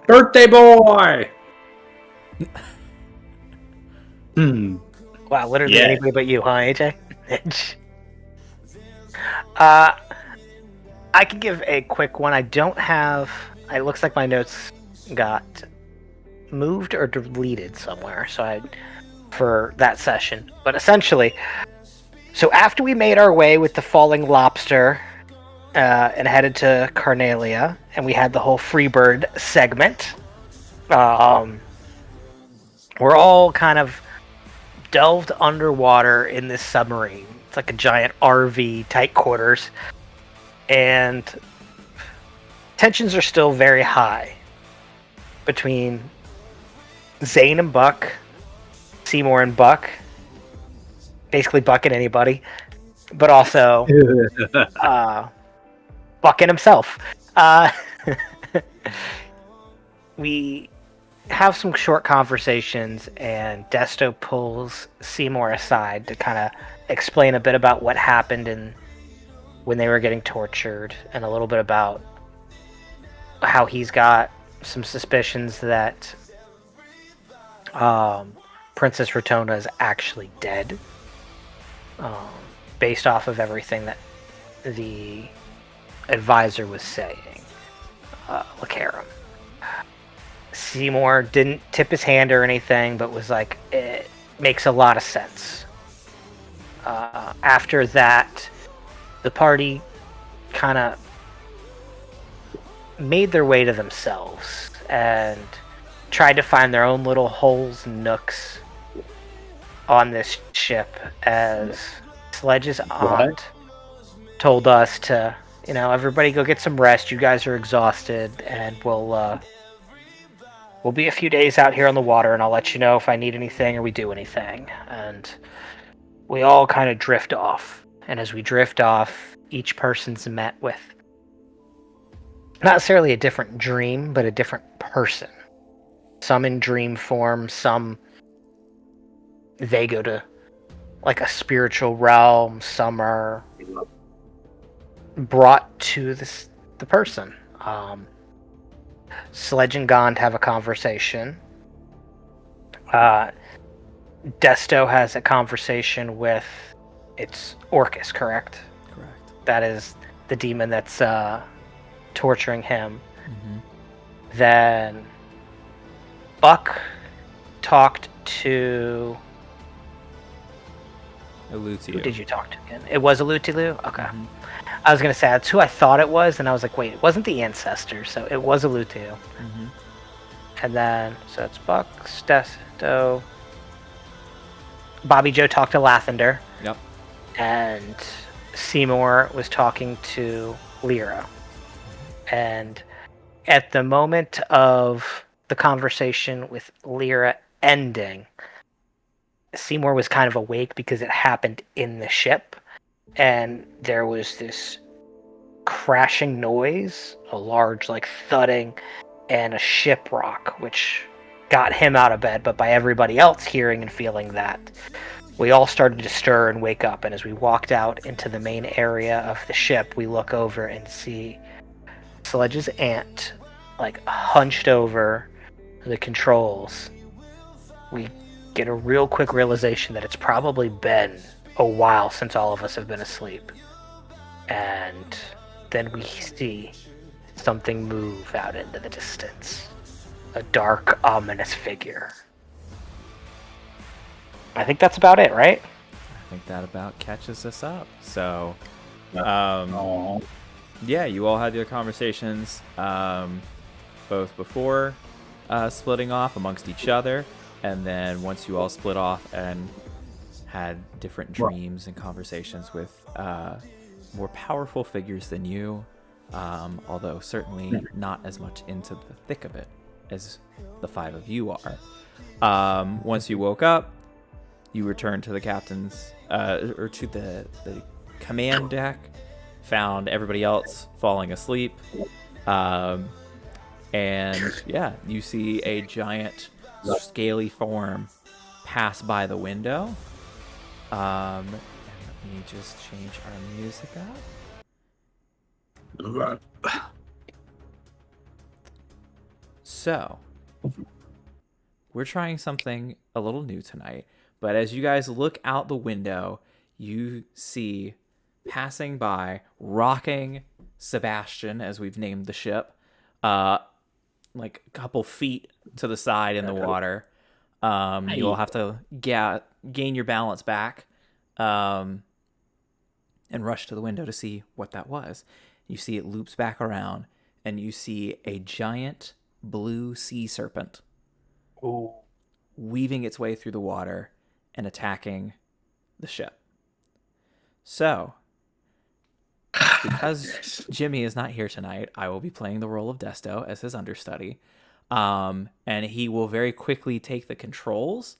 Birthday boy! Wow, literally Yeah. anybody but you, huh, AJ? uh, I can give a quick one. I don't have. It looks like my notes got moved or deleted somewhere, for that session. But essentially, so after we made our way with the falling lobster and headed to Carnalia, and we had the whole Freebird segment, we're all kind of delved underwater in this submarine. It's like a giant RV, tight quarters, and tensions are still very high between Zane and Buck, Seymour and Buck, basically Buck and anybody, but also Buck and himself. Uh, we have some short conversations, and Desto pulls Seymour aside to kind of explain a bit about what happened and when they were getting tortured, and a little bit about how he's got some suspicions that Princess Rotona is actually dead, based off of everything that the advisor was saying, Lacarum. Seymour didn't tip his hand or anything, but was like, it makes a lot of sense. After that, the party kind of made their way to themselves and tried to find their own little holes and nooks on this ship, as Sledge's aunt told us to, everybody go get some rest. You guys are exhausted, and we'll be a few days out here on the water, and I'll let you know if I need anything or we do anything. And we all kind of drift off. And as we drift off, each person's met with not necessarily a different dream, but a different person. Some in dream form, some they go to like a spiritual realm, some are brought to the person. Sledge and Gond have a conversation. Desto has a conversation with, it's Orcus, correct? Correct. That is the demon that's torturing him. Mm-hmm. Then Buck talked to... Elutilu. Who did you talk to again? It was Elutilu? Okay. Mm-hmm. I was going to say, that's who I thought it was, and I was like, wait, it wasn't the ancestor, so it was Elutilu. Mm-hmm. And then, so it's Buck, Desto... Bobby Joe talked to Lathander. Yep. And Seymour was talking to Lyra. And at the moment of the conversation with Lyra ending, Seymour was kind of awake because it happened in the ship. And there was this crashing noise, a large like thudding, and a ship rock, which got him out of bed, but by everybody else hearing and feeling that, we all started to stir and wake up. And as we walked out into the main area of the ship, we look over and see Sledge's aunt, like, hunched over the controls. We get a real quick realization that it's probably been a while since all of us have been asleep. And then we see something move out into the distance. A dark, ominous figure. I think that's about it, right? I think that about catches us up. So, yeah, you all had your conversations, both before splitting off amongst each other, and then once you all split off and had different dreams and conversations with more powerful figures than you, although certainly not as much into the thick of it as the five of you are. Once you woke up, you returned to the captain's, or to the command deck, found everybody else falling asleep, and yeah, you see a giant scaly form pass by the window. And let me just change our music up. So, we're trying something a little new tonight. But as you guys look out the window, you see passing by, rocking Sebastian, as we've named the ship, like a couple feet to the side in the water. You'll have to gain your balance back and rush to the window to see what that was. You see it loops back around, and you see a giant blue sea serpent weaving its way through the water and attacking the ship. So, because Jimmy is not here tonight, I will be playing the role of Desto as his understudy. And he will very quickly take the controls.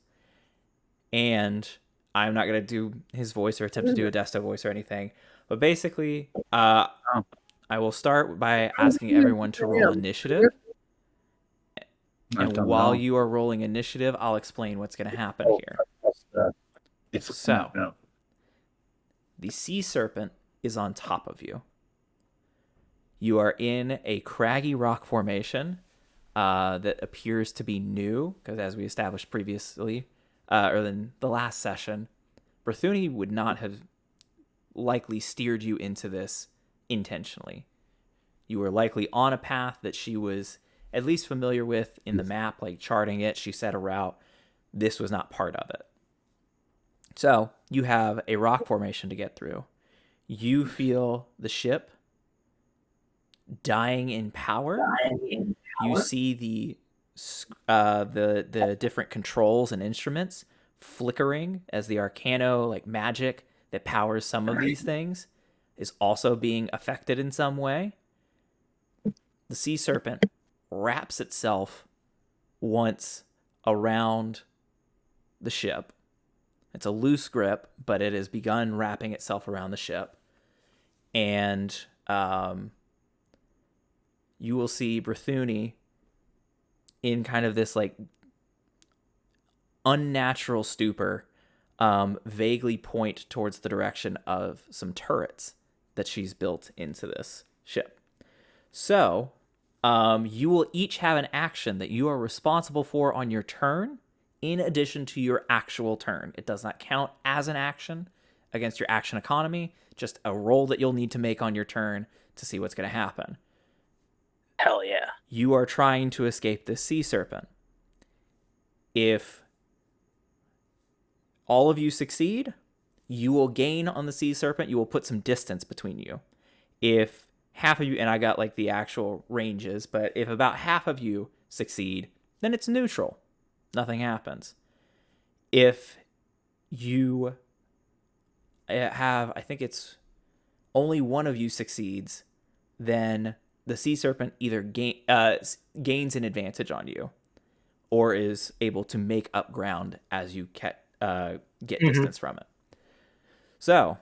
And I'm not going to do his voice or attempt to do a Desto voice or anything. But basically, I will start by asking everyone to roll initiative. And while you are rolling initiative, I'll explain what's going to happen here. So, the sea serpent is on top of you. You are in a craggy rock formation that appears to be new, because as we established previously, or in the last session, Berthuni would not have likely steered you into this intentionally. You were likely on a path that she was at least familiar with in the map, like charting it. She set a route. This was not part of it. So you have a rock formation to get through. You feel the ship dying in power. You see the different controls and instruments flickering as the arcano, like magic that powers some of these things, is also being affected in some way. The sea serpent wraps itself once around the ship. It's a loose grip, but it has begun wrapping itself around the ship. And you will see Berthuni in kind of this like unnatural stupor, vaguely point towards the direction of some turrets that she's built into this ship. So you will each have an action that you are responsible for on your turn in addition to your actual turn. It does not count as an action against your action economy, just a roll that you'll need to make on your turn to see what's going to happen. Hell yeah. You are trying to escape this sea serpent. If all of you succeed, you will gain on the sea serpent. You will put some distance between you. If half of you, and I got like the actual ranges, but if about half of you succeed, then it's neutral. Nothing happens. If you have, I think it's only one of you succeeds, then the sea serpent either gains an advantage on you or is able to make up ground as you get distance from it. So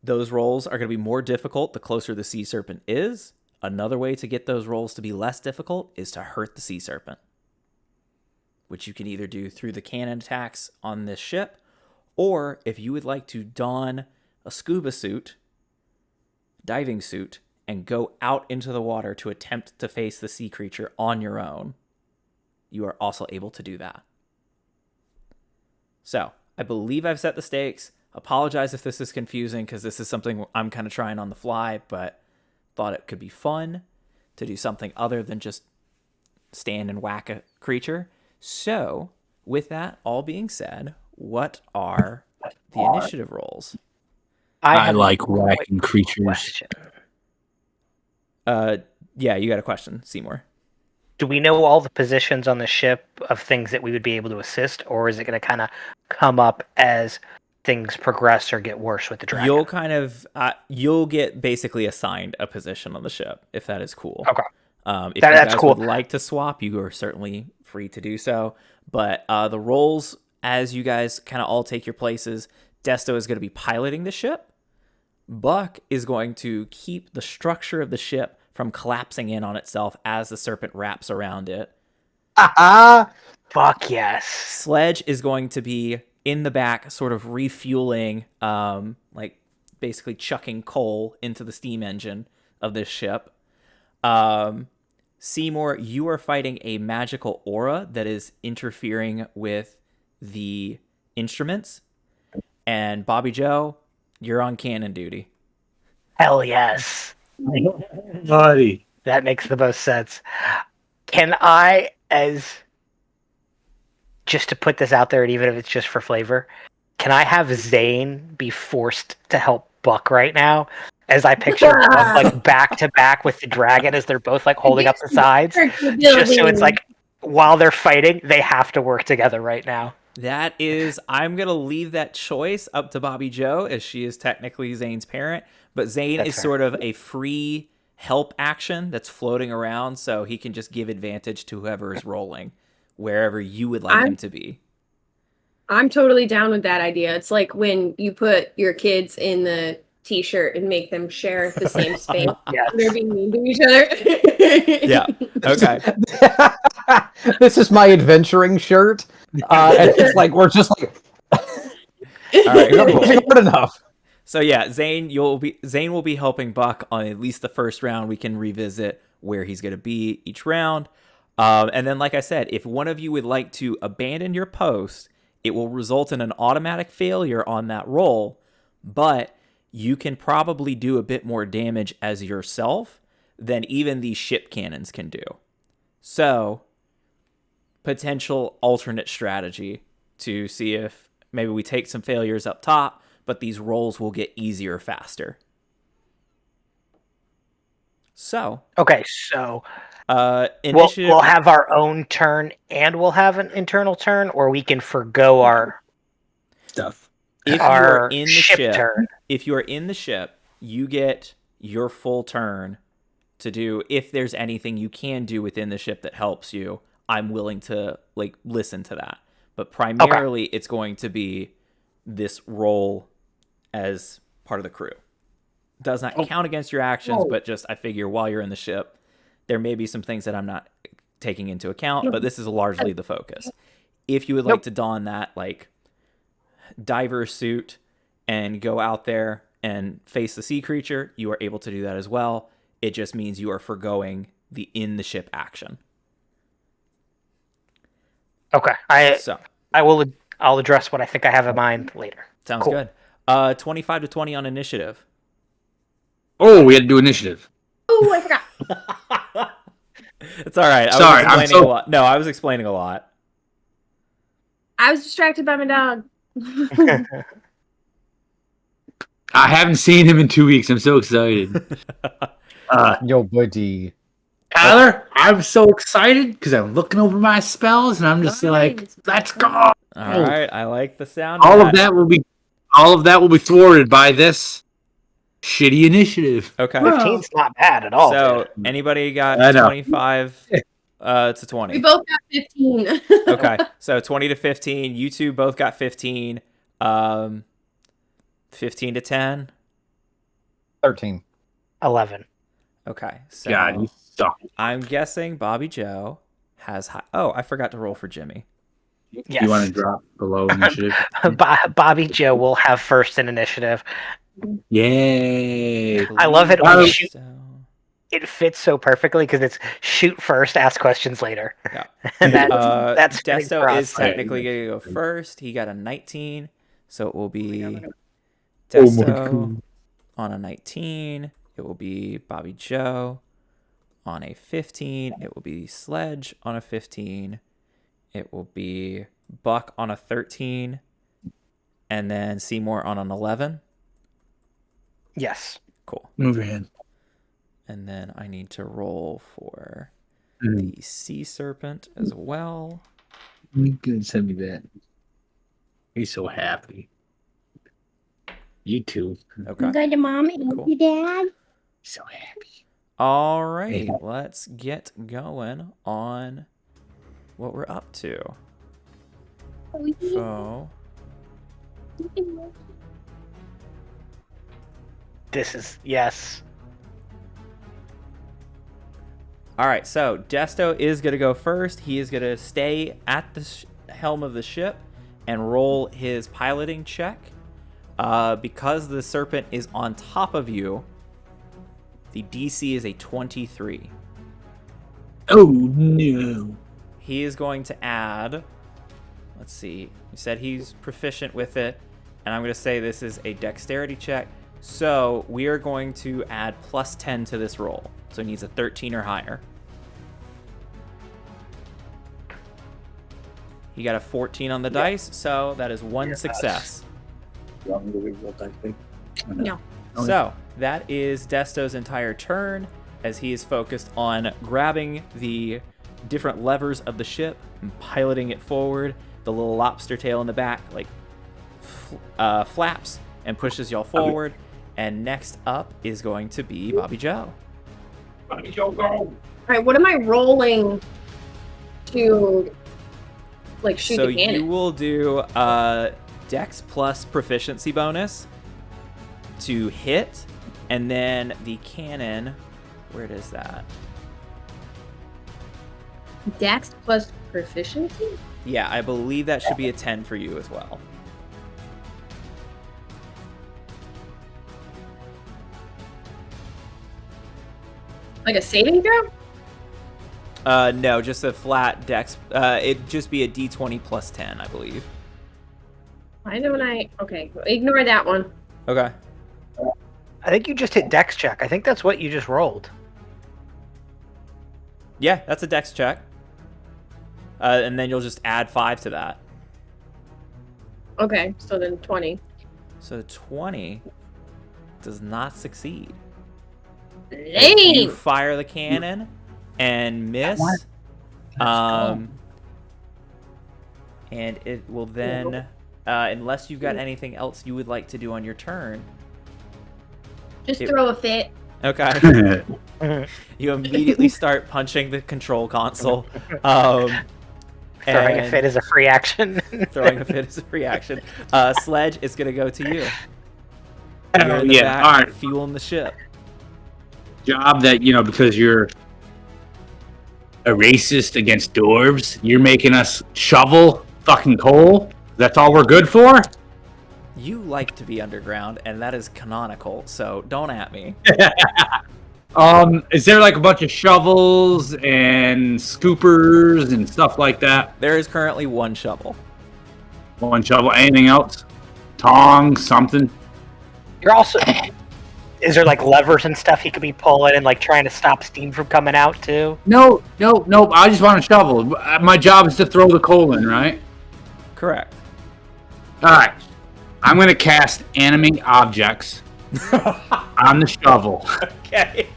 those rolls are going to be more difficult the closer the sea serpent is. Another way to get those rolls to be less difficult is to hurt the sea serpent, which you can either do through the cannon attacks on this ship, or if you would like to don a scuba suit, diving suit, and go out into the water to attempt to face the sea creature on your own, you are also able to do that. So, I believe I've set the stakes. Apologize if this is confusing, because this is something I'm kind of trying on the fly, but thought it could be fun to do something other than just stand and whack a creature. So, with that all being said, what are the initiative rolls? I like whacking creatures. Question. Yeah, you got a question, Seymour. Do we know all the positions on the ship of things that we would be able to assist, or is it going to kind of come up as things progress or get worse with the dragon? You'll kind of you'll get basically assigned a position on the ship, if that is cool. Okay. If That's you guys cool. would like to swap, you are certainly free to do so. But the roles, as you guys kind of all take your places, Desto is going to be piloting the ship. Buck is going to keep the structure of the ship from collapsing in on itself as the serpent wraps around it. Fuck yes. Sledge is going to be in the back, sort of refueling, like basically chucking coal into the steam engine of this ship. Seymour, you are fighting a magical aura that is interfering with the instruments. And Bobby Joe, you're on cannon duty. Hell yes. Buddy. That makes the most sense. Can I, just to put this out there, and even if it's just for flavor, can I have Zane be forced to help Buck right now? As I picture Buck like back to back with the dragon as they're both like holding up the sides. Just so it's like while they're fighting, they have to work together right now. That is, I'm going to leave that choice up to Bobby Joe, as she is technically Zane's parent. But Zane is sort of a free help action that's floating around, so he can just give advantage to whoever is rolling, wherever you would like him to be. I'm totally down with that idea. It's like when you put your kids in the t-shirt and make them share the same space. Yes. They're being mean to each other. Yeah. Okay. This is my adventuring shirt. And it's like we're just like All right. Cool. good enough. So yeah, Zane will be helping Buck on at least the first round. We can revisit where he's going to be each round. And then, like I said, if one of you would like to abandon your post, it will result in an automatic failure on that roll, but you can probably do a bit more damage as yourself than even these ship cannons can do. So, potential alternate strategy to see if maybe we take some failures up top, but these rolls will get easier faster. So. Okay, so initiative. We'll have our own turn and we'll have an internal turn, or we can forgo our stuff. If you are in the ship turn. If you are in the ship, you get your full turn to do. If there's anything you can do within the ship that helps you, I'm willing to listen to that. But primarily, it's going to be this role as part of the crew. Does not count against your actions, but just I figure while you're in the ship, there may be some things that I'm not taking into account, but this is largely the focus. If you would like to don that diver suit and go out there and face the sea creature, you are able to do that as well. It just means you are forgoing the in the ship action. Okay. I'll address what I think I have in mind later. Sounds good. 25 to 20 on initiative. Oh, we had to do initiative. Oh, I forgot. It's all right. Sorry, a lot. No, I was explaining a lot. I was distracted by my dog. I haven't seen him in 2 weeks. I'm so excited. Yo, buddy. Tyler, I'm so excited because I'm looking over my spells and I'm just like, let's go. All right, I like the sound. All of that will be thwarted by this shitty initiative. Okay. 15's not bad at all. So, dude. anybody got 25 to 20? We both got 15. Okay, so 20 to 15. You two both got 15. 15 to 10. 13. 11. Okay, so God, you suck. I'm guessing Bobby Joe has high. Oh, I forgot to roll for Jimmy. Yes. You want to drop below initiative? Bobby Joe will have first in initiative. Yay. I love it when you shoot. So. It fits so perfectly because it's shoot first, ask questions later. Yeah. And that's Desto is technically going to go first. He got a 19, so it will be Desto on a 19. It will be Bobby Joe on a 15. It will be Sledge on a 15. It will be Buck on a 13. And then Seymour on an 11. Yes. Cool. Move your hand. And then I need to roll for the sea serpent as well. You can send me that. He's so happy. You too. Okay. Go to mom and Cool. your dad. So happy. All right. Let's get going on what we're up to. So, This is, yes. all right. So Desto is going to go first. He is going to stay at the helm of the ship and roll his piloting check. Because the serpent is on top of you, the DC is a 23. Oh no. He is going to add. Let's see. You said he's proficient with it, and I'm going to say this is a dexterity check. So we are going to add plus 10 to this roll. So he needs a 13 or higher. He got a 14 on the dice, so that is one success. No. So that is Desto's entire turn, as he is focused on grabbing the different levers of the ship and piloting it forward. The little lobster tail in the back, like, flaps and pushes y'all forward. And next up is going to be Bobby Joe. Bobby Joe, go. All right, what am I rolling to, like, shoot So the cannon? you will do Dex plus proficiency bonus to hit, and then the cannon. Where is that? Dex plus proficiency? Yeah, I believe that should be a 10 for you as well. Like a saving throw? No, just a flat Dex. It'd just be a D20 plus 10, I believe. Why don't I? Okay, ignore that one. Okay. I think you just hit Dex check. I think that's what you just rolled. Yeah, that's a Dex check. And then you'll just add 5 to that. Okay, so then 20. So 20 does not succeed. Lame! You fire the cannon and miss. And it will then, unless you've got anything else you would like to do on your turn. Just throw a fit. Okay. You immediately start punching the control console. Throwing a fit is a free action. Throwing a fit is a free action. Sledge is going to go to you. You're Oh, in the yeah, back, all right. fueling the ship. Job that, because you're a racist against dwarves, you're making us shovel fucking coal? That's all we're good for? You like to be underground, and that is canonical, so don't at me. Is there like a bunch of shovels and scoopers and stuff like that? There is currently one shovel. One shovel. Anything else? Tongs, something? You're also. Is there like levers and stuff he could be pulling and like trying to stop steam from coming out too? No. I just want a shovel. My job is to throw the coal in, right? Correct. All right. I'm going to cast animate objects on the shovel. Okay.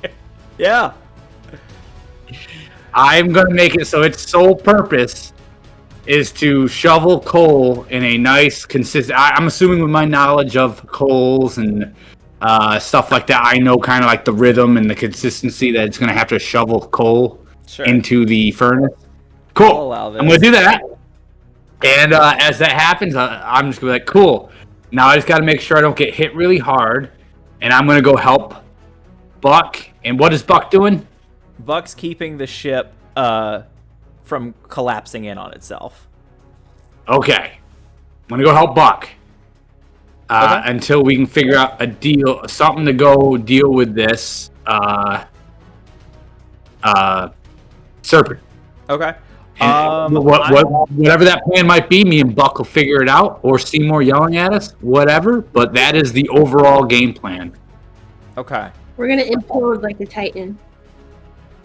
Yeah. I'm going to make it so its sole purpose is to shovel coal in a nice, consistent... I'm assuming with my knowledge of coals and stuff like that, I know kind of like the rhythm and the consistency that it's going to have to shovel coal into the furnace. I'll Cool. allow this. I'm going to do that. And as that happens, I'm just going to be like, cool. Now I just got to make sure I don't get hit really hard. And I'm going to go help Buck. And what is Buck doing? Buck's keeping the ship from collapsing in on itself. Okay. I'm going to go help Buck. Until we can figure out a deal, something to go deal with this serpent. Okay. Whatever that plan might be, me and Buck will figure it out, or Seymour yelling at us, whatever. But that is the overall game plan. Okay. We're gonna implode like a titan.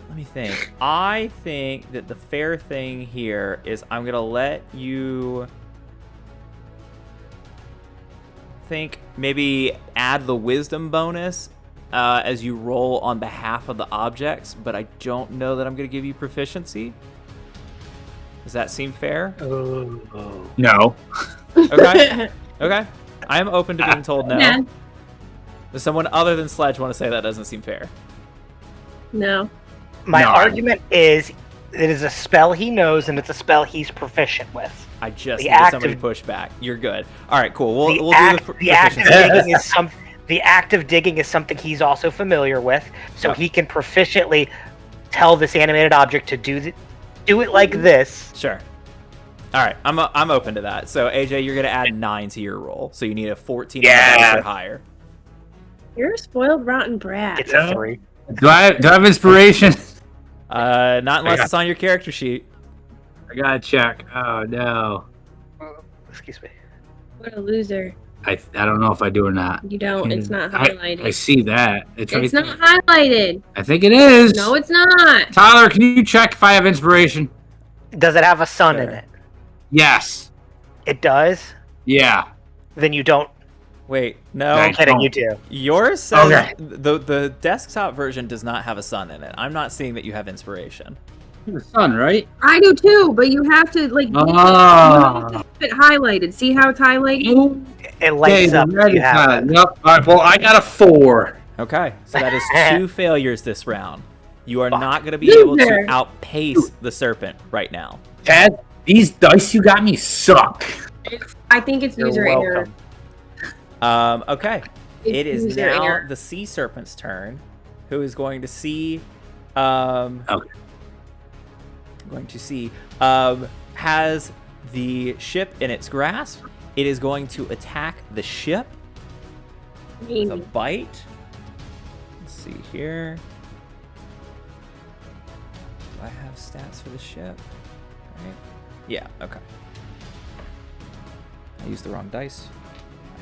Let me think. I think that the fair thing here is I'm going to let you think maybe add the wisdom bonus as you roll on behalf of the objects, but I don't know that I'm going to give you proficiency. Does that seem fair? No. Okay. Okay. I am open to being told no. Yeah. Does someone other than Sledge want to say that doesn't seem fair? No. My No. argument is it is a spell he knows and it's a spell he's proficient with. I just The need act somebody of- to push back. You're good. All right, cool. We'll do The act of proficiency. digging is the act of digging is something he's also familiar with, so he can proficiently tell this animated object to do it like this. Sure. All right, I'm open to that. So AJ, you're gonna add 9 to your roll, so you need a 14 on the dice or higher. You're a spoiled, rotten brat. It's a 3. Do I have inspiration? Not unless it's on your character sheet. I gotta check. Oh no. Excuse me. What a loser. I don't know if I do or not. You don't. It's not I highlighted. see that. It's right It's not there. highlighted. I think it is. No, it's not. Tyler, can you check if I have inspiration? Does it have a sun in Sure. it? Yes. It does? Yeah. Then you don't. Wait, no. Okay. I'm kidding, you do. Yours says Okay. the desktop version does not have a sun in it. I'm not seeing that you have inspiration. The sun, right? I do too, but you have to like. You have to have it highlighted. See how it's highlighted? It lights the up. red You is have highlighted. it. Yep. All right, well, I got a 4. Okay, so that is 2 failures this round. You are not going to be able to Loser. outpace the serpent right now. Ted, these dice you got me suck. I think it's You're user error. welcome. Okay, It's it is user now error. the sea serpent's turn, who is going to see. Has the ship in its grasp. It is going to attack the ship with a bite. Let's see here. Do I have stats for the ship? Right. Yeah, okay. I used the wrong dice.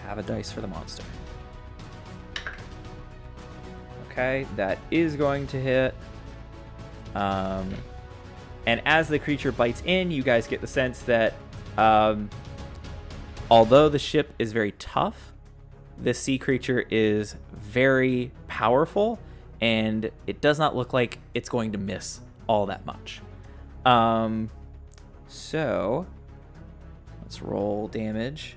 I have a dice for the monster. Okay, that is going to hit. And as the creature bites in, you guys get the sense that although the ship is very tough, this sea creature is very powerful, and it does not look like it's going to miss all that much. So let's roll damage.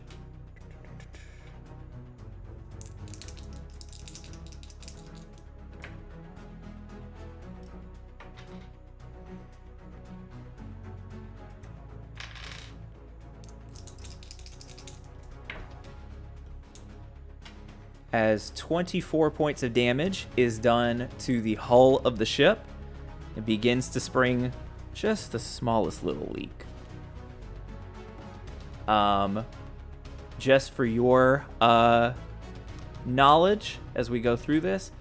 As 24 points of damage is done to the hull of the ship, it begins to spring just the smallest little leak. Just for your knowledge as we go through this,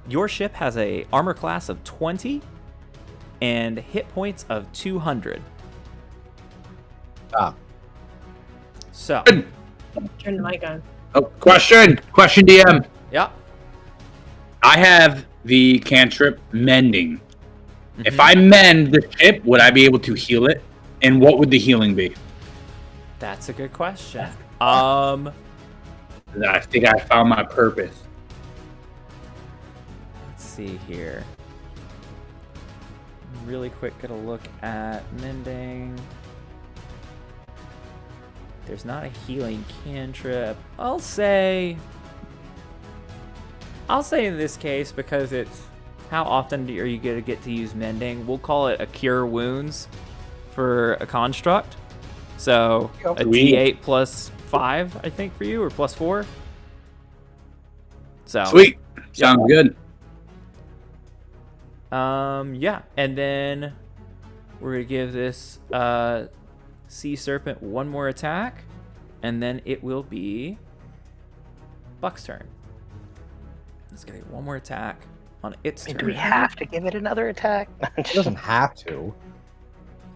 your ship has a armor class of 20 and hit points of 200. So, Turn the mic on. Oh, question, DM. yeah. I have the cantrip mending. If I mend the ship, would I be able to heal it? And what would the healing be? That's a good question. I think I found my purpose. Let's see here. Really quick, gonna look at mending. There's not a healing cantrip. I'll say in this case, because it's how often are you gonna get to use mending? We'll call it a cure wounds for a construct. So a D8 plus 5, I think, for you, or plus 4. So Sweet. Sounds good. yeah, and then we're gonna give this sea serpent one more attack, and then it will be Buck's turn. It's gonna get one more attack on its turn. Do we have to give it another attack? It doesn't have to.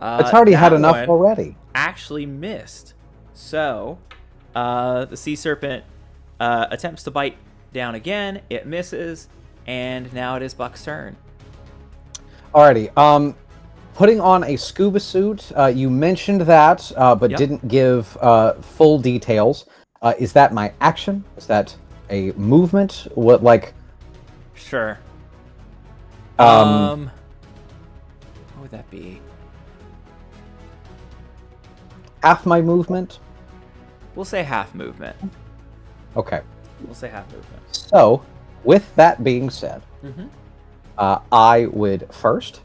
Uh, It's already had that enough one already. Actually missed. So the sea serpent attempts to bite down again. It misses, and now it is Buck's turn. Alrighty. Putting on a scuba suit. You mentioned that, but Yep. didn't give full details. Is that my action? Is that a movement? What like? Sure. Um, What would that be? half my movement. We'll say half movement. Okay. We'll say half movement. So, with that being said, Mm-hmm. I would first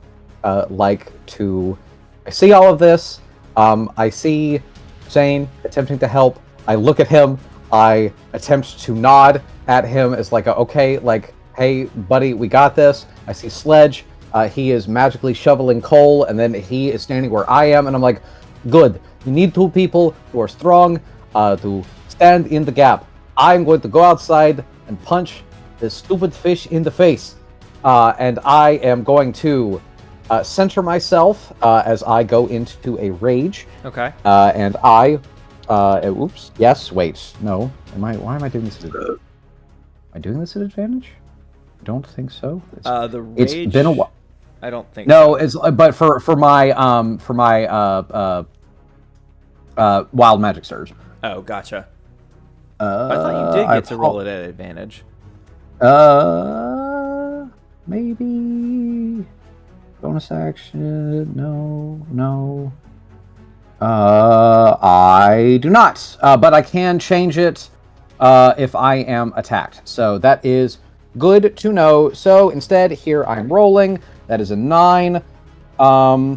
like to. I see all of this. I see Zane attempting to help. I look at him. I attempt to nod at him as like, okay, like, hey, buddy, we got this. I see Sledge. He is magically shoveling coal, and then he is standing where I am, and I'm like, good. You need two people who are strong to stand in the gap. I'm going to go outside and punch this stupid fish in the face. And I am going to center myself as I go into a rage. Okay. And I, oops, yes, wait, no. Why am I doing this? Am I doing this at advantage? I don't think so. The rage. It's been a while. I don't think. No, so. it's but for my wild magic surge. Oh, gotcha. I thought you did get to roll it at advantage. Maybe bonus action. No. I do not. But I can change it if I am attacked. So that is good to know. So instead, here I'm rolling. That is a 9. Oh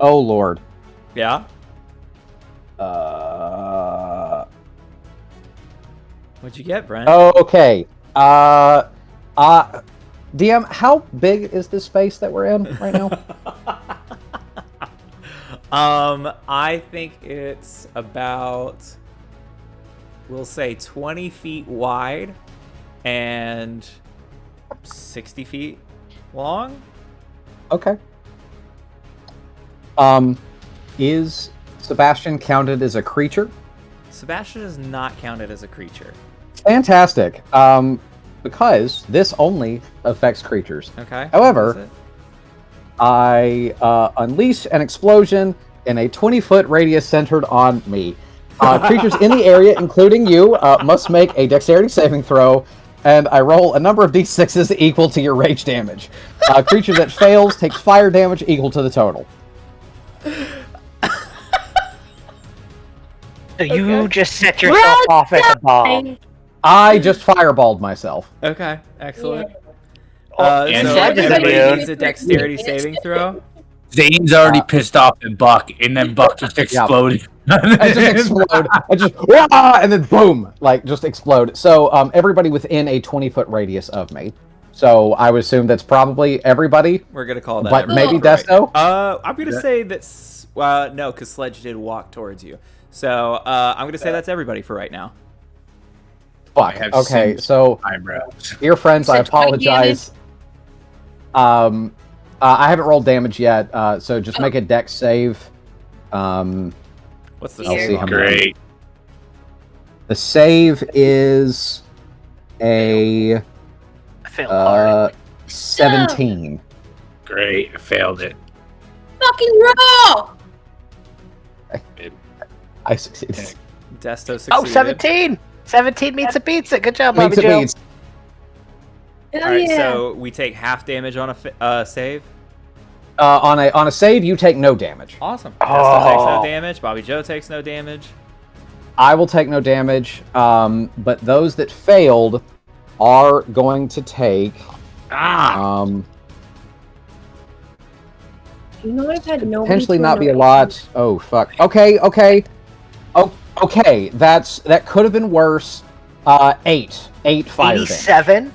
Lord. Yeah. What'd you get, Brent? Okay. DM, how big is this space that we're in right now? I think it's about, we'll say 20 feet wide and 60 feet long. Okay. Is Sebastian counted as a creature? Sebastian is not counted as a creature. Fantastic. Because this only affects creatures. Okay. However, I unleash an explosion in a 20-foot radius centered on me. Creatures in the area, including you, must make a dexterity saving throw, and I roll a number of d6s equal to your rage damage. Creature that fails takes fire damage equal to the total. So you just set yourself off at the bomb. I just fireballed myself. Okay, excellent. and So Sledge is everybody immune. needs a dexterity saving throw. Zane's already pissed off at Buck, and then Buck just exploded. I just explode. I just and then boom, like just explode. So everybody within a 20-foot radius of me. So I would assume that's probably everybody. We're gonna call that. But maybe Desto. I'm gonna say that's no, because Sledge did walk towards you. So I'm gonna say that's everybody for right now. Fuck. have Okay, seen so eyebrows. dear friends, I Such high apologize. I haven't rolled damage yet, so just make a dex save. What's the I'll save see on how that? many. Great. The save is a I failed hard. 17. Great. I failed it. Fucking roll! I succeeded. Desto succeeded. Oh, 17! 17 meets a pizza. Good job, Makes Bobby it Joe. means. Hell All right, yeah. so we take half damage on a save. On a save, you take no damage. Awesome. Desto takes no Oh. damage. Bobby Joe takes no damage. I will take no damage, but those that failed are going to take. You know I've had no Potentially not be a lot. Oh fuck. Okay. Oh, okay. That could have been worse. 8 fire damage. 87?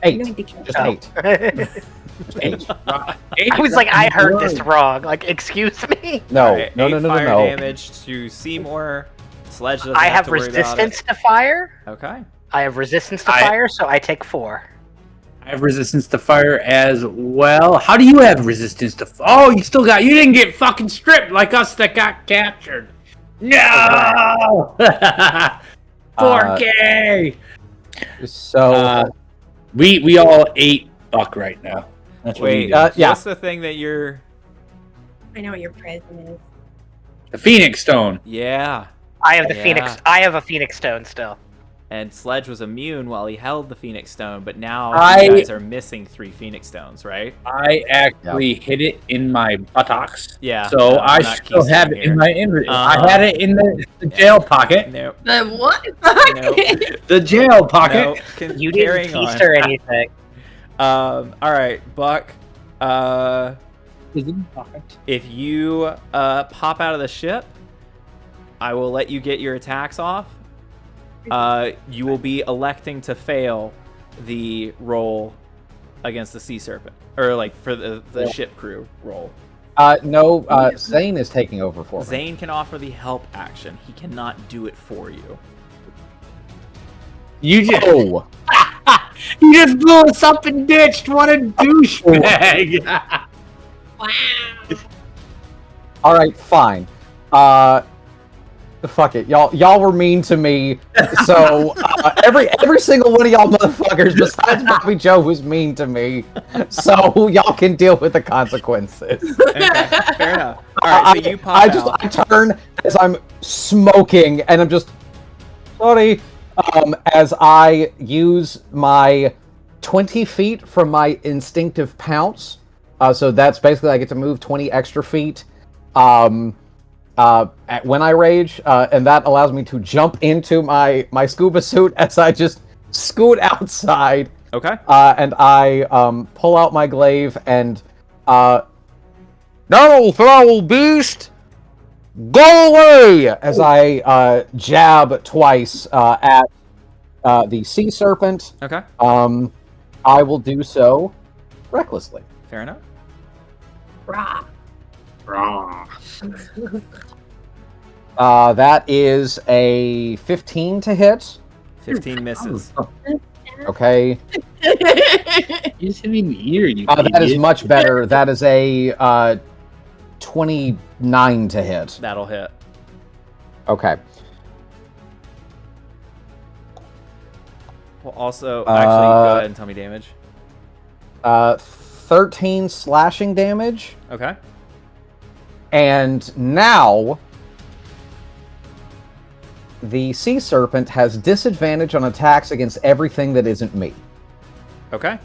8. Just Oh. 8. Just 8. I was like, I heard this wrong. Like, excuse me? No. All right, No. 8 No. fire No. damage to Seymour. Sledge doesn't I have have to worry about resistance to fire. it. Okay. I have resistance to I- fire, so I take 4. I have resistance to fire as well. How do you have resistance to? Oh, you still got. You didn't get fucking stripped like us that got captured. No. 4K. So We all ate Buck right now. That's what we Wait. did. yeah. What's the thing that you're? I know what your present is. The Phoenix Stone. Yeah. I have the Yeah. Phoenix. I have a Phoenix Stone still. And Sledge was immune while he held the Phoenix Stone, but now I- you guys are missing 3 Phoenix Stones, right? I actually hit it in my buttocks. Yeah. So no, I I'm not still have keystone it here. in my inventory. Uh-huh. I had it in the jail pocket. Nope. The what? Nope. The jail pocket. Nope. You didn't Carrying on. tease or anything. All right, Buck. If you pop out of the ship, I will let you get your attacks off. You will be electing to fail the roll against the sea serpent, or like for the ship crew roll. no. Zane is taking over for me. Zane can offer the help action. He cannot do it for you. You just. Oh. He just blew us up and ditched. What a douchebag! Wow. All right, fine. Fuck it, y'all were mean to me. So every single one of y'all motherfuckers, besides Bobby Joe, was mean to me. So y'all can deal with the consequences. Okay, fair enough. All right, so you pop out. I turn as I'm smoking, and I'm just sorry. As I use my 20 feet from my instinctive pounce. So that's basically I get to move 20 extra feet. When I rage, and that allows me to jump into my scuba suit as I just scoot outside. Okay. And I pull out my glaive and no, foul beast, go away! As I jab twice at the sea serpent. Okay. I will do so recklessly. Fair enough. Rah. That is a 15 to hit. 15 misses. Okay. You just hit me in the ear, you That is idiot. much better. That is a 29 to hit. That'll hit. Okay. Well, also, actually, go ahead and tell me damage. 13 slashing damage. Okay. And now the sea serpent has disadvantage on attacks against everything that isn't me. Okay.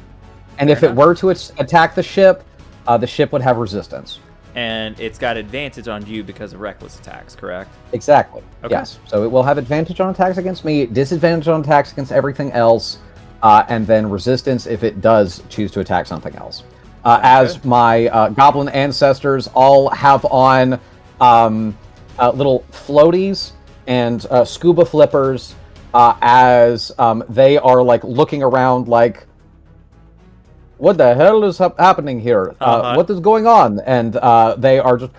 And if it were to attack the ship would have resistance. And it's got advantage on you because of reckless attacks, correct? Exactly. Okay. Yes. So it will have advantage on attacks against me, disadvantage on attacks against everything else, and then resistance if it does choose to attack something else. As my goblin ancestors all have on little floaties and scuba flippers, as they are like looking around like, what the hell is happening here? What is going on? And they are just,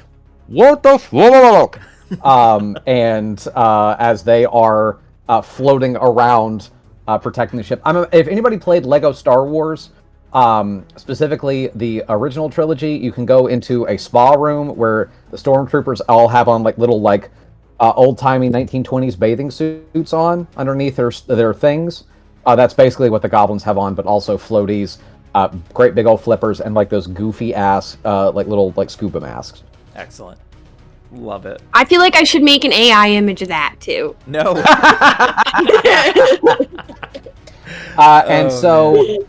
what the fuck? And as they are floating around protecting the ship. If anybody played Lego Star Wars, specifically the original trilogy, you can go into a spa room where the stormtroopers all have on like little like old-timey 1920s bathing suits on underneath their things. That's basically what the goblins have on, but also floaties, great big old flippers, and like those goofy ass like little like scuba masks. Excellent. Love it. I feel like I should make an AI image of that too. No. And so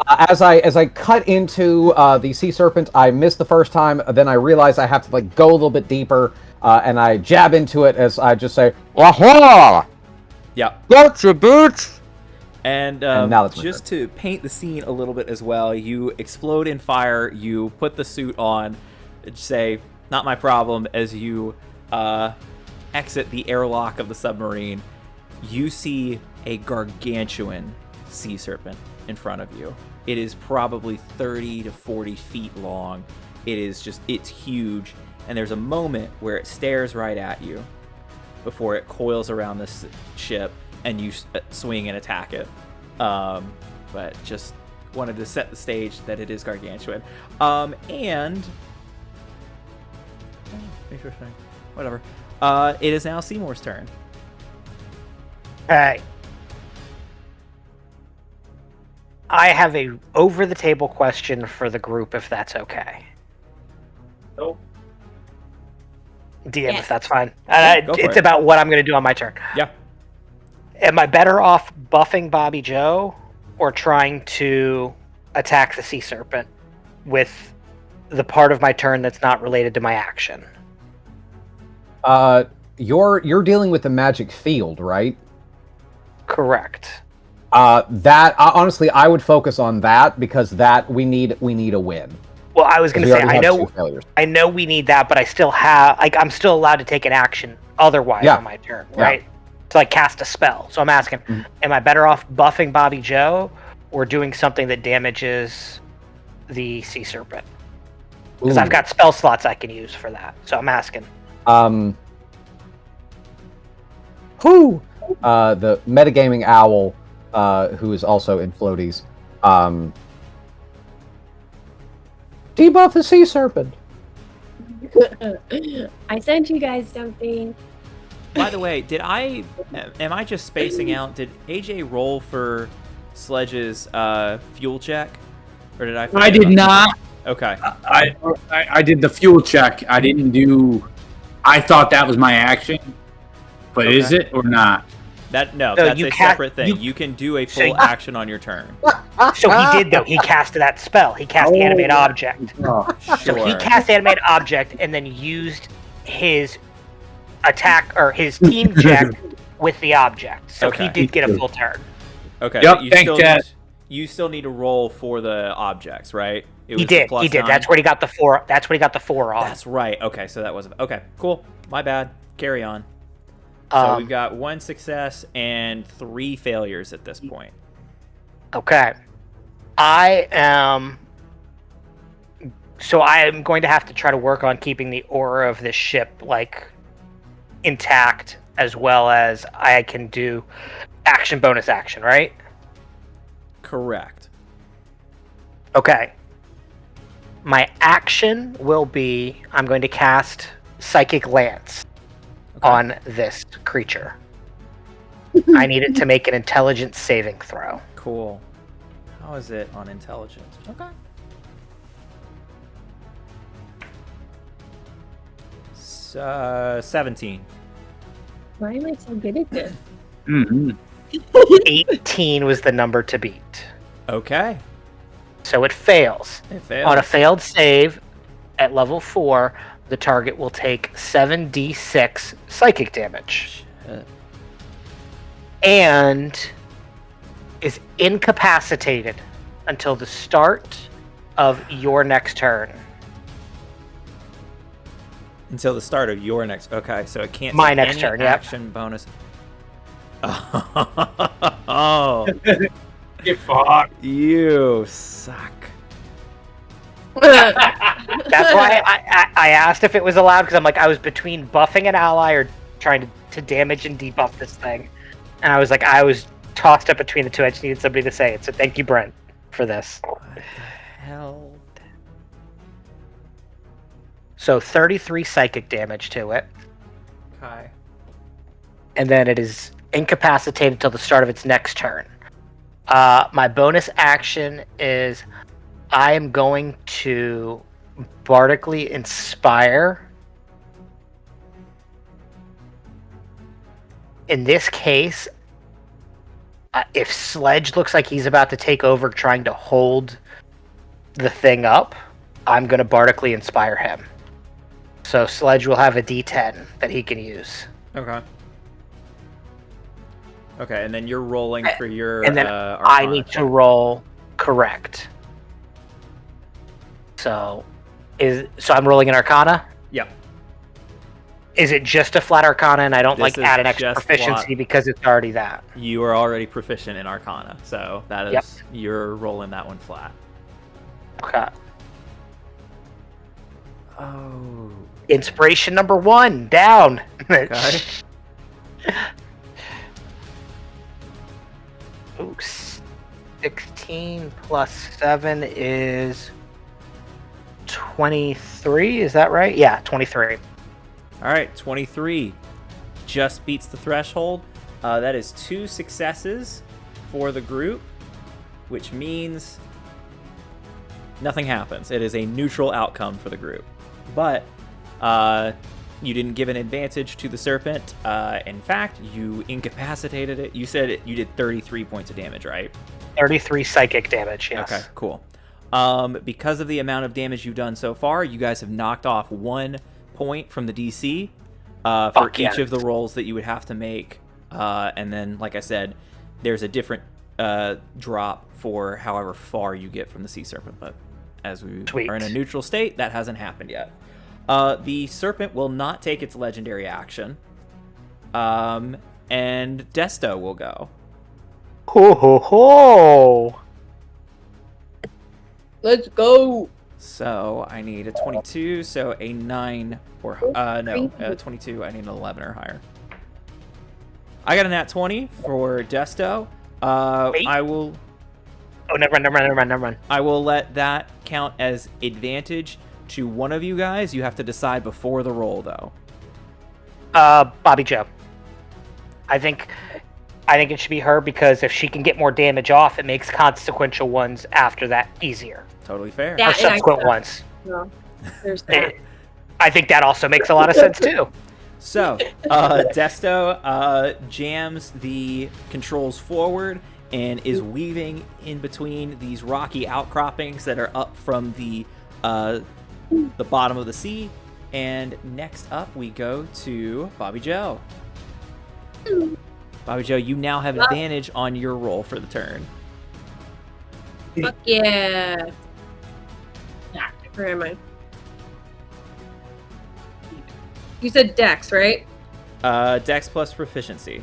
as I cut into the sea serpent, I missed the first time. Then I realize I have to like go a little bit deeper, and I jab into it as I just say, "Aha! Yeah. Gotcha, bitch!" And now that's my just to paint the scene a little bit as well, you explode in fire, you put the suit on, say, not my problem, as you exit the airlock of the submarine, you see a gargantuan sea serpent in front of you. It is probably 30 to 40 feet long. It's huge, and there's a moment where it stares right at you before it coils around this ship and you swing and attack it. But just wanted to set the stage that it is gargantuan. And interesting. Whatever. It is now Seymour's turn. Okay. I have a over-the-table question for the group, if that's okay. Nope. DM, Yes. if that's fine. Go for It's it. about what I'm going to do on my turn. Yeah. Am I better off buffing Bobby Joe or trying to attack the sea serpent with the part of my turn that's not related to my action? You're dealing with the magic field, right? Correct. That honestly, I would focus on that because that we need a win. Well, I was going to We say, already have 2 failures. I know we need that, but I still have, I'm still allowed to take an action otherwise on my turn, right? To cast a spell. So I'm asking, am I better off buffing Bobby Joe or doing something that damages the sea serpent? Because I've got spell slots I can use for that. So I'm asking. The metagaming owl, who is also in floaties, Debuff the sea serpent. I sent you guys something. By the way, am I just spacing out? Did AJ roll for Sledge's fuel check? Or did I forget I did about not. that? Okay. I did the fuel check. I didn't do. I thought that was my action, but Okay. is it or not? That's you a can't- separate thing. you- You can do a So full you- action on your turn. So he did though. He cast that spell. He cast the animate object. Oh, So he Sure. cast animate object and then used his attack or his team check with the object. So he Okay. did get a full turn. Okay. Yep, but you thank still Chad. you still need to roll for the objects, right? It He was the did. plus He did. 9? That's where he got the 4. That's what he got the 4 on. That's right. Okay, so that wasn't okay. Cool. My bad. Carry on. So we've got 1 success and 3 failures at this point. Okay. I am going to have to try to work on keeping the aura of this ship like intact, as well as I can do action bonus action, right? Correct. Okay. My action will be I'm going to cast Psychic Lance on this creature. I need it to make an intelligence saving throw. Cool. How is it on intelligence? Okay. 17. Why am I so good at this? mhm. 18 was the number to beat. Okay. So it fails. It failed. On a failed save at level 4, the target will take 7d6 psychic damage Shit. and is incapacitated until the start of your next turn. Until the start of your next. Okay, so it can't. My take next any turn, yep. action bonus. Oh, Get fucked. you suck. That's why I asked if it was allowed, because I'm like, I was between buffing an ally or trying to damage and debuff this thing. And I was tossed up between the two. I just needed somebody to say it. So thank you, Brent, for this. What the hell? So 33 psychic damage to it. Okay. And then it is incapacitated till the start of its next turn. My bonus action is I am going to bardically inspire. In this case, if Sledge looks like he's about to take over trying to hold the thing up, I'm going to bardically inspire him. So Sledge will have a D10 that he can use. Okay. Okay, and then you're rolling for your. And then I Arcana need to check. roll correct. So I'm rolling an Arcana? Yep. Is it just a flat Arcana and I don't This is add an extra just proficiency flat. because it's already that? You are already proficient in Arcana, so that is Yep. you're rolling that one flat. Okay. Oh. Inspiration number 1 down. Okay. Ooh, 16 plus 7 is 23. Is that right? Yeah, 23. All right, 23 just beats the threshold. That is 2 successes for the group, which means nothing happens. It is a neutral outcome for the group. But you didn't give an advantage to the serpent. In fact, you incapacitated it. You said you did 33 points of damage, right? 33 psychic damage, yes. Okay, cool. Because of the amount of damage you've done so far, you guys have knocked off 1 point from the DC for Fuck each yeah. of the rolls that you would have to make. And then, like I said, there's a different drop for however far you get from the sea serpent. But as we Sweet. are in a neutral state, that hasn't happened yet. The serpent will not take its legendary action. And Desto will go. Ho ho ho! Let's go. So I need a 22, so a 9 or 22. I need an 11 or higher. I got a nat 20 for Desto. Wait. I will. Oh, never mind. I will let that count as advantage to one of you guys. You have to decide before the roll, though. Bobby Joe. I think it should be her because if she can get more damage off, it makes consequential ones after that easier. Totally fair. Yeah. Or subsequent ones. Well, there's that. I think that also makes a lot of sense too. So, Desto jams the controls forward and is weaving in between these rocky outcroppings that are up from the bottom of the sea. And next up, we go to Bobby Joe. Bobby Joe, you now have advantage on your roll for the turn. Fuck yeah. Where am I? You said Dex, right? Dex plus proficiency.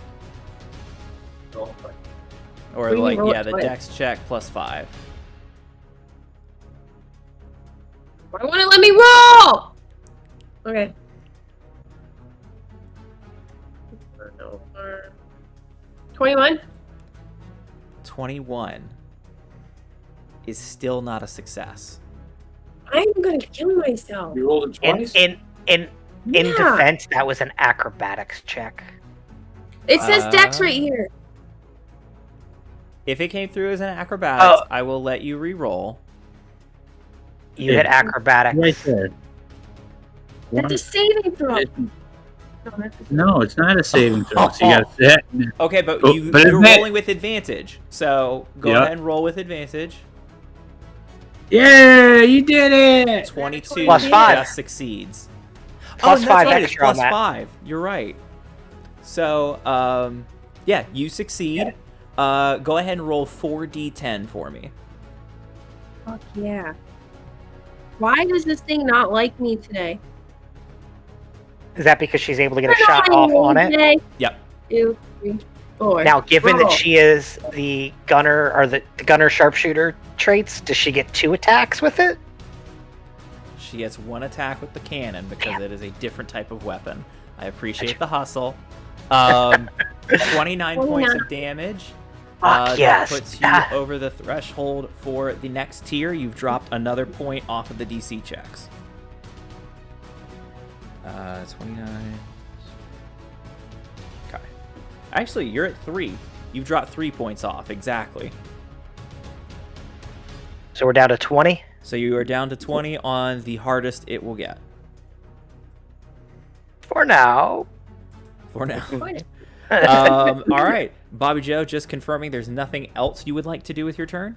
Or do you like, roll yeah, it the twice? Dex check plus 5. Why won't it let me roll? Okay. 21? 21 is still not a success. I'm gonna kill myself. You rolled it twice? In Yeah. defense, that was an acrobatics check. It says Dex right here. If it came through as an acrobatics, Oh. I will let you re-roll. You hit acrobatics. Right there. That's a saving throw. No, it's not a saving throw. So you gotta set. Okay, but Oh, you're but rolling with advantage. So go Yeah. ahead and roll with advantage. Yeah, you did it. 22 Plus 5. just succeeds. Plus that's 5 right, it's extra on plus that. 5. You're right. So, yeah, you succeed. Go ahead and roll 4d10 for me. Fuck yeah. Why does this thing not like me today? Is that because she's able to get a shot off on it? Today. Yep. 2, 3, 4. Now, given Roll. that she is the gunner or the gunner sharpshooter traits, does she get 2 attacks with it? She gets 1 attack with the cannon because it is a different type of weapon. I appreciate the hustle. 29 points of damage. Fuck yes. That puts you Ah. over the threshold for the next tier. You've dropped another point off of the DC checks. 29. Okay. Actually, you're at 3. You've dropped 3 points off, exactly. So we're down to 20. So you are down to 20 on the hardest it will get. For now. For now. All right. Bobby Joe, just confirming there's nothing else you would like to do with your turn?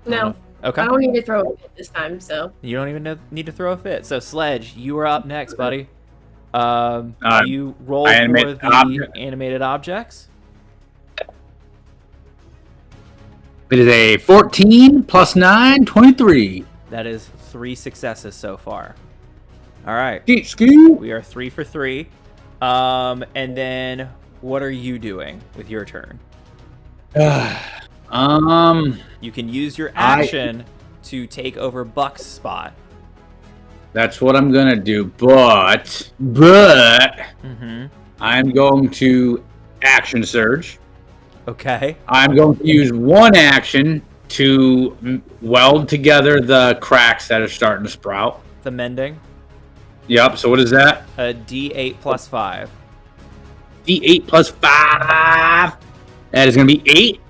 No, Okay. I don't need to throw it this time, so. You don't even need to throw a fit. So, Sledge, you are up next, buddy. You roll for animated the object. animated objects. It is a 14 plus 9, 23. That is 3 successes so far. All right. Skew. We are 3 for 3. And then what are you doing with your turn? You can use your action to take over Buck's spot. That's what I'm gonna do, but Mm-hmm. I'm going to action surge. Okay. I'm going to use one action to weld together the cracks that are starting to sprout. The mending. Yep. So what is that? A D8 plus 5. D8 plus 5. That is going to be 8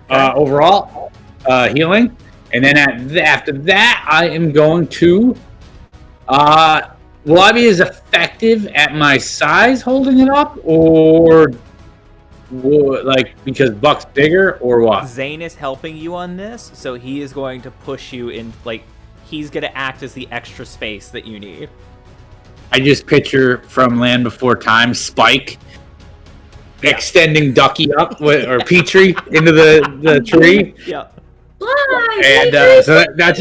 overall healing. And then after that, I am going to. Will I be as effective at my size holding it up, or like because Buck's bigger, or what? Zane is helping you on this, so he is going to push you in. Like, he's going to act as the extra space that you need. I just picture from Land Before Time Spike extending Ducky up or Petrie into the tree. Yeah. Fly, And Petrie! so that's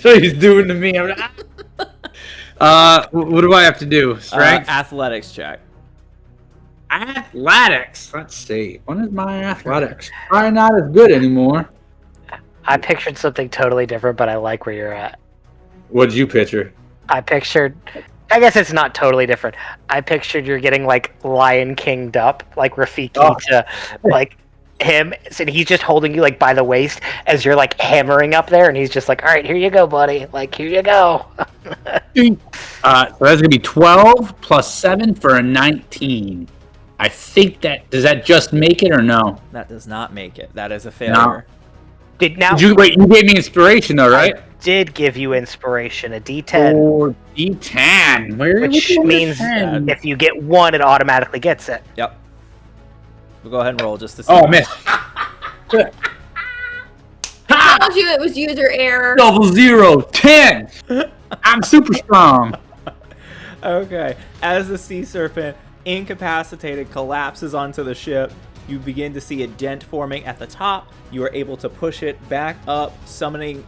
what he's doing to me. I'm what do I have to do? Strength? Athletics check. Athletics. Let's see. What is my athletics? Probably not as good anymore. I pictured something totally different, but I like where you're at. What'd you picture? I pictured I guess it's not totally different. I pictured you're getting like Lion Kinged up, like Rafiki to like him, and he's just holding you like by the waist as you're like hammering up there, and he's just like, "All right, here you go, buddy. Like, here you go." So that's gonna be 12 plus 7 for a 19. I think does that just make it or no? That does not make it. That is a failure. Did You gave me inspiration though, right? I did give you inspiration, a D10, Or D10. which means if you get 1, it automatically gets it. Yep. We'll go ahead and roll just to see. Oh, miss. I told you it was user error. Double 0, 10. I'm super strong. Okay. As the sea serpent, incapacitated, collapses onto the ship, you begin to see a dent forming at the top. You are able to push it back up, summoning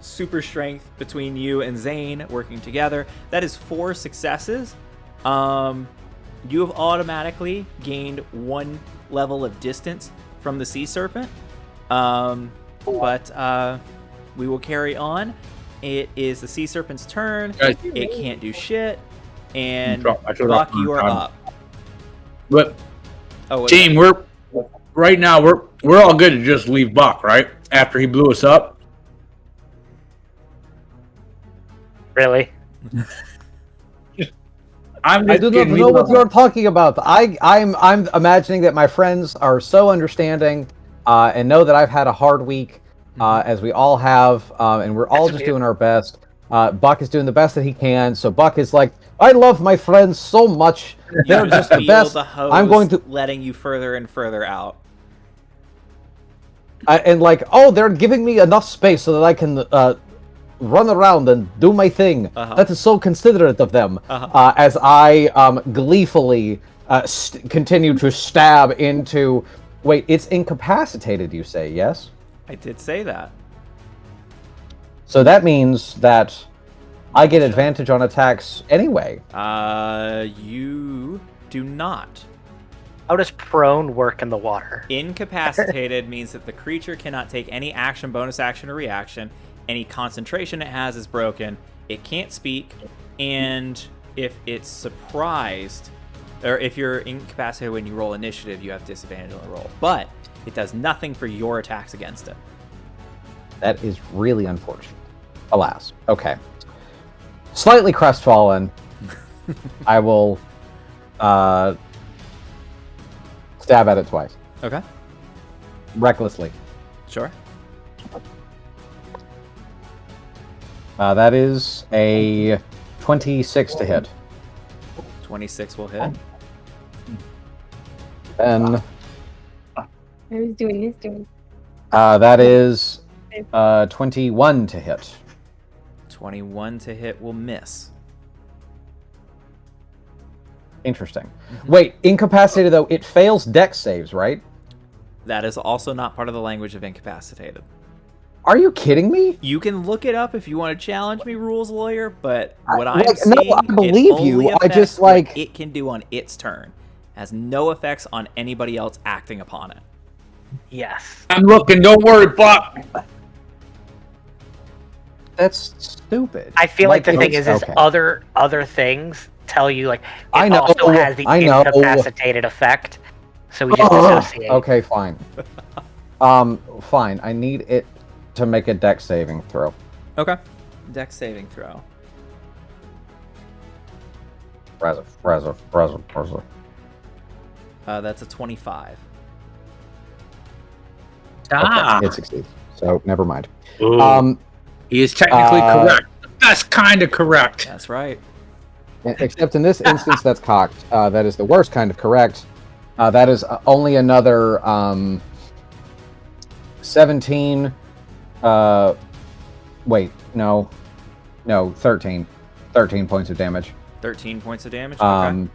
super strength between you and Zane working together. That is 4 successes. You have automatically gained 1 level of distance from the sea serpent. But we will carry on. It is the sea serpent's turn. Guys. It can't do shit. And I showed Buck, up on you are time. up. But Oh, team, we're all good to just leave Buck, right? After he blew us up. Really? I'm I just do not kidding. know what you're talking about. I'm imagining that my friends are so understanding and know that I've had a hard week, as we all have, and we're all That's just weird. doing our best. Buck is doing the best that he can, so Buck is like, I love my friends so much. They're You just the feel best. the hose I'm going to letting you further and further out. and like, oh, they're giving me enough space so that I can run around and do my thing. That is so considerate of them. As I gleefully continue to stab into. Wait, it's incapacitated, you say, yes? I did say that. So that means that I get advantage on attacks anyway. You do not. How does prone work in the water? Incapacitated means that the creature cannot take any action, bonus action, or reaction. Any concentration it has is broken. It can't speak. And if it's surprised, or if you're incapacitated when you roll initiative, you have disadvantage on the roll. But it does nothing for your attacks against it. That is really unfortunate. Alas. Okay. Slightly crestfallen, I will stab at it twice. Okay. Recklessly. Sure. That is a 26 to hit. 26 will hit. Then I was doing this doing. that is 21 to hit. 21 to hit will miss. Interesting. Wait, incapacitated though, it fails dex saves, right? That is also not part of the language of incapacitated. Are you kidding me? You can look it up if you want to challenge me, rules lawyer, but what I'm like, seeing, no, I believe it you. only I just, affects what like- it can do on its turn. Has no effects on anybody else acting upon it. Yes. I'm looking. Don't worry, Buck. That's stupid. I feel like the if thing it's- is okay. other things tell you like it I know, also has the I know. incapacitated effect. So we just Ugh. dissociate. Okay, fine. Fine. I need it to make a dex saving throw. Okay. Dex saving throw. Razor. That's a 25. Ah. It succeeds. So never mind. Ooh. He is technically correct. The best kind of correct. That's right. Except in this instance, that's cocked. That is the worst kind of correct. That is only another 17. Wait, no, 13. 13 points of damage. 13 points of damage. Okay.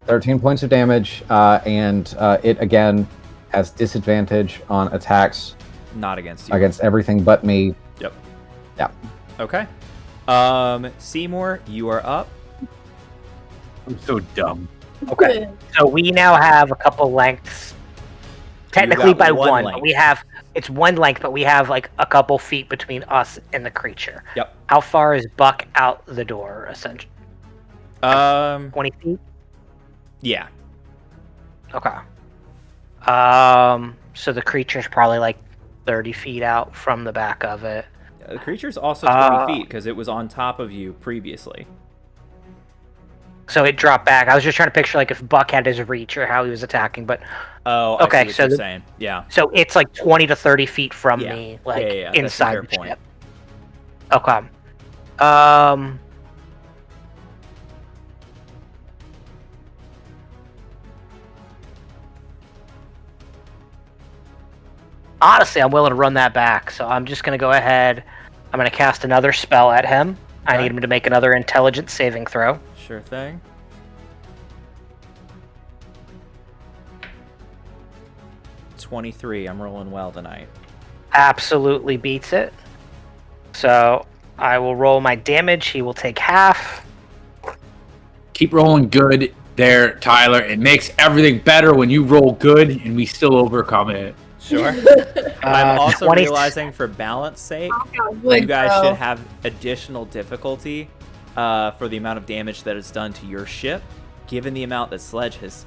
13 points of damage, and it again has disadvantage on attacks Not against you. against everything but me. Yep. Yeah. Okay. Seymour, you are up. I'm so dumb. Okay. So we now have a couple lengths. Technically got by one one, length. but we have it's one length, but we have like a couple feet between us and the creature. Yep. How far is Buck out the door, essentially? 20 feet? Yeah. Okay. So the creature's probably like 30 feet out from the back of it. The creature's also 20 feet because it was on top of you previously. So it dropped back. I was just trying to picture like if Buck had his reach or how he was attacking, but Oh, okay, I see what so you're saying. Yeah. so it's like 20 to 30 feet from Yeah. me, like Yeah, that's a inside fair the point. ship. Okay. Um. Honestly, I'm willing to run that back, so I'm just going to go ahead. I'm going to cast another spell at him. I Okay. need him to make another intelligence saving throw. Sure thing. $23. I'm rolling well tonight. Absolutely beats it. So I will roll my damage. He will take half. Keep rolling good there, Tyler. It makes everything better when you roll good and we still overcome it. Sure. I'm also 20 realizing for balance sake, Would you guys grow. should have additional difficulty for the amount of damage that is done to your ship. Given the amount that Sledge has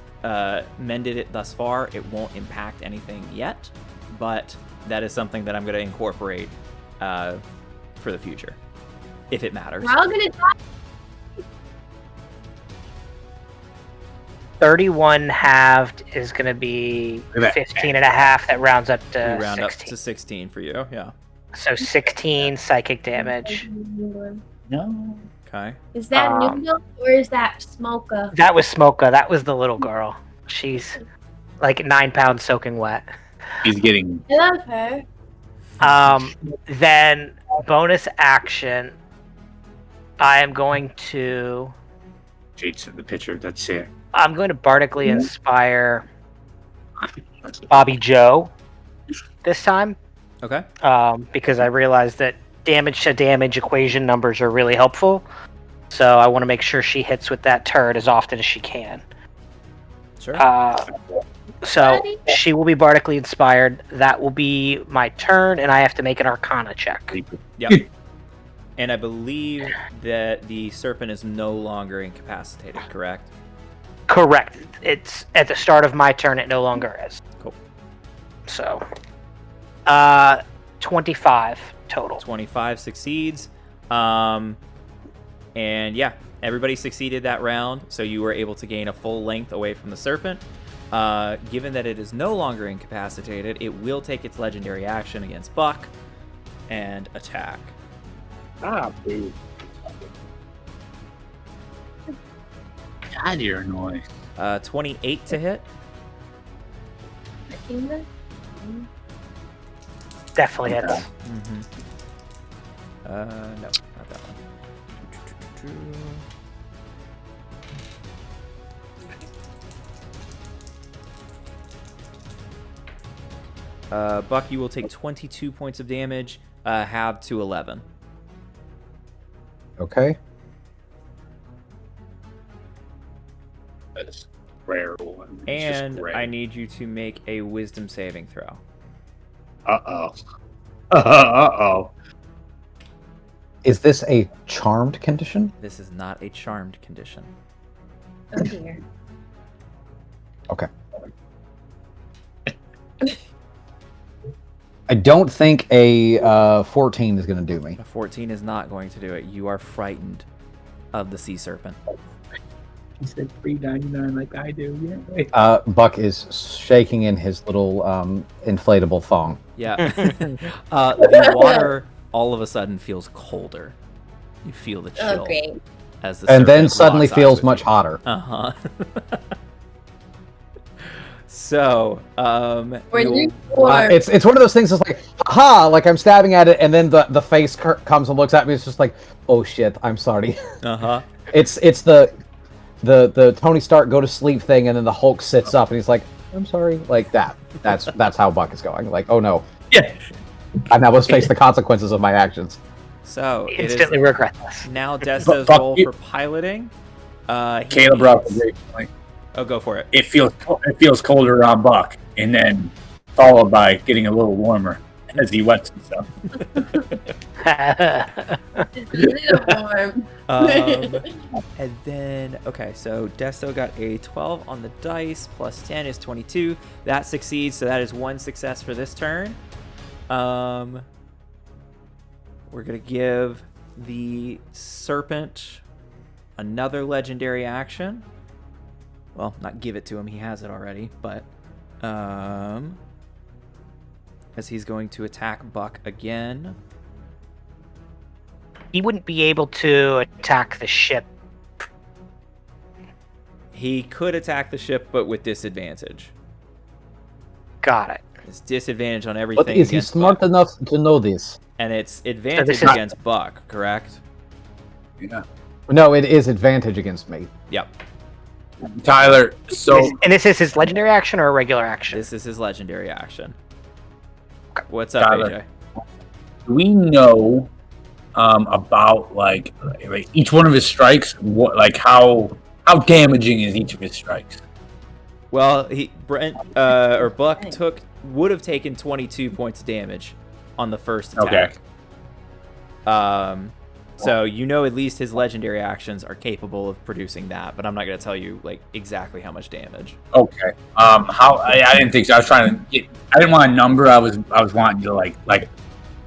mended it thus far, it won't impact anything yet, but that is something that I'm going to incorporate for the future, if it matters. We're all gonna die. 31 halved is going to be Look at that. 15 and a half. That rounds up We to round 16. up to 16 for you, yeah. So 16 psychic damage. No. Okay. Is that Um, Noodle or is that Smoker? That was Smoka. That was the little girl. She's like 9 pounds soaking wet. He's getting. I love her. Then bonus action. I am going to. Jade's in the picture. That's it. I'm going to bardically inspire Bobby Joe this time. Okay. Because I realized that damage to damage equation numbers are really helpful. So I want to make sure she hits with that turret as often as she can. Sure. So she will be bardically inspired. That will be my turn, and I have to make an Arcana check. Yep. And I believe that the serpent is no longer incapacitated, correct? Correct. It's at the start of my turn. It no longer is. Cool. So, 25 total. 25 succeeds. And yeah, everybody succeeded that round, so you were able to gain a full length away from the serpent. Given that it is no longer incapacitated, it will take its legendary action against Buck and attack. Ah, dude. God, you're annoying. 28 to hit. Definitely hits. Mm-hmm. No, not that one. Buck, you will take 22 points of damage, halved to 11. Okay. That's rare one. It's And just rare. I need you to make a wisdom saving throw. Uh-oh. Uh-oh. Is this a charmed condition? This is not a charmed condition. Oh dear. Okay. I don't think a 14 is going to do me. A 14 is not going to do it. You are frightened of the sea serpent. He said $3.99 like I do. Yeah. Buck is shaking in his little inflatable thong. Yeah. The water all of a sudden feels colder. You feel the chill. Oh great. As the And then serpent suddenly locks eyes feels with much you. hotter. Uh-huh. So, When you'll- you are It's one of those things that's like, ha, like I'm stabbing at it, and then the face comes and looks at me. It's just like, oh shit, I'm sorry. uh-huh. It's the Tony Stark go to sleep thing, and then the Hulk sits up and he's like, I'm sorry, like that. That's how Buck is going. Like, oh no, Yeah. I now must face the consequences of my actions. So, it Instantly is regret this. now Desta's Buck, roll you- for piloting. He Caleb brought up a needs- great point. Oh, go for it. It feels colder on Buck, and then followed by getting a little warmer. as he wets himself. Uniform. And then, okay, so Desto got a 12 on the dice, plus 10 is 22. That succeeds, so that is one success for this turn. We're going to give the Serpent another legendary action. Well, not give it to him, he has it already, but as he's going to attack Buck again. He wouldn't be able to attack the ship. He could attack the ship, but with disadvantage. Got it. It's disadvantage on everything. But is he against smart Buck. enough to know this? And it's advantage is- against Buck, correct? Yeah. No, it is advantage against me. Yep. Tyler, so And this is his legendary action or a regular action? This is his legendary action. What's up, Tyler. AJ? do we know about like each one of his strikes? What like how damaging is each of his strikes? Well, Buck would have taken 22 points of damage on the first attack. Okay. So you know at least his legendary actions are capable of producing that, but I'm not going to tell you like exactly how much damage. Okay. How I didn't think so. I was trying to get. I didn't want a number. I was wanting to like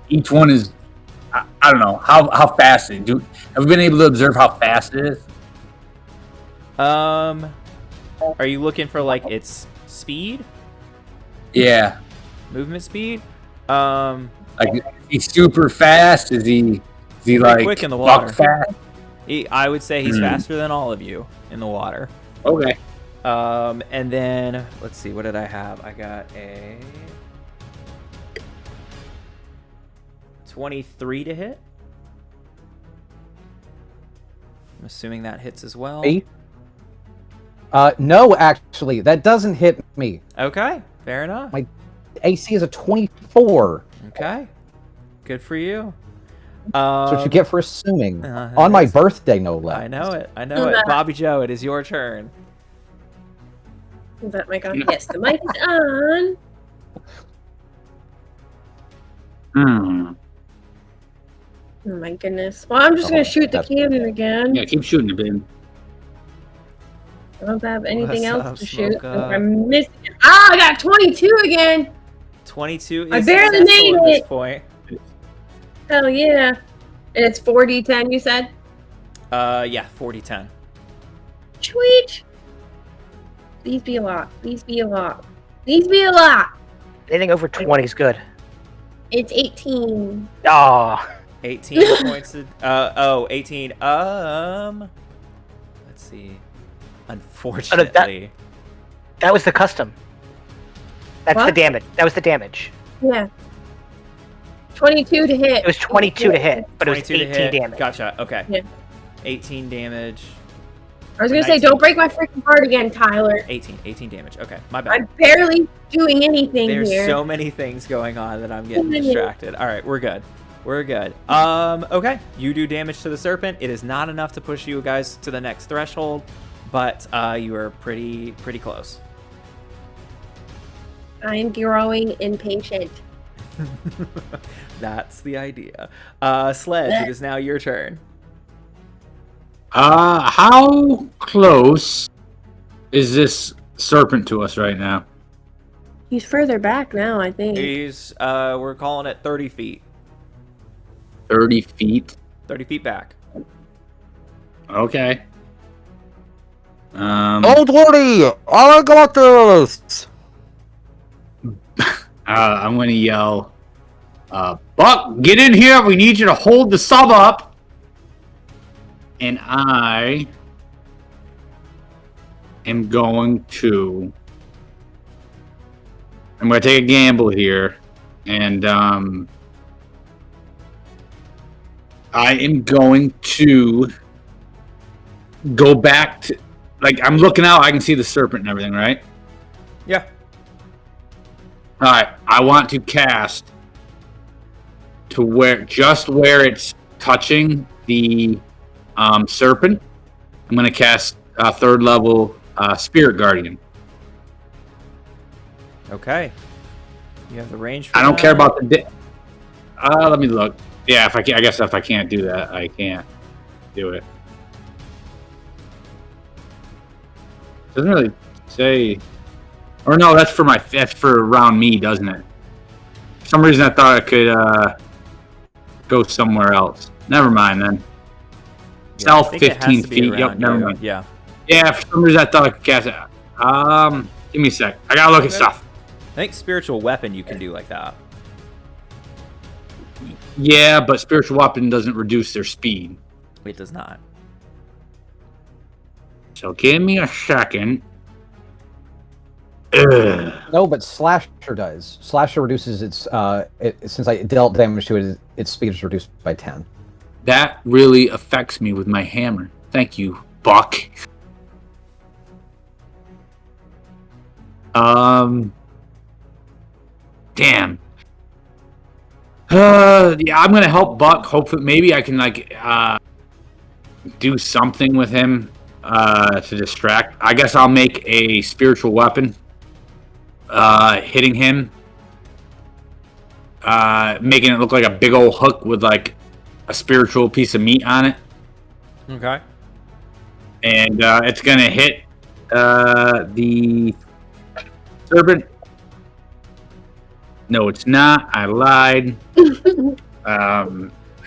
each one is. I don't know how fast it. Have we been able to observe how fast it is? Are you looking for like its speed, Yeah. movement speed? Like he's super fast. Is he Pretty like quick in the buck water. fast? I would say he's faster than all of you in the water. Okay. And then let's see, what did I have? I got a 23 to hit. I'm assuming that hits as well. Me? No, actually, that doesn't hit me. Okay, fair enough. My AC is a 24. Okay, good for you. That's what you get for assuming. Uh, On my birthday, no less. I know it. I know it. Bobby Joe, it is your turn. Is that mic on? Yes, the mic is on. Oh my goodness. Well, I'm just gonna shoot the cannon again. Yeah, keep shooting the bin. I don't have anything What's else up, to shoot. Smoka? I'm missing. Ah, I got 22 again. 22 is I barely successful made at this it. point. Hell yeah. And it's 4d10, you said? Yeah, 40-10. Sweet. Please be a lot. Please be a lot. Please be a lot. Anything over 20 is good. It's 18. Oh, 18 points. 18. Let's see. Unfortunately, that was the custom. That's the What? damage. That was the damage. Yeah. 22 to hit. It was 22 to hit, but it was 22 to 18 hit. damage. Gotcha. Okay. Yeah. 18 damage. I was gonna say, 19. don't break my freaking heart again, Tyler. 18 damage. Okay, my bad. I'm barely doing anything There's here. so many things going on that I'm getting many. distracted. All right, we're good. We're good. Okay. You do damage to the serpent. It is not enough to push you guys to the next threshold, but you are pretty close. I am growing impatient. That's the idea. Sledge, it is now your turn. How close is this serpent to us right now? He's further back now, I think. He's we're calling it 30 feet. 30 feet. 30 feet back. Okay. Don't worry, I got this. I'm gonna yell, Buck, get in here. We need you to hold the sub up. And I am going to. I'm going to take a gamble here, and I am going to go back to. Like, I'm looking out. I can see the serpent and everything, right? Yeah. All right. I want to cast to where it's touching the serpent. I'm going to cast third level Spirit Guardian. Okay. You have the range for I don't that? care about the. Let me look. Yeah, if I can, I guess if I can't do that, I can't do it. Doesn't really say. Or no, that's for around me, doesn't it? For some reason I thought I could go somewhere else. Never mind then. Yeah, I South think it has 15 to be feet. Yep, around never you. mind. Yeah. Yeah, for some reason I thought I could cast it. Give me a sec. I gotta look at Okay. stuff. I think spiritual weapon you can do like that. Yeah, but spiritual weapon doesn't reduce their speed. It does not. So give me a second. Ugh. No, but Slasher does. Slasher reduces its since I dealt damage to it, its speed is reduced by 10. That really affects me with my hammer. Thank you, Buck. Damn. Yeah, I'm gonna help Buck. Hopefully, maybe I can do something with him to distract. I guess I'll make a spiritual weapon. Hitting him, making it look like a big old hook with like a spiritual piece of meat on it, Okay. and it's gonna hit the serpent. No, it's not. I lied.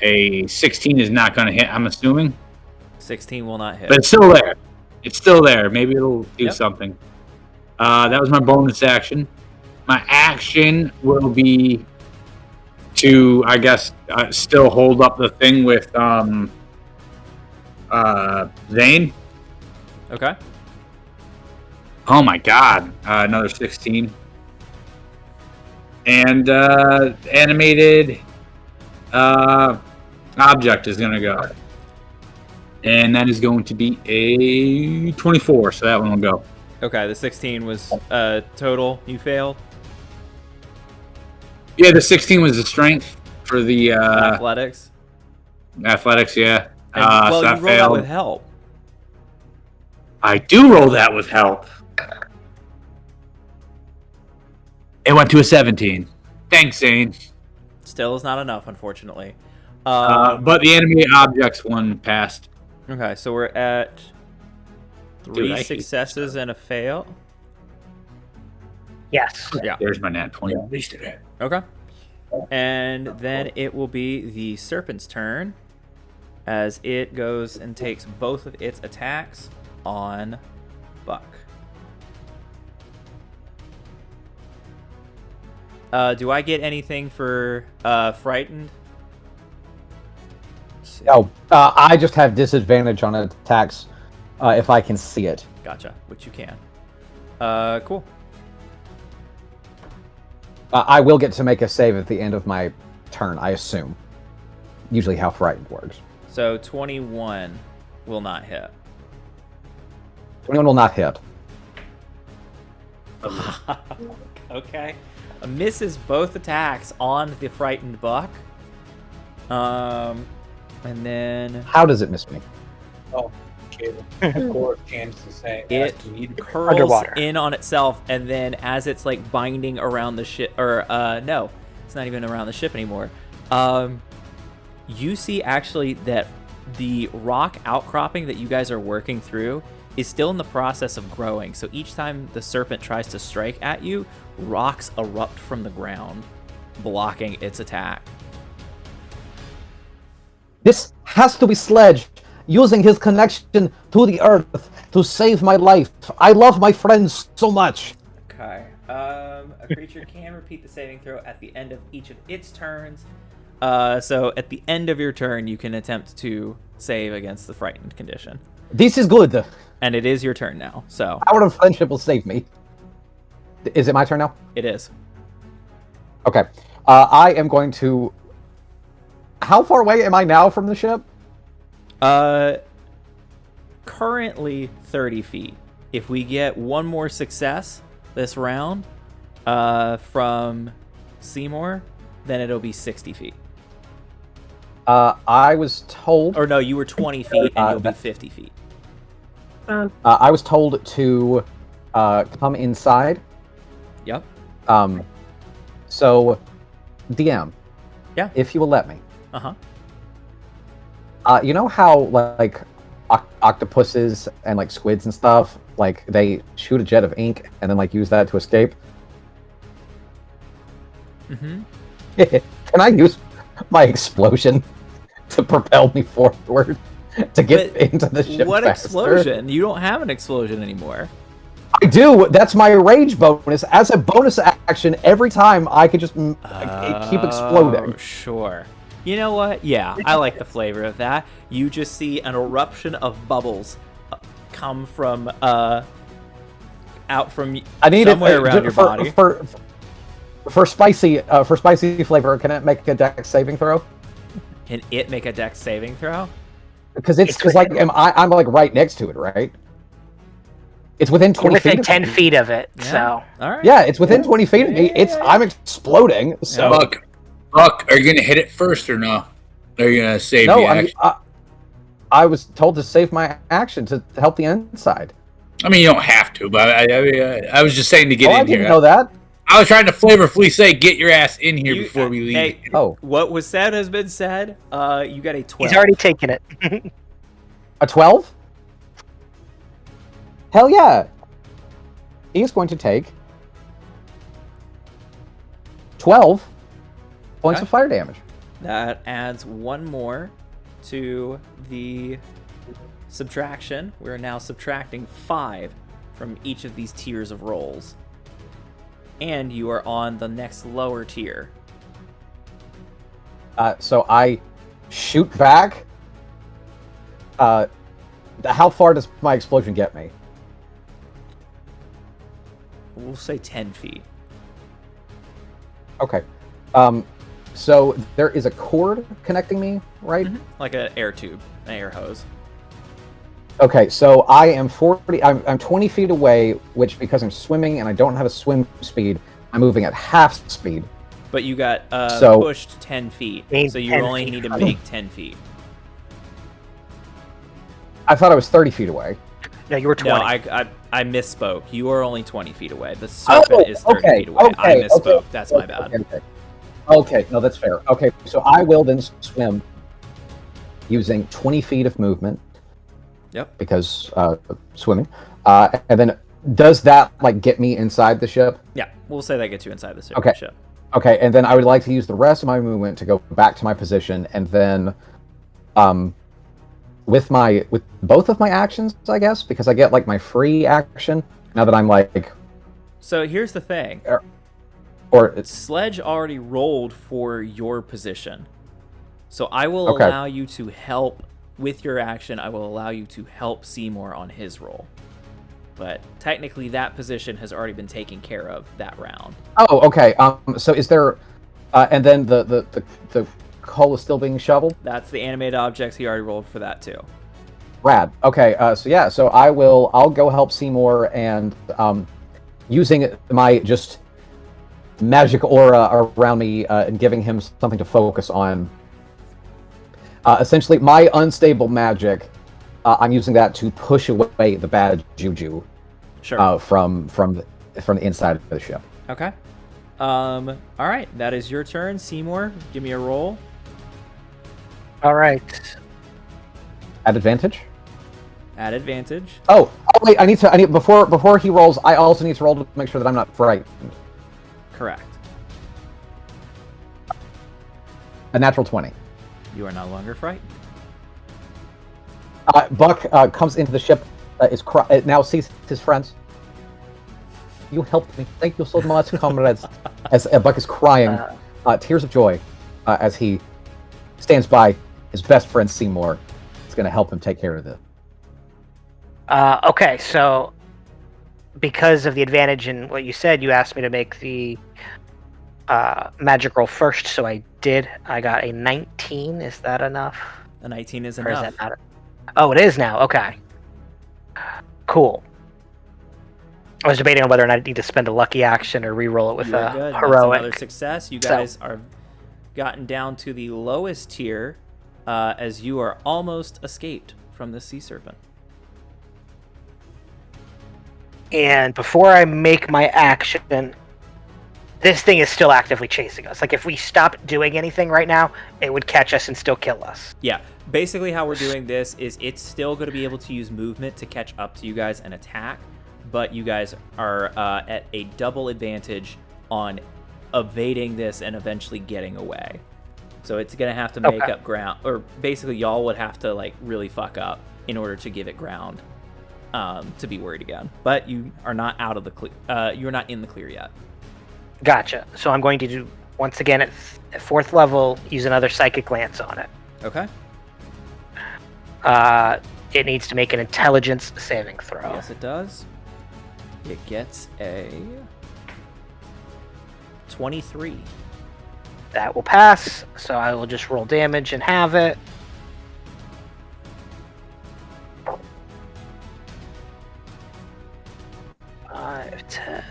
A 16 is not gonna hit. I'm assuming, 16 will not hit. but it's still there. It's still there. Maybe it'll do Yep. something. That was my bonus action. My action will be to, I guess, still hold up the thing with Zane. Okay. Oh my god, another 16. And animated object is going to go. And that is going to be a 24, so that one will go. Okay, the 16 was total. You failed. Yeah, the 16 was the strength for the Athletics. athletics, yeah. And, So well, that you rolled that failed. with help. I do roll that with help. It went to a 17. Thanks, Zane. Still is not enough, unfortunately. But the enemy objects one passed. Okay, so we're at Dude, three I hate successes and a fail. Yes. Yeah. There's my nat 20. At least it. Okay. And then it will be the serpent's turn as it goes and takes both of its attacks on Buck. Do I get anything for frightened? Oh, I just have disadvantage on attacks if I can see it. Gotcha, which you can. Cool. I will get to make a save at the end of my turn, I assume. Usually how frightened works. So 21 will not hit. 21 will not hit. Okay. Misses both attacks on the frightened Buck. And then How does it miss me? Of course, Candace is saying it that you need to curls Underwater. in on itself, and then as it's like binding around the ship, or no, it's not even around the ship anymore. You see actually that the rock outcropping that you guys are working through is still in the process of growing. So each time the serpent tries to strike at you, rocks erupt from the ground, blocking its attack. This has to be Sledge, using his connection to the earth to save my life. I love my friends so much. Okay. A creature can repeat the saving throw at the end of each of its turns. So at the end of your turn, you can attempt to save against the frightened condition. This is good. And it is your turn now, so Power of friendship will save me. Is it my turn now? it is. Okay. I am going to... How far away am I now from the ship? Currently 30 feet. If we get one more success this round from Seymour, then it'll be 60 feet. I was told... Or no, you were 20 feet and you'll be 50 feet. I was told to come inside. Yep. So, DM. Yeah. If you will let me. Uh-huh. You know how like octopuses and like squids and stuff, like they shoot a jet of ink and then like use that to escape? Mm-hmm. Can I use my explosion to propel me forward to get into the ship What faster? explosion? You don't have an explosion anymore. I do. That's my rage bonus. As a bonus action, every time I could just keep exploding. Sure. You know what? Yeah, I like the flavor of that. You just see an eruption of bubbles come from out from somewhere around your body. For spicy flavor, can it make a dex saving throw? Can it make a dex saving throw? Because like I'm like right next to it, right? It's within 20 within feet. 10 feet of it, Yeah. so. All right. Yeah, it's within 20 feet of me. I'm exploding. So Buck, are you gonna hit it first or no? Are you gonna save no, the I mean, action? I was told to save my action to help the inside. I mean, you don't have to, but I was just saying to get I in here. didn't know that. I was trying to flavorfully say, get your ass in here before we leave. Hey, what was said has been said. You got a 12. He's already taken it. A 12? Hell yeah. He is going to take 12 points of fire damage. That adds one more to the subtraction. We're now subtracting 5 from each of these tiers of rolls. And you are on the next lower tier. So I shoot back. How far does my explosion get me? We'll say 10 feet. Okay. So there is a cord connecting me, right? Like an air tube, an air hose. Okay, so I am 40. I'm 20 feet away, which because I'm swimming and I don't have a swim speed, I'm moving at half speed. But you got So- pushed 10 feet, so you 10 only feet. need to make 10 feet. I thought I was 30 feet away. No, you were 20. No, I misspoke. You are only 20 feet away. The serpent is 30 feet away. I misspoke. That's my bad. Okay, no, that's fair. Okay, so I will then swim using 20 feet of movement. Yep. Because swimming. And then does that like get me inside the ship? Yeah, we'll say that gets you inside the ship. Okay. Okay, and then I would like to use the rest of my movement to go back to my position, and then with both of my actions, I guess, because I get like my free action now that I'm like. So here's the thing. Or Sledge already rolled for your position, so I will allow you to help with your action. I will allow you to help Seymour on his roll, but technically that position has already been taken care of that round. Oh, okay. So is there, and then the coal is still being shoveled? That's the animated objects. He already rolled for that too. Rad. Okay. So I'll go help Seymour, and using my just magic aura around me and giving him something to focus on. Essentially, my unstable magic, I'm using that to push away the bad juju. Sure. From the inside of the ship. Okay. All right. That is your turn, Seymour. Give me a roll. All right. At advantage. At advantage. Oh wait! I need before he rolls. I also need to roll to make sure that I'm not frightened. Correct. A natural 20. You are no longer frightened. Buck comes into the ship. Now sees his friends. You helped me. Thank you so much, comrades. As Buck is crying, tears of joy, as he stands by his best friend Seymour. Is going to help him take care of this. Okay, so because of the advantage in what you said, you asked me to make the magic roll first, so I did. I got a 19. Is that enough? A 19 is Or enough. is that not? Oh, it is now. Okay. Cool. I was debating on whether or not I need to spend a lucky action or re-roll it with You're a good. That's heroic. another success. You guys are gotten down to the lowest tier, as you are almost escaped from the sea serpent. And before I make my action, this thing is still actively chasing us. Like if we stopped doing anything right now, it would catch us and still kill us. Yeah. Basically, how we're doing this is it's still going to be able to use movement to catch up to you guys and attack, but you guys are at a double advantage on evading this and eventually getting away. So it's going to have to make up ground, or basically y'all would have to like really fuck up in order to give it ground to be worried again. But you are not out of the clear. You're not in the clear yet. Gotcha. So I'm going to do, once again, at 4th level, use another Psychic Glance on it. Okay. It needs to make an Intelligence saving throw. Yes, it does. It gets a 23. That will pass, so I will just roll damage and have it. Five, 10,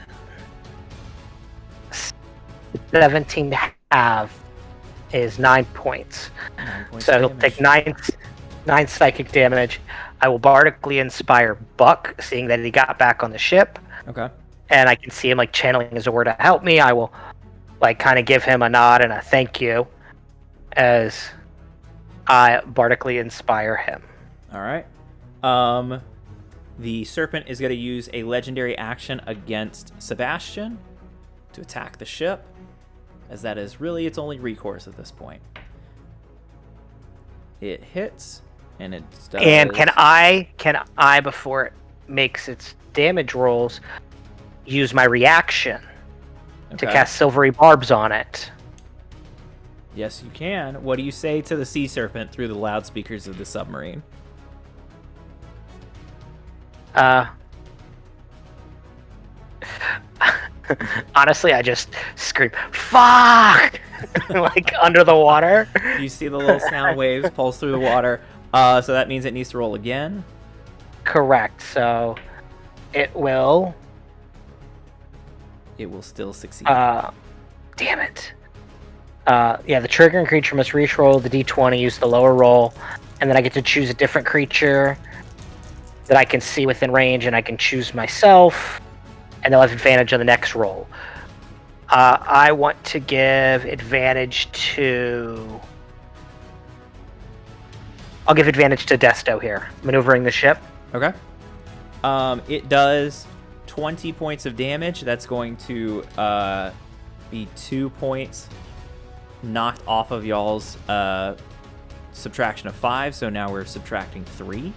17 to have is 9 points. 9 points So of he'll damage. take nine psychic damage. I will bardically inspire Buck, seeing that he got back on the ship, Okay. and I can see him like channeling his word to help me. I will like kind of give him a nod and a thank you as I bardically inspire him. All right. The serpent is going to use a legendary action against Sebastian to attack the ship, as that is really its only recourse at this point. It hits, and it does... And can I before it makes its damage rolls use my reaction to Okay. cast silvery barbs on it? Yes, you can. What do you say to the sea serpent through the loudspeakers of the submarine? Honestly, I just scream, "Fuck!" like under the water. You see the little sound waves pulse through the water. So that means it needs to roll again. Correct. So it will. It will still succeed. Damn it. Yeah, the triggering creature must re-roll the d20, use the lower roll, and then I get to choose a different creature that I can see within range, and I can choose myself, and they'll have advantage on the next roll. I want to give advantage to... I'll give advantage to Desto here, maneuvering the ship. Okay. It does 20 points of damage. That's going to be 2 points knocked off of y'all's subtraction of 5. So now we're subtracting 3.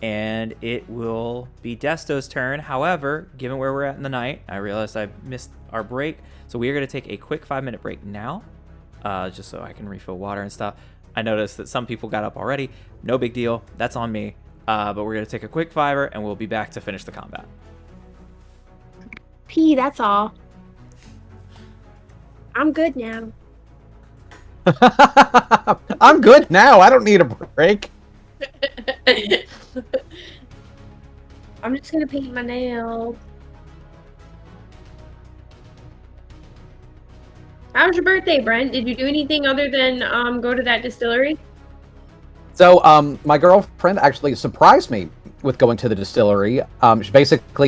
And it will be Desto's turn. However, given where we're at in the night, I realized I missed our break. So we are going to take a quick 5-minute break now, just so I can refill water and stuff. I noticed that some people got up already. No big deal. That's on me. But we're going to take a quick 5-er, and we'll be back to finish the combat. Pee, that's all. I'm good now. I'm good now. I don't need a break. I'm just gonna paint my nails. How was your birthday, Brent? Did you do anything other than go to that distillery? So, my girlfriend actually surprised me with going to the distillery.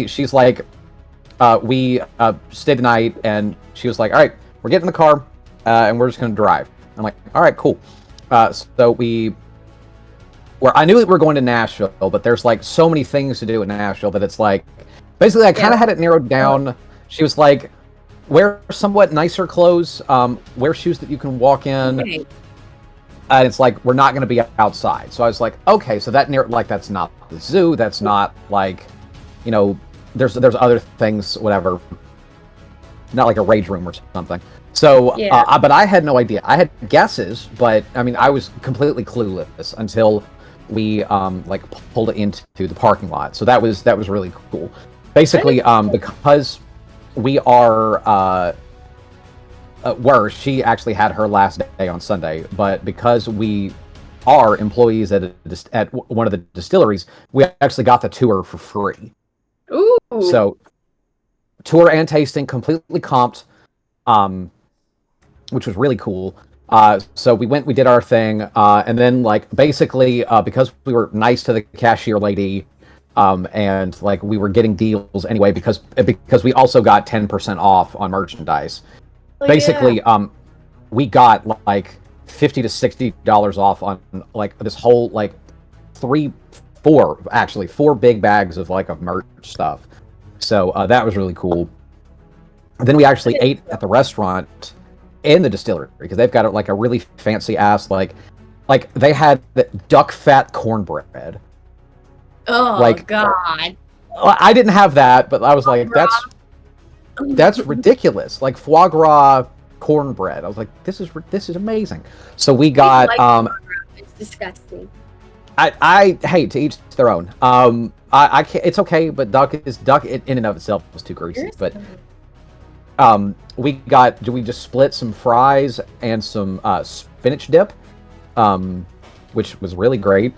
She's like, we stayed the night, and she was like, all right, we're getting in the car, and we're just going to drive. I'm like, all right, cool. So I knew that we were going to Nashville, but there's like so many things to do in Nashville that it's like, basically I kind of had it narrowed down. She was like, wear somewhat nicer clothes, wear shoes that you can walk in. Okay. And it's like, we're not going to be outside. So I was like, okay, so that's not the zoo. That's not like, there's other things, whatever. Not like a rage room or something. So, Yeah. but I had no idea. I had guesses, but I mean, I was completely clueless until we pulled into the parking lot. So that was really cool. Basically, because we are she actually had her last day on Sunday, but because we are employees at one of the distilleries, we actually got the tour for free. Ooh. So tour and tasting completely comped, which was really cool. So we did our thing, and then basically because we were nice to the cashier lady, and like we were getting deals anyway because we also got 10% off on merchandise. Oh, Basically, we got like $50 to $60 off on like this whole like four big bags of like of merch stuff. So that was really cool. And then we actually ate at the restaurant in the distillery because they've got like a really fancy ass like they had duck fat cornbread. Oh like, God! I didn't have that, but I was like, that's ridiculous. Like foie gras cornbread. I was like, this is amazing. So we got It's disgusting. I hate, to each their own. I can't, it's okay, but duck in and of itself was too greasy. But we just split some fries and some spinach dip, which was really great.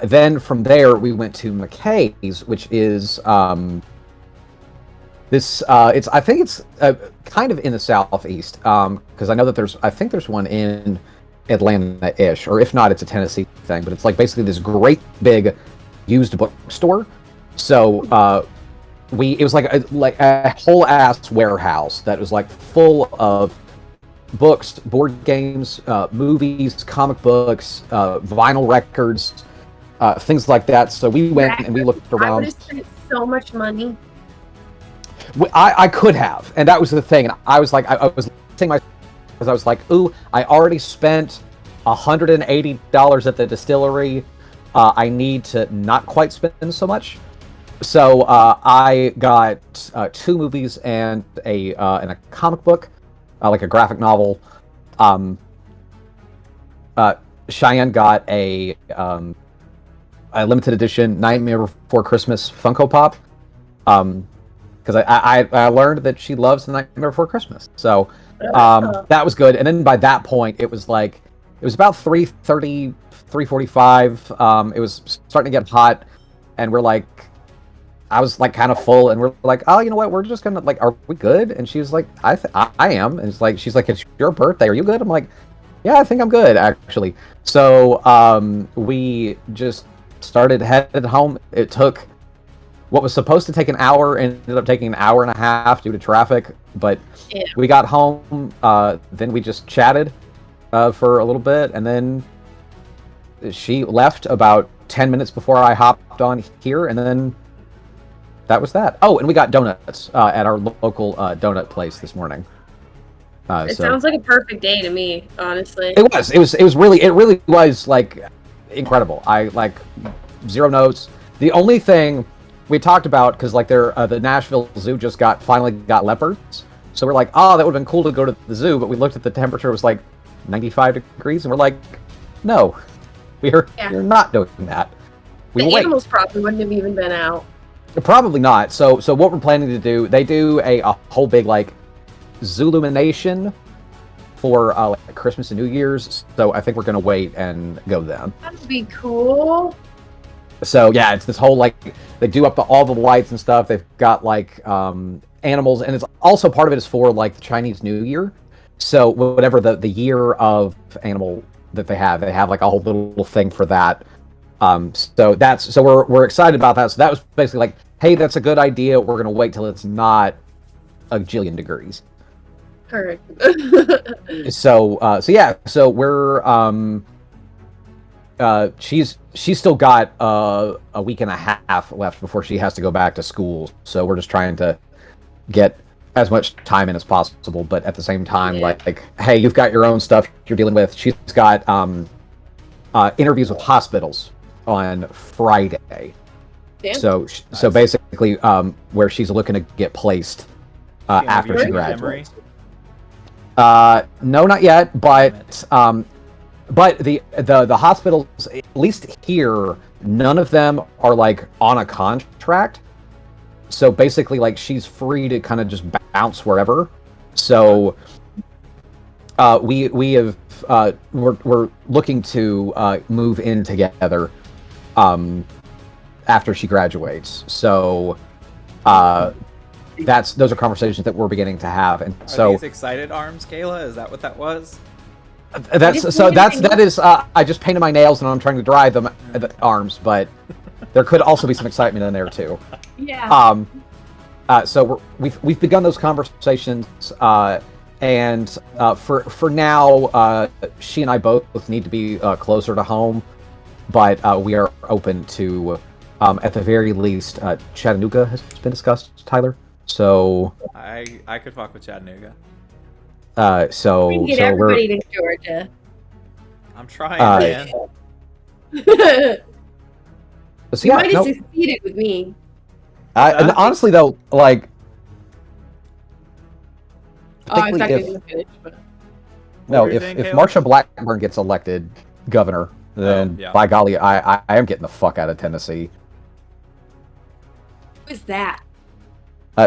Then from there we went to McKay's, which is I think it's kind of in the southeast, because I know that there's one in Atlanta-ish, or if not, it's a Tennessee thing. But it's like basically this great big used bookstore. So it was like a whole ass warehouse that was like full of books, board games, movies, comic books, vinyl records, things like that. So we went and we looked around. I would have spent so much money. I could have, and that was the thing. And I was like, I was saying because I was like, ooh, I already spent $180 at the distillery. I need to not quite spend so much. So I got 2 movies and a comic book, like a graphic novel. Cheyenne got a limited edition Nightmare Before Christmas Funko Pop. Because I learned that she loves The Nightmare Before Christmas. So that was good. And then by that point, it was about 3:30, 3:45. It was starting to get hot, and I was like kind of full, and we're like, oh, you know what? We're just gonna like, are we good? And she was like, I am. And she's like, it's your birthday. Are you good? I'm like, yeah, I think I'm good actually. So we just started headed home. It took what was supposed to take an hour ended up taking an hour and a half due to traffic. But we got home. Then we just chatted for a little bit, and then she left about 10 minutes before I hopped on here, and then that was that. Oh, and we got donuts at our local donut place this morning. It sounds like a perfect day to me, honestly. It really was like incredible. I like 0 notes. The only thing we talked about, because like the Nashville Zoo just finally got leopards, so we're like, oh, that would have been cool to go to the zoo, but we looked at the temperature, it was like 95 degrees, and we're like, no, we're not doing that. The animals probably wouldn't have even been out. Probably not. So what we're planning to do, they do a whole big like Zoolumination for like Christmas and New Year's. So I think we're gonna wait and go then. That'd be cool. So yeah, it's this whole like they do up all the lights and stuff. They've got like animals, and it's also part of it is for like the Chinese New Year. So whatever the year of animal that they have like a whole little thing for that. So we're excited about that. So that was basically like, hey, that's a good idea. We're gonna wait till it's not a jillion degrees. Correct. So yeah. So we're she's still got a week and a half left before she has to go back to school. So we're just trying to get as much time in as possible, but at the same time, like, hey, you've got your own stuff you're dealing with. She's got interviews with hospitals on Friday. Damn. So basically, where she's looking to get placed after she graduates. No, not yet, but the hospitals, at least here, none of them are like on a contract. So basically, like, she's free to kind of just bounce wherever. So we're looking to move in together after she graduates. So those are conversations that we're beginning to have. And so these excited arms, Kayla? Is that what that was? That is I just painted my nails and I'm trying to dry them the arms, but there could also be some excitement in there too. Yeah. So we've begun those conversations, and for now, she and I both need to be closer to home, but we are open to, at the very least, Chattanooga has been discussed, Tyler. So I could fuck with Chattanooga. We so can get so everybody to Georgia. I'm trying, man. You so yeah, might have no, succeeded with me. and honestly though, like, I thought you if were gonna finish, but no, were you if saying, if Caleb? Marsha Blackburn gets elected governor, then yeah. by golly, I am getting the fuck out of Tennessee. who is that?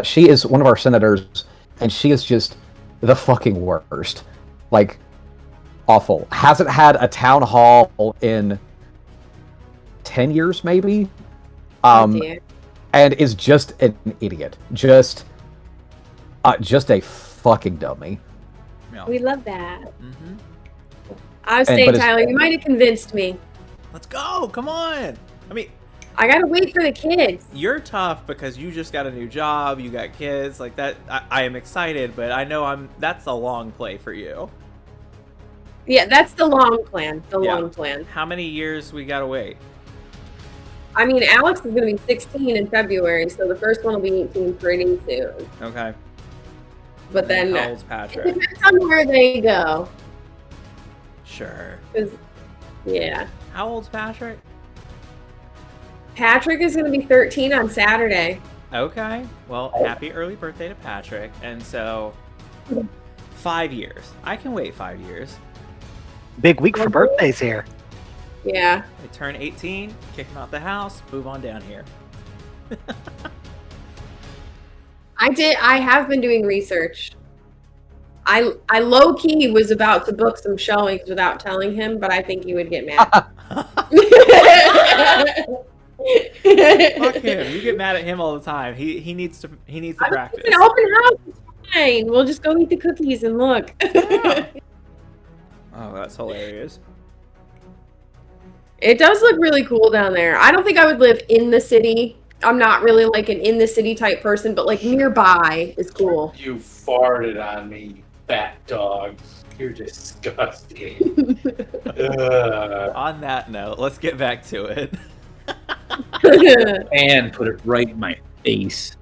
She is one of our senators, and she is just the fucking worst. Like, awful. Hasn't had a town hall in 10 years, maybe? Oh dear. And is just an idiot. Just a fucking dummy. Yeah. We love that. Mm-hmm. I was And- saying, but it's- Tyler, you might have convinced me. Let's go. Come on. I mean, I gotta wait for the kids. you're tough because you just got a new job. You got kids like that. I am excited, but I know that's a long play for you. Yeah, that's the long plan. The Yeah. long plan. How many years we gotta wait? I mean, Alex is gonna be 16 in February, so the first one will be 18 pretty soon. Okay. But then How old's it Patrick? depends on where they go. Sure. 'Cause, yeah. How old's Patrick? Patrick is gonna be 13 on Saturday. Okay. Well, happy early birthday to Patrick. And so, 5 years. I can wait 5 years. Big week for birthdays here. Yeah. They turn 18, kick them out the house, move on down here. I have been doing research. I low key was about to book some showings without telling him, but I think he would get mad. Fuck him. You get mad at him all the time. He needs to practice. It's an open house. It's fine. We'll just go eat the cookies and look. Oh, that's hilarious. It does look really cool down there. I don't think I would live in the city. I'm not really like an in the city type person, but like nearby is cool. You farted on me, you fat dog. You're disgusting. Ugh. On that note, let's get back to it. And put it right in my face.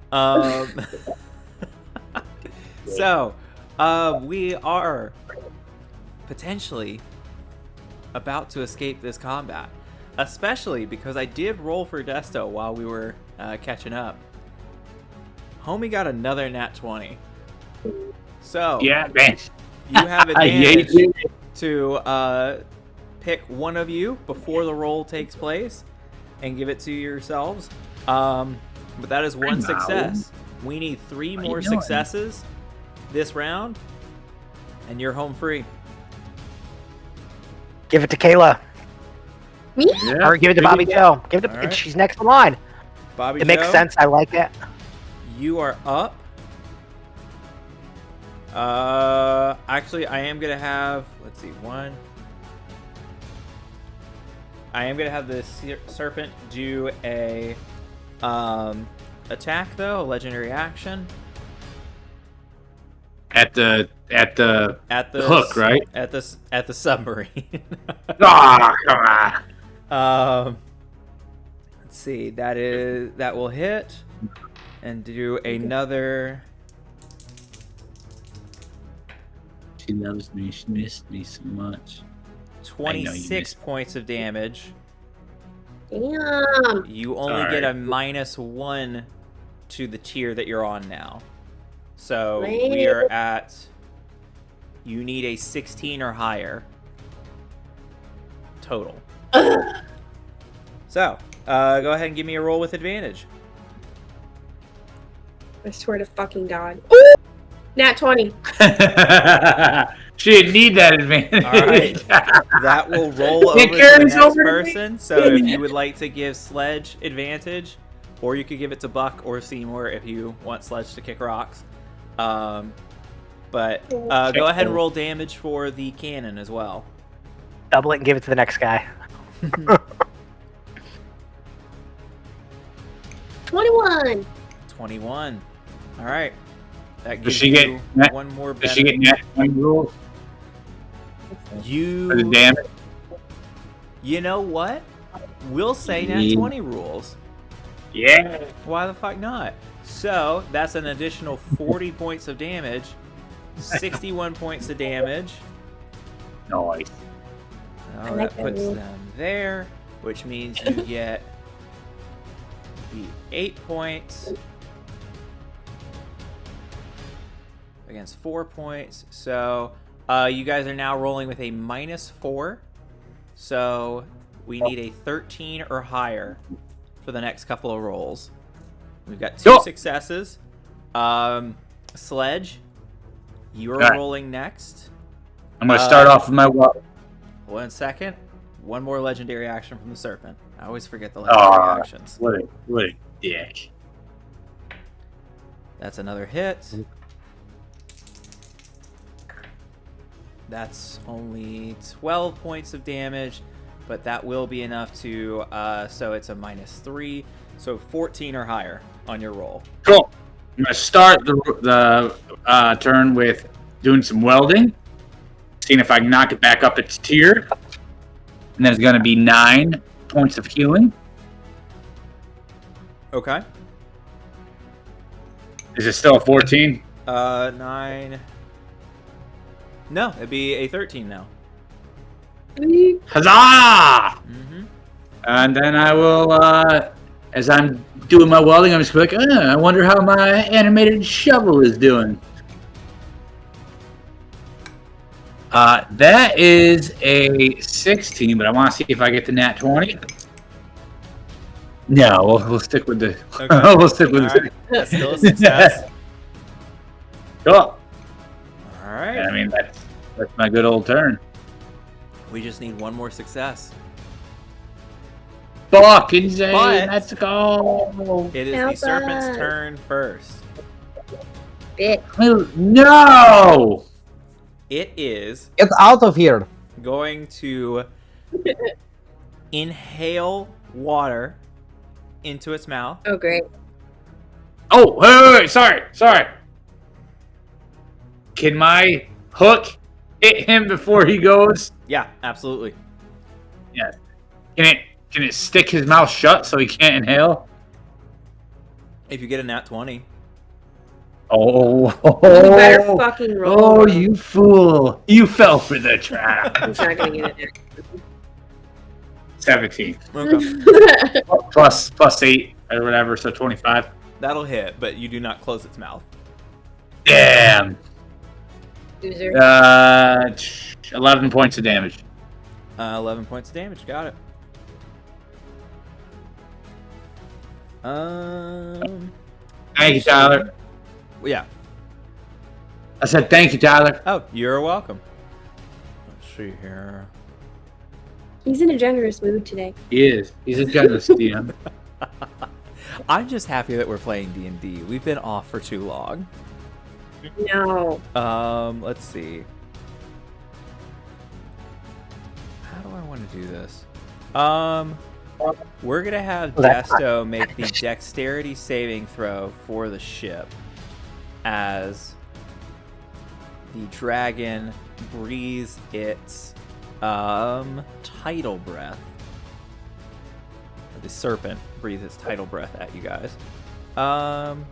So, we are potentially about to escape this combat, especially because I did roll for Desto while we were catching up. Homie got another nat 20. So, Yeah, man. you have I hate advantage you. to pick one of you before the roll takes place and give it to yourselves. But that is one know. success. We need 3 What are more you doing? successes this round, and you're home free. Give it to Kayla. Me? Yeah. Or give it to Bobby Joe. Give it to All right. She's next in line. Bobby It makes Joe, sense. I like it. You are up. Actually, I am gonna have. Let's see, one. I am gonna have the serpent do a attack though, a legendary action At the at the hook, right? At the submarine. Ah, come on. Let's see. That will hit and do another. She loves me. She missed me so much. 26 missed. points of damage. Damn. You only get a -1 to the tier that you're on now. So we are at. You need a 16 or higher total. So go ahead and give me a roll with advantage. I swear to fucking God. Ooh! Nat 20. She didn't need that advantage. All right. That will roll over It to the carries next over to me. person. So if you would like to give Sledge advantage, or you could give it to Buck or Seymour if you want Sledge to kick rocks. But go ahead and roll damage for the cannon as well. Double it and give it to the next guy. 21. 21. All right. That Does gives she you get one more Does she benefit. get net 20 rules for the You damage? You know what? We'll say nat 20 rules. Yeah. Why the fuck not? So that's an additional 40 points of damage, 61 points of damage. Nice. Oh, like that that puts rule. them there, which means you get the 8 points against 4 points. So you guys are now rolling with a -4. So we need a 13 or higher for the next couple of rolls. We've got 2 Go. successes. Sledge, you are Got it. rolling next. I'm gonna start off with my well. 1 second. One more legendary action from the serpent. I always forget the legendary actions. What a dick. That's another hit. That's only 12 points of damage, but that will be enough to, so it's a -3. So 14 or higher on your roll. Cool. I'm gonna start the turn with doing some welding, seeing if I can knock it back up its tier. And there's gonna be 9 points of healing. Okay. Is it still a 14? 9. No, it'd be a 13 now. Huzzah! Mm-hmm. And then I will, as I'm doing my welding, I'm just like, I wonder how my animated shovel is doing. That is a 16, but I want to see if I get the nat 20. No, we'll stick with the. Okay. We'll stick with All the. right. That's still a success. Cool. All right. I mean, that's my good old turn. We just need one more success. Fucking Zane, But- let's go. It is Now the serpent's that- turn first. Bitch. No! It is Get out of here. going to inhale water into its mouth. Oh, great. Oh, wait, sorry. Can my hook hit him before he goes? Yeah, absolutely. Yes. Can it stick his mouth shut so he can't inhale? If you get a nat 20. Oh, You better fucking roll. oh, bro. you fool! You fell for the trap. I'm not gonna get it. 17 Okay. plus 8 or whatever, so 25. That'll hit, but you do not close its mouth. Damn. Loser. 11 points of damage. 11 points of damage. Got it. Thank you, Tyler. Yeah. I said thank you, Tyler. Oh, you're welcome. Let's see here. He's in a generous mood today. He is. He's a generous DM. I'm just happy that we're playing D&D. We've been off for too long. No. Let's see. How do I want to do this? We're gonna have Desto make the dexterity saving throw for the ship as the dragon breathes its tidal breath. The serpent breathes its tidal breath at you guys. In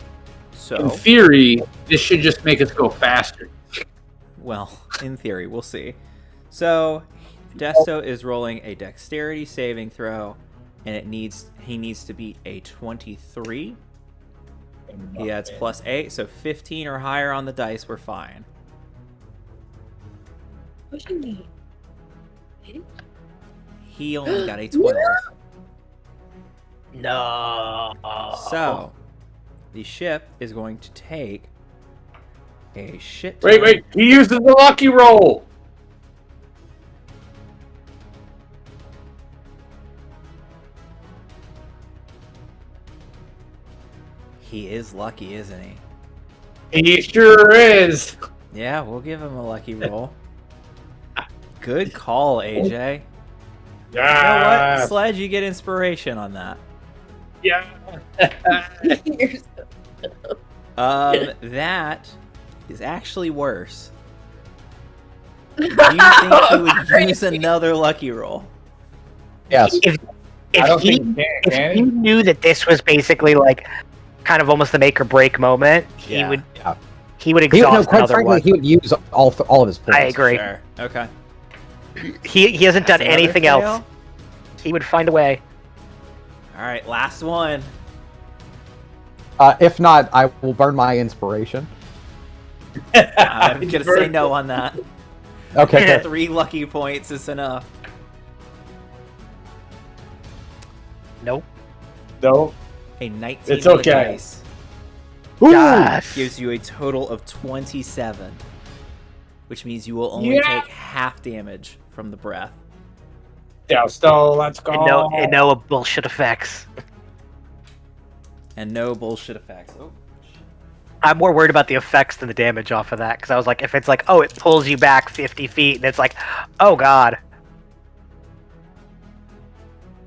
So, theory, this should just make us go faster. well, in theory, we'll see. So, Desto is rolling a dexterity saving throw, and he needs to beat a 23. He adds +8, so 15 or higher on the dice. We're fine. Pushing me. He only got a 12. No. So, the ship is going to take a shit ton. Wait. He uses the lucky roll. He is lucky, isn't he? He sure is. Yeah, we'll give him a lucky roll. Good call, AJ. You know what? Sledge, you get inspiration on that. Yeah. You're That is actually worse. Do you think he would use another lucky roll? Yes. If I don't he think he if can. he knew that this was basically like kind of almost the make or break moment, he Yeah. would Yeah. he would No, exhaust quite another frankly, one. he would use all of his points. I agree. Sure. Okay. He hasn't That's done another anything fail? else. He would find a way. All right, last one. If not, I will burn my inspiration. I'm gonna say no on that. Okay. good. 3 lucky points is enough. Nope. No. A 19 It's on the okay. dice Yes. gives you a total of 27, which means you will only take half damage from the breath. Dosto, let's go. And no bullshit effects. And no bullshit effects. Oh, I'm more worried about the effects than the damage off of that, because I was like, if it's like, oh, it pulls you back 50 feet, and it's like, oh god,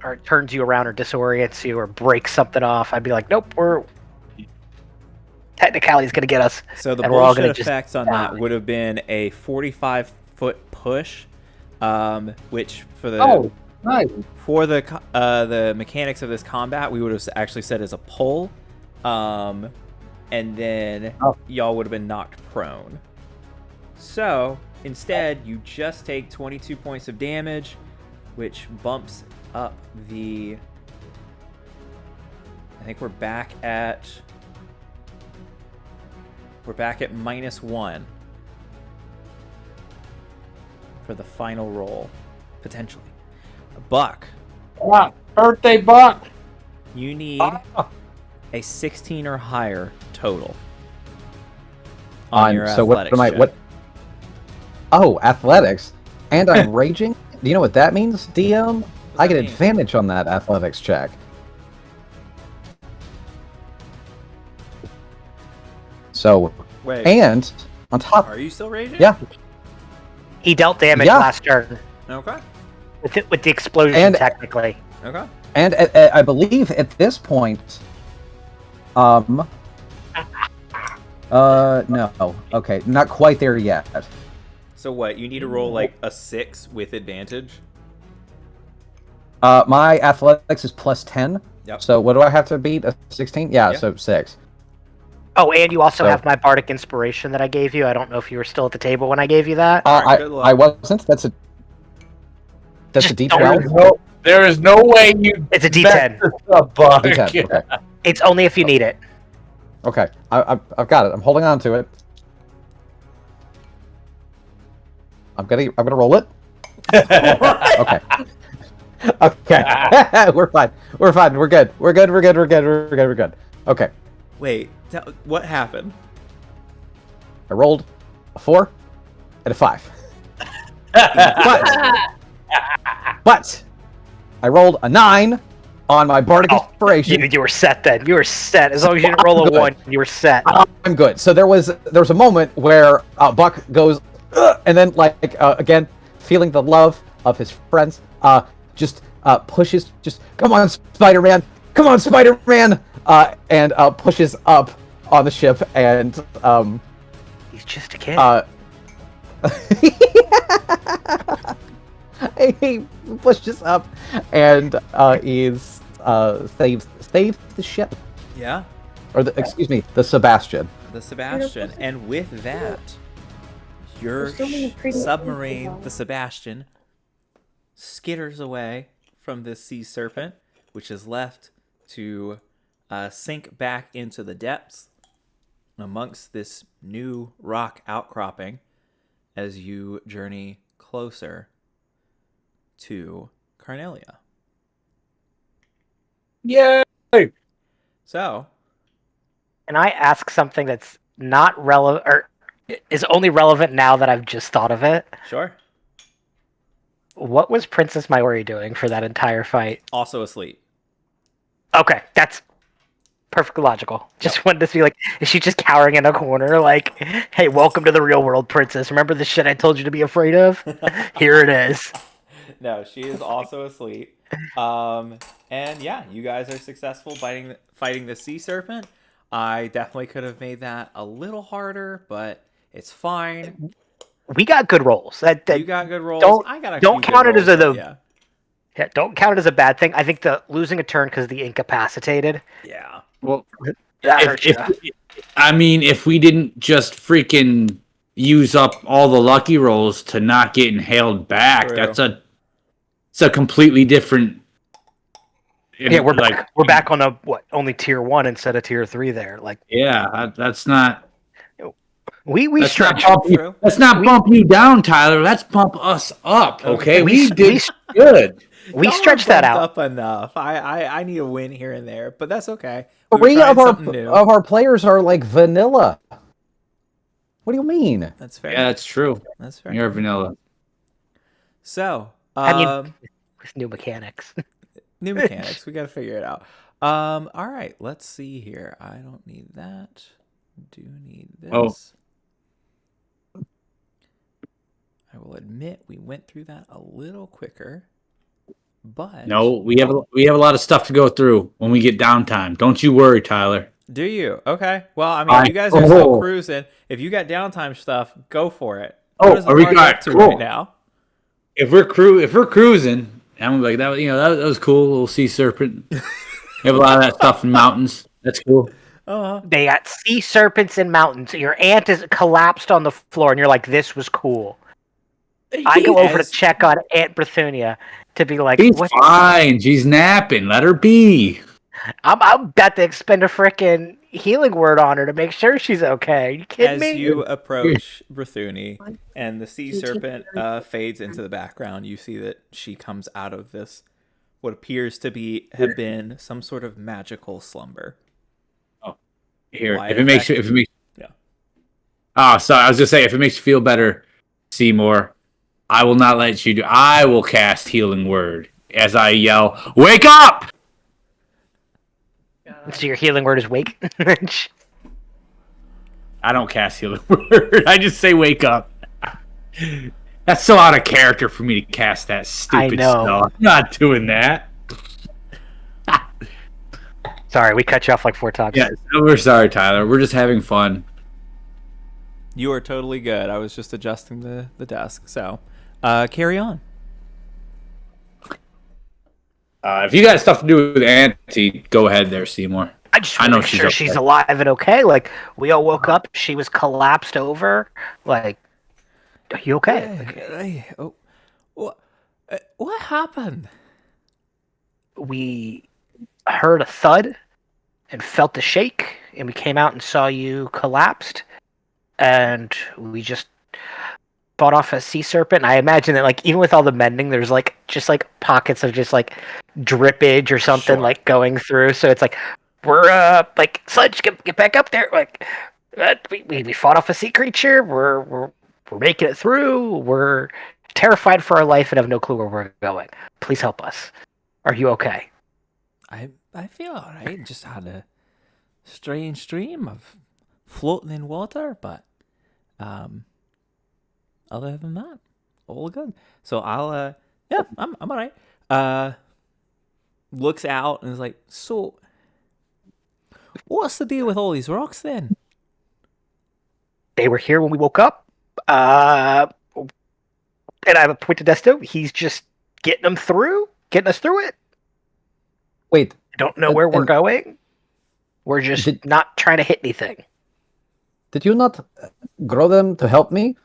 or it turns you around or disorients you or breaks something off, I'd be like, nope, technicality's gonna get us. so the And we're all bullshit gonna just effects on die. that would have been a 45-foot push, which for the Oh, nice. for the mechanics of this combat, we would have actually said as a pull, and then y'all would have been knocked prone. So instead, you just take 22 points of damage, which bumps up the. I think we're back at -1 for the final roll, potentially. Buck, Ah, birthday Buck. you need a 16 or higher total on your So what athletics am I? check. What? Oh, athletics, and I'm raging. Do you know what that means, DM? I that get mean? advantage on that athletics check. So, Wait, and on top, are you still raging? yeah, He dealt damage Yeah. last turn Okay. with the explosion, And- technically. Okay. and I believe at this point, no, okay, not quite there yet. So what? You need to roll like a 6 with advantage. My athletics is +10. Yep. So what do I have to beat? A 16? Yeah, Yeah. so 6. Oh, and you also So- have my bardic inspiration that I gave you. I don't know if you were still at the table when I gave you that. Alright, good luck. I wasn't. That's a Just D12. There is no way you. It's a D10. messed this up, Buck. D10. Okay. It's only if you need it. Okay. I've got it. I'm holding on to it. I'm gonna roll it. Okay. Okay. We're fine. We're fine. We're good. We're good. We're good. We're good. We're good. We're good. Okay. Wait, what happened? I rolled a 4 and a 5. But I rolled a 9 on my bardic inspiration. You were set then. You were set. As long as you didn't roll a Good. 1, you were set. I'm good. So there was a moment where Buck goes, "Ugh," and then again, feeling the love of his friends, just pushes, just come on, Spider-Man, come on, Spider-Man, and pushes up on the ship, and He's just a kid. he pushes up, and he's saves the ship, Yeah, or excuse me, the Sebastian. the Sebastian. And with that, your There's so many pretty submarine, things the Sebastian, skitters away from this sea serpent, which is left to sink back into the depths amongst this new rock outcropping as you journey closer to Carnelia. Yay! So, Can I ask something that's not relevant, or is only relevant now that I've just thought of it? sure. What was Princess Mayuri doing for that entire fight? Also asleep. Okay, that's perfectly logical. Just wanted to see, like, is she just cowering in a corner, like, hey, welcome to the real world, princess. Remember the shit I told you to be afraid of? Here it is. No, she is also asleep. And yeah, you guys are successful fighting the sea serpent. I definitely could have made that a little harder, but it's fine. We got good rolls. You got good rolls. Don't I got a don't few count good it as rolls, a yeah. Yeah, don't count it as a bad thing. I think the losing a turn because of the incapacitated. Yeah. Well, That hurts you. if we didn't just freaking use up all the lucky rolls to not get inhaled back, True. it's a completely different. Yeah, we're back on only tier 1 instead of tier 3 there. Like, yeah, that's not. we Let's stretch. not bump you. Let's not bump you down, Tyler. Let's bump us up. Okay, we did good. We Y'all stretched are that bumped out up enough. I need a win here and there, but that's okay. 3 of our players are like vanilla. What do you mean? That's fair. Yeah, that's true. That's fair. You're vanilla. So, I mean, with new mechanics. new mechanics. We got to figure it out. All right. Let's see here. I don't need that. Do need this. Oh. I will admit we went through that a little quicker, but No, we have a lot of stuff to go through when we get downtime. Don't you worry, Tyler. do you? Okay. Well, I mean, you guys are still cruising. If you got downtime stuff, go for it. What is the party up to right now? If we're cruising, I'm like that. That was cool. Little sea serpent. We have a lot of that stuff in mountains. That's cool. They got sea serpents in mountains. Your aunt is collapsed on the floor, and you're like, "This was cool." I go over to check on Aunt Brithunia to be like, "She's fine. She's napping. Let her be." I'm about to expend a frickin' healing word on her to make sure she's okay. Are you kidding me? As you approach Brithuni and the sea serpent fades into the background, you see that she comes out of this, what appears to have been some sort of magical slumber. Oh, here, if it makes yeah. Oh, sorry. I was just saying, if it makes you feel better, Seymour, I will not let you do. I will cast healing word as I yell, "Wake up!" So your healing word is wake? I don't cast healing word. I just say wake up. That's so out of character for me to cast that stupid stuff. I'm not doing that. Sorry, we cut you off like 4 times. Yeah, we're sorry, Tyler. We're just having fun. You are totally good. I was just adjusting the desk. So, carry on. If you got stuff to do with Auntie, go ahead there, Seymour. I know she's alive and okay. Like, we all woke up. She was collapsed over. Like, are you okay? What happened? We heard a thud and felt a shake, and we came out and saw you collapsed, and we just fought off a sea serpent. And I imagine that, like, even with all the mending, there's just pockets of just drippage or something going through. So it's like, we're like, Sludge, get back up there. Like, we fought off a sea creature. We're making it through. We're terrified for our life and have no clue where we're going. Please help us. Are you okay? I feel alright. Just had a strange dream of floating in water, but other than that, all good. So I'm alright. Looks out and is like, so what's the deal with all these rocks then? They were here when we woke up. And I point to Desto. He's just getting us through it. Wait. I don't know where we're going. We're just not trying to hit anything. Did you not grow them to help me?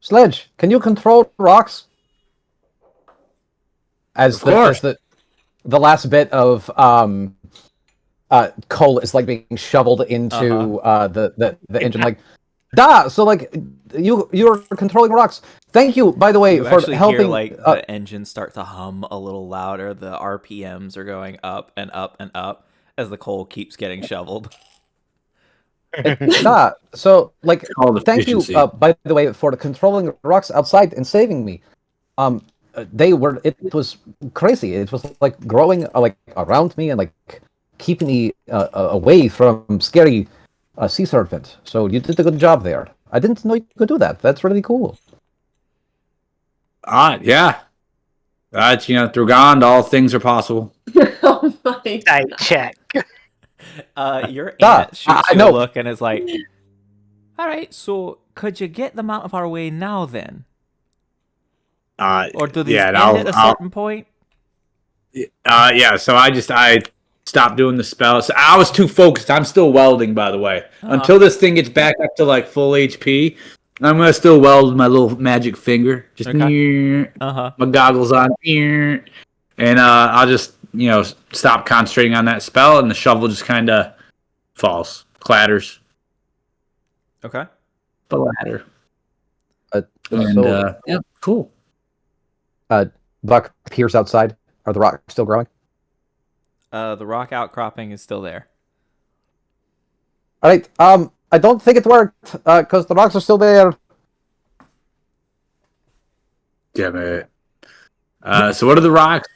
Sledge, can you control rocks? As the last bit of coal is being shoveled into the engine, so you're controlling rocks. Thank you, by the way, you for helping. Hear, the engine start to hum a little louder. The RPMs are going up and up and up as the coal keeps getting shoveled. So thank you, by the way, for controlling rocks outside and saving me. It was crazy. It was growing around me and keeping me away from scary sea serpent. So you did a good job there. I didn't know you could do that. That's really cool. Yeah. That's through God, all things are possible. Oh my. I check. Your Ah, aunt shoots I you a know. look and is like, "All right, so could you get them out of our way now, then, or do these Yeah, and end at a certain point?" yeah. So I stopped doing the spell. So I was too focused. I'm still welding, by the way. Until this thing gets back up to like full HP, I'm gonna still weld with my little magic finger. Just Okay. my goggles on, and I'll just stop concentrating on that spell, and the shovel just kind of falls, clatters, Okay. the ladder, Uh, and so, yeah, cool. Buck appears outside. Are the rocks still growing? The rock outcropping is still there. All right. I don't think it worked because the rocks are still there. Damn it. So what are the rocks?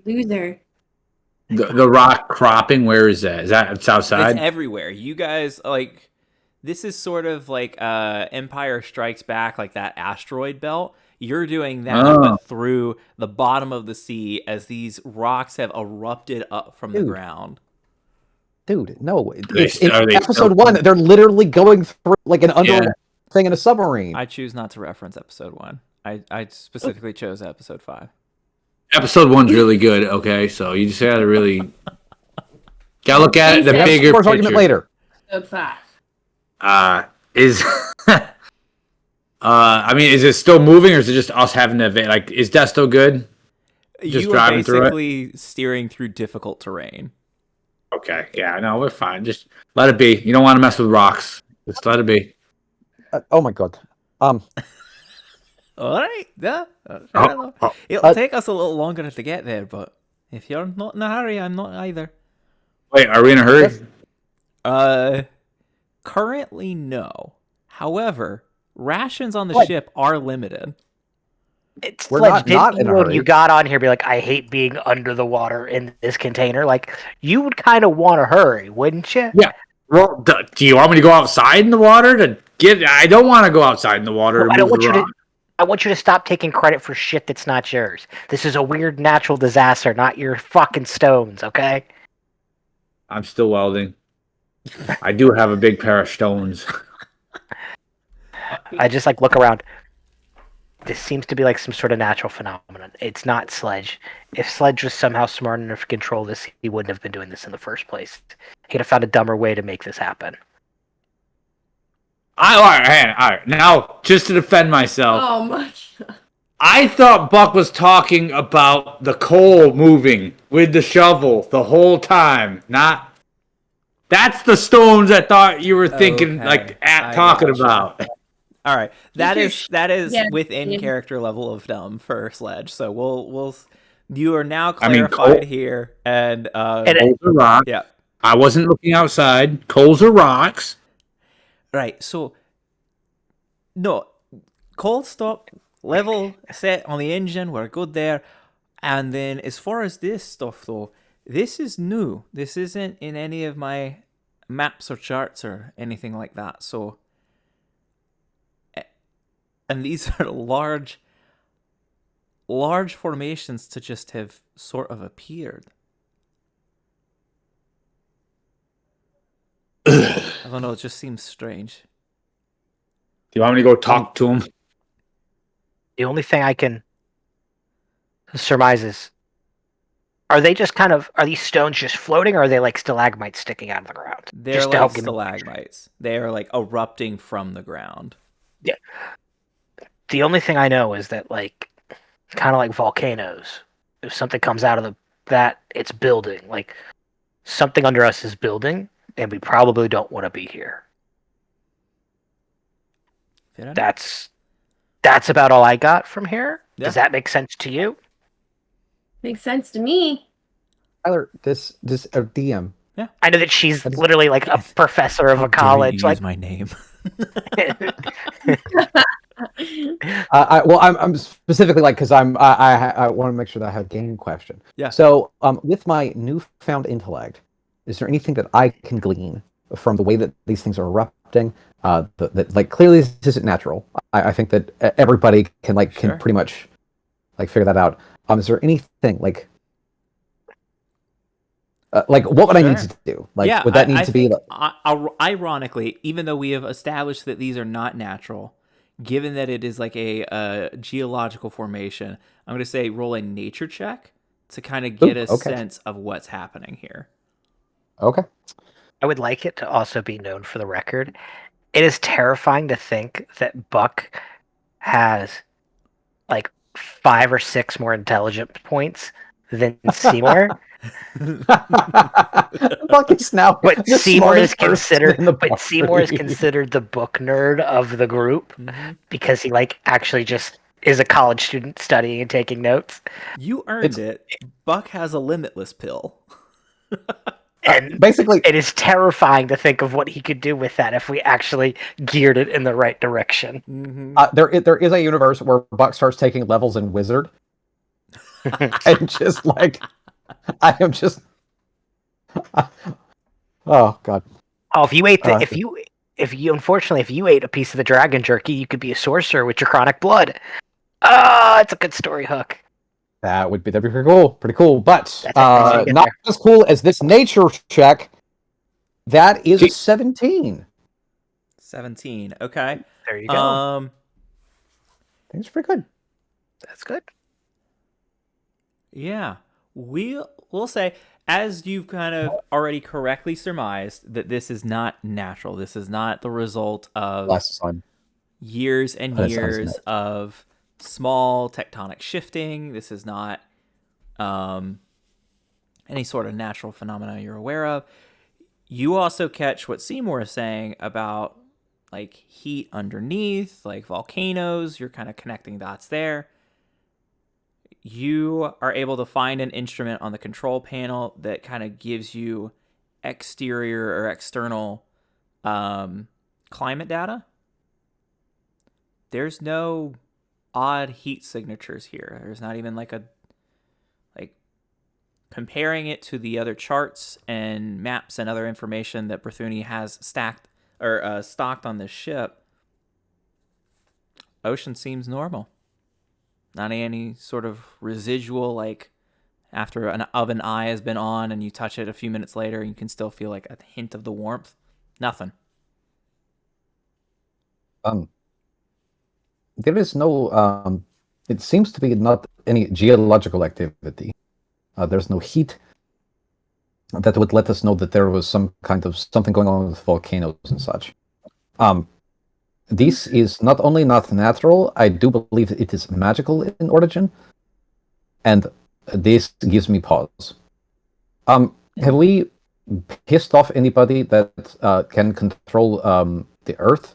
Loser. The rock cropping, where is that? Is that it's outside? It's everywhere. You guys like this is sort of like Empire Strikes Back, like that asteroid belt. You're doing that, but through the bottom of the sea as these rocks have erupted up from the ground. Dude, no. In Are they episode still- 1, they're literally going through like an under thing in a submarine. I choose not to reference episode 1. I specifically chose episode 5. Episode 1's really good. Okay, so you just gotta really gotta look at it the Yeah, bigger Sports argument picture. later. Episode 5. Is I mean, is it still moving, or is it just us having to like? Is that still good? Just You are driving through it? basically steering through difficult terrain. Okay, yeah, no, we're fine. Just let it be. You don't want to mess with rocks. Just let it be. Oh my god. All right, yeah. Fair enough. It'll take us a little longer to get there, but if you're not in a hurry, I'm not either. Wait, are we in a hurry? Currently no. However, rations on the ship are limited. It's We're like, not didn't in a you, when hurry. you got on here, be like, I hate being under the water in this container. Like, you would kind of want to hurry, wouldn't you? Yeah. Well, do you want me to go outside in the water to get? I don't want to go outside in the water. No, to I don't move want the you to. rock. I want you to stop taking credit for shit that's not yours. This is a weird natural disaster, not your fucking stones, okay? I'm still welding. I do have a big pair of stones. I just like look around. This seems to be like some sort of natural phenomenon. It's not Sledge. If Sledge was somehow smart enough to control this, he wouldn't have been doing this in the first place. He'd have found a dumber way to make this happen. All right. Now, just to defend myself, Oh my god. I thought Buck was talking about the coal moving with the shovel the whole time. Not. That's the stones I thought you were thinking, Okay, I talking gotcha. about. All right, that Just is yeah, within yeah. character level of dumb for Sledge. So we'll you are now I mean, clarified Cole- here, and Coals are rocks. yeah, I wasn't looking outside. Coals are rocks. right. So no, cold stop, level set on the engine. We're good there, and then as far as this stuff though, this is new. This isn't in any of my maps or charts or anything like that. So. And these are large formations to just have sort of appeared. I don't know, it just seems strange. Do you want me to go talk to him? The only thing I can surmise is, are they just are these stones just floating, or are they like stalagmites sticking out of the ground? They're Just to like help give me- stalagmites. They are like erupting from the ground. The only thing I know is that, like, kind of like volcanoes, if something comes out of that, it's building. Like, something under us is building, and we probably don't want to be here. Fair enough. That's about all I got from here. Yeah. Does that make sense to you? Makes sense to me. Tyler, this DM. I know that she's literally like a professor of How a dare college. you Like, use my name. I'm specifically like because I want to make sure that I have a game question. Yeah. So with my newfound intellect, is there anything that I can glean from the way that these things are erupting? That like clearly this isn't natural. I think that everybody can Sure. pretty much figure that out. Is there anything like what would I need Sure. to do? Like, Yeah, would that need to be? think, ironically, even though we have established that these are not natural, given that it is like a geological formation, I'm going to say roll a nature check to kind of get a okay. sense of what's happening here. Okay. I would like it to also be known for the record. It is terrifying to think that Buck has like 5 or 6 more intelligence points than Seymour. Buck is now But the Seymour is smartest person considered in the but Seymour is party. considered the book nerd of the group because he like actually just is a college student studying and taking notes. You earned it. Buck has a limitless pill. And basically, it is terrifying to think of what he could do with that if we actually geared it in the right direction. there is a universe where Buck starts taking levels in Wizard, and just like I am just. Oh God. Oh, if you ate the if you unfortunately if you ate a piece of the dragon jerky, you could be a sorcerer with your chronic blood. It's a good story hook. That'd be pretty cool. Pretty cool. But That's not as cool as this nature check. That is a 17. 17. Okay. There you go. Things are pretty good. That's good. Yeah. We'll say, as you've kind of already correctly surmised, that this is not natural. This is not the result of years and years of small tectonic shifting. This is not any sort of natural phenomena you're aware of. You also catch what Seymour is saying about like heat underneath, like volcanoes. You're kind of connecting dots there. You are able to find an instrument on the control panel that kind of gives you exterior or external climate data. There's no odd heat signatures here. There's not even like comparing it to the other charts and maps and other information that Berthuni has stacked or stocked on this ship. Ocean seems normal. Not any sort of residual, like after an oven eye has been on and you touch it a few minutes later, you can still feel like a hint of the warmth. Nothing. There is no. It seems to be not any geological activity. There's no heat that would let us know that there was some kind of something going on with volcanoes and such. This is not only not natural, I do believe it is magical in origin, and this gives me pause. Have we pissed off anybody that can control the Earth?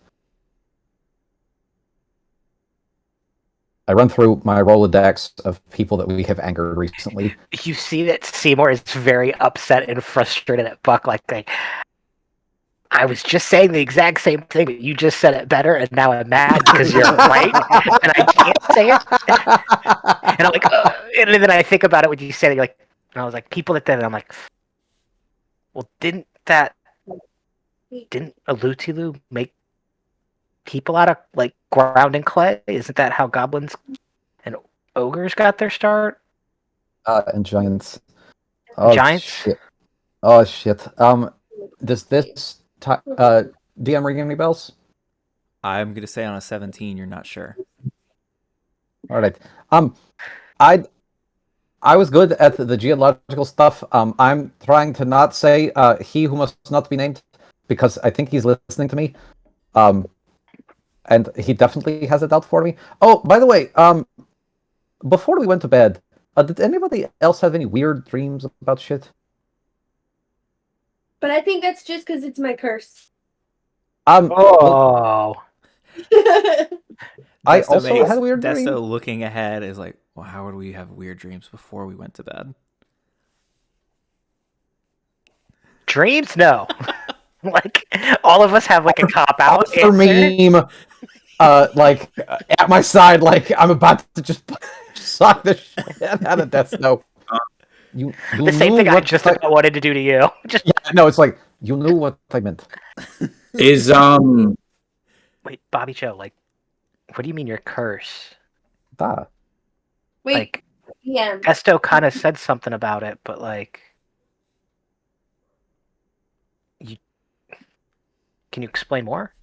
I run through my Rolodex of people that we have angered recently. You see that Seymour is very upset and frustrated at Buck. Like, I was just saying the exact same thing, but you just said it better, and now I'm mad because you're right, and I can't say it. And I'm like, and then I think about it when you said it, like, and I was like, people that did it, I'm like, well, didn't Alutilu make people out of like ground and clay? Isn't that how goblins and ogres got their start? And giants. Oh, Giants? Shit. Oh shit. Does this DM ring any bells? I'm gonna say on a 17, you're not sure. All right. I was good at the geological stuff. I'm trying to not say he who must not be named because I think he's listening to me. And he definitely has it out for me. Oh, by the way, before we went to bed, did anybody else have any weird dreams about shit? But I think that's just because it's my curse. Well, I also had a weird dream. Desto looking ahead is like, well, how would we have weird dreams before we went to bed? Dreams? No. Like, all of us have like a cop-out For meme, like at my side, like I'm about to just suck the shit out of Desto. You the same thing I just wanted to do to you. Just no, it's like you knew what I meant. Is wait, Bobby Joe, like, what do you mean your curse? Wait, Like, DM. Esto kind of said something about it, but like, can you explain more?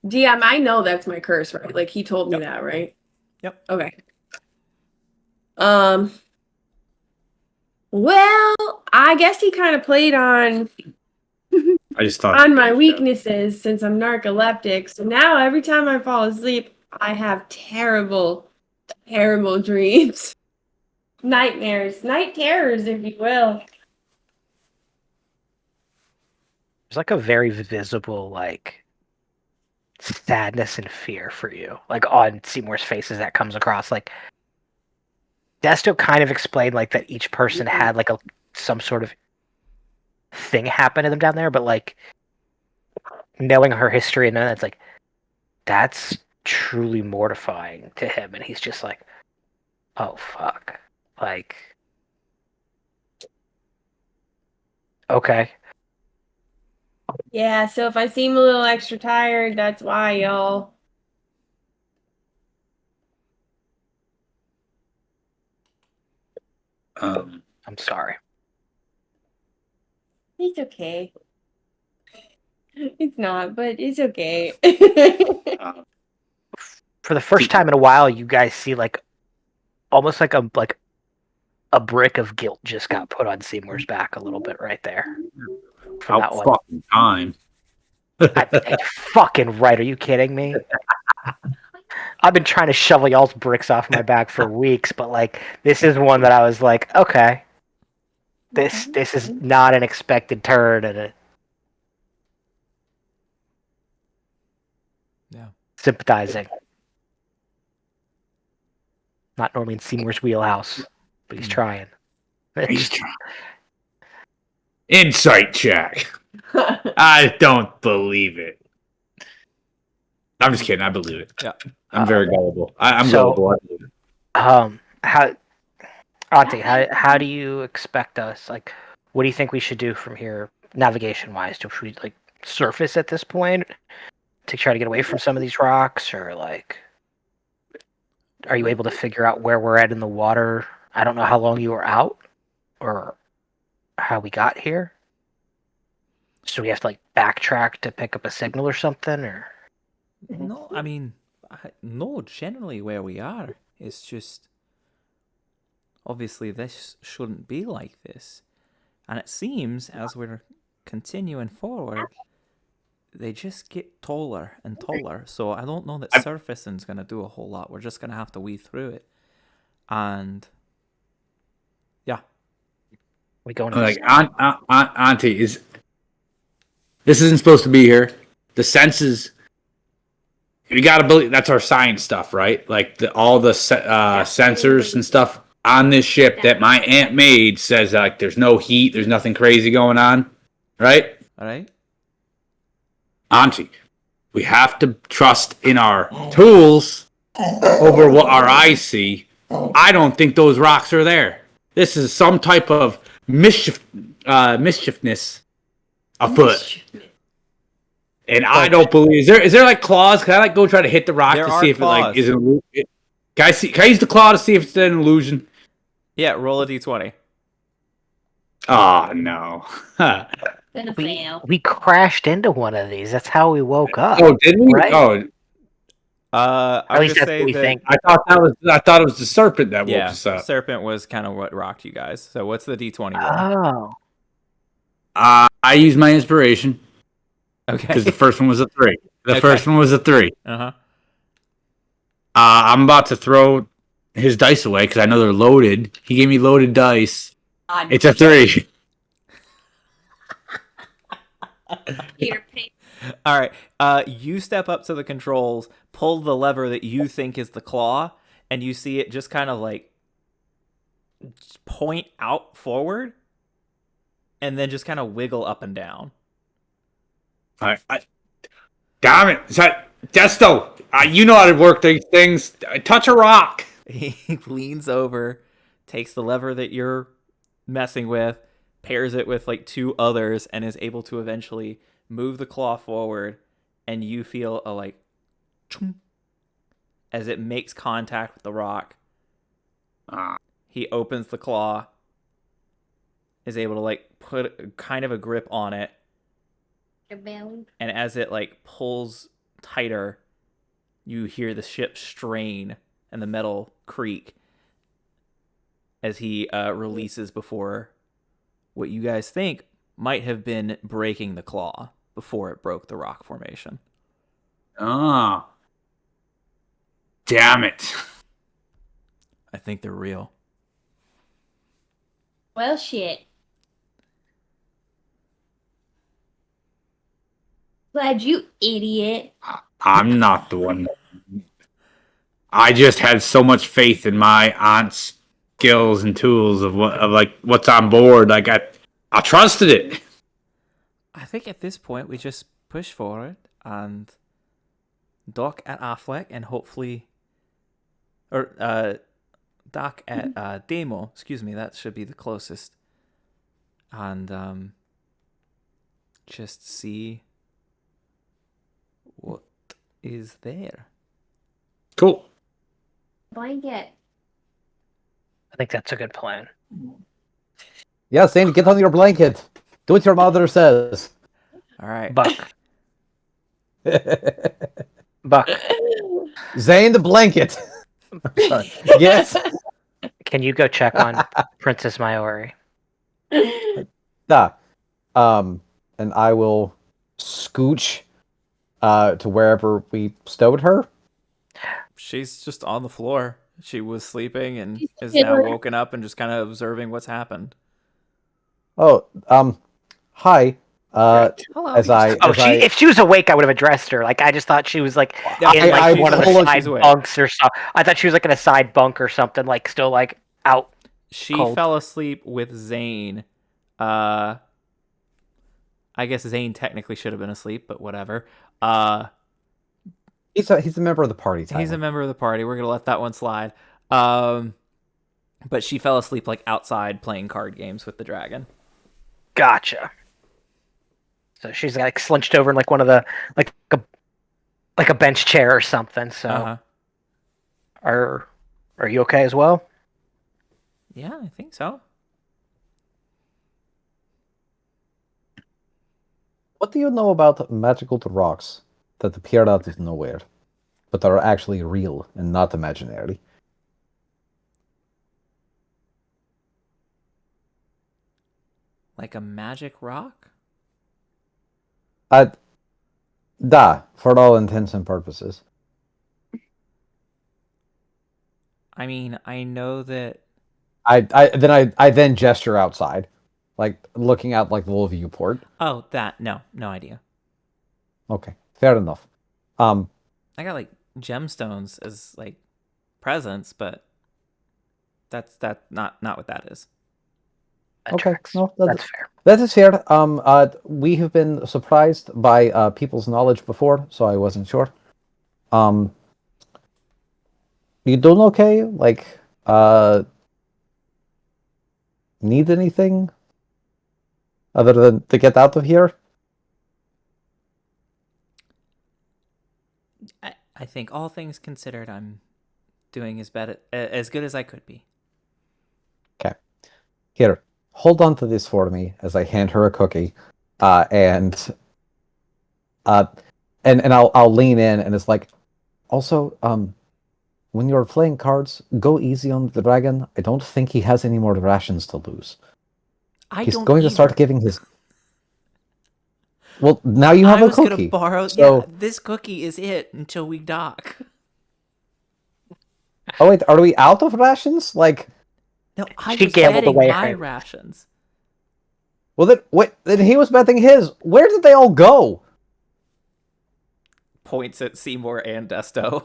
DM, I know that's my curse, right? Like he told me that, right? Yep. Okay. Well, I guess he kind of played on I just thought on my weaknesses since I'm narcoleptic. So now every time I fall asleep, I have terrible, terrible dreams. Nightmares, night terrors, if you will. There's like a very visible like sadness and fear for you, like on Seymour's faces that comes across. Like Desto kind of explained like that each person had like some sort of thing happen to them down there, but like knowing her history and knowing that's like that's truly mortifying to him, and he's just like, oh fuck, like okay. Yeah, so if I seem a little extra tired, that's why, y'all. I'm sorry. It's okay. It's not, but it's okay. For the first time in a while, you guys see like almost like a brick of guilt just got put on Seymour's back a little bit right there. From that about one. fucking time. Fucking right. Are you kidding me? I've been trying to shovel y'all's bricks off my back for weeks, but like this is one that I was like, okay, this is not an expected turn and Yeah. sympathizing. Not normally in Seymour's wheelhouse, but he's trying. He's trying. Insight check. I don't believe it. I'm just kidding. I believe it. Yeah. I'm very gullible. I'm so- gullible. I believe it. How, Auntie, how do you expect us? Like, what do you think we should do from here, navigation wise? Should we like surface at this point to try to get away from some of these rocks, or like, are you able to figure out where we're at in the water? I don't know how long you were out, or how we got here. So we have to like backtrack to pick up a signal or something, or No, I mean, no, generally where we are. It's just, obviously this shouldn't be like this. And it seems, as we're continuing forward, they just get taller and taller. So I don't know that surfacing's going to do a whole lot. We're just going to have to weave through it. And, yeah. we go into Like, Auntie, this isn't supposed to be here. The senses. We gotta believe that's our science stuff, right? Like all the sensors and stuff on this ship that my aunt made says like there's no heat, there's nothing crazy going on, right? All right? Auntie, we have to trust in our tools over what our eyes see. I don't think those rocks are there. This is some type of mischiefness afoot. And I don't believe. Is there like claws? Can I like go try to hit the rock There to are see if claws. it like is it? Can I use the claw to see if it's an illusion? Yeah, roll a d20. Oh no. Gonna fail. we crashed into one of these. That's how we woke up. Oh, did we? Right? Oh, I At would least that's say what we that, think. I thought it was the serpent that woke yeah, us up. serpent was kind of what rocked you guys. So what's the d20 roll? Oh, I used my inspiration Okay. because the first one was a 3. The Okay. first one was a 3. Uh-huh. I'm about to throw his dice away because I know they're loaded. He gave me loaded dice. It's a 3. Peter Pan. All right. You step up to the controls, pull the lever that you think is the claw, and you see it just kind of like point out forward and then just kind of wiggle up and down. Damn it. Desto, you know how to work these things. Touch a rock. He leans over, takes the lever that you're messing with, pairs it with like 2 others, and is able to eventually move the claw forward, and you feel a like chunk, as it makes contact with the rock, Ah. He opens the claw, is able to like put kind of a grip on it, and as it like pulls tighter, you hear the ship strain and the metal creak as he releases before what you guys think might have been breaking the claw before it broke the rock formation. Ah. Damn it. I think they're real. Well, shit. Glad you idiot. I'm not the one. I just had so much faith in my aunt's skills and tools of what's on board. Like I trusted it. I think at this point we just push forward and dock at Affleck and hopefully, or dock at Demo. Excuse me, that should be the closest. And just see what is there. Cool. Blanket. I think that's a good plan. Yeah, Zane, get on your blanket. Do what your mother says. All right. Buck. Buck, Zane, the blanket. Sorry. Yes. can you go check on Princess Mayori? And I will scooch to wherever we stowed her. She's just on the floor. She was sleeping and She's is now chilling. woken up and just kind of observing what's happened. Oh, hi. Hello. As I, Oh, as I, if she was awake, I would have addressed her. Like, I just thought she was like Yeah, in like I one of the told her side she's awake. bunks or something. I thought she was like in a side bunk or something, like still like out. She Cold. fell asleep with Zane. I guess Zane technically should have been asleep, but whatever. he's a member of the party. Tyler. He's a member of the party. We're gonna let that one slide. But she fell asleep like outside playing card games with the dragon. Gotcha. So she's like slunched over in like one of the like a bench chair or something. So Uh-huh. are you okay as well? Yeah, I think so. What do you know about magical rocks that appear out of nowhere, but are actually real and not imaginary? Like a magic rock? For all intents and purposes. I mean, I know that. I then gesture outside, like looking out like the little viewport. Oh, that no idea. Okay, fair enough. I got like gemstones as like presents, but that's not what that is. That Okay, tracks. no, That's fair. that is fair. We have been surprised by people's knowledge before, so I wasn't sure. You doing okay? Like, need anything other than to get out of here? I think all things considered, I'm doing as good as I could be. Okay. Here, hold on to this for me as I hand her a cookie, and I'll lean in and it's like, also, when you're playing cards, go easy on the dragon. I don't think he has any more rations to lose. He's going to start giving his. Well, now you have a cookie. I was gonna borrow. So... Yeah, this cookie is it until we dock. Oh wait, are we out of rations? Like, No, I She was gambled betting away my her- rations. well then, wait, then he was betting his. Where did they all go? Points at Seymour and Desto.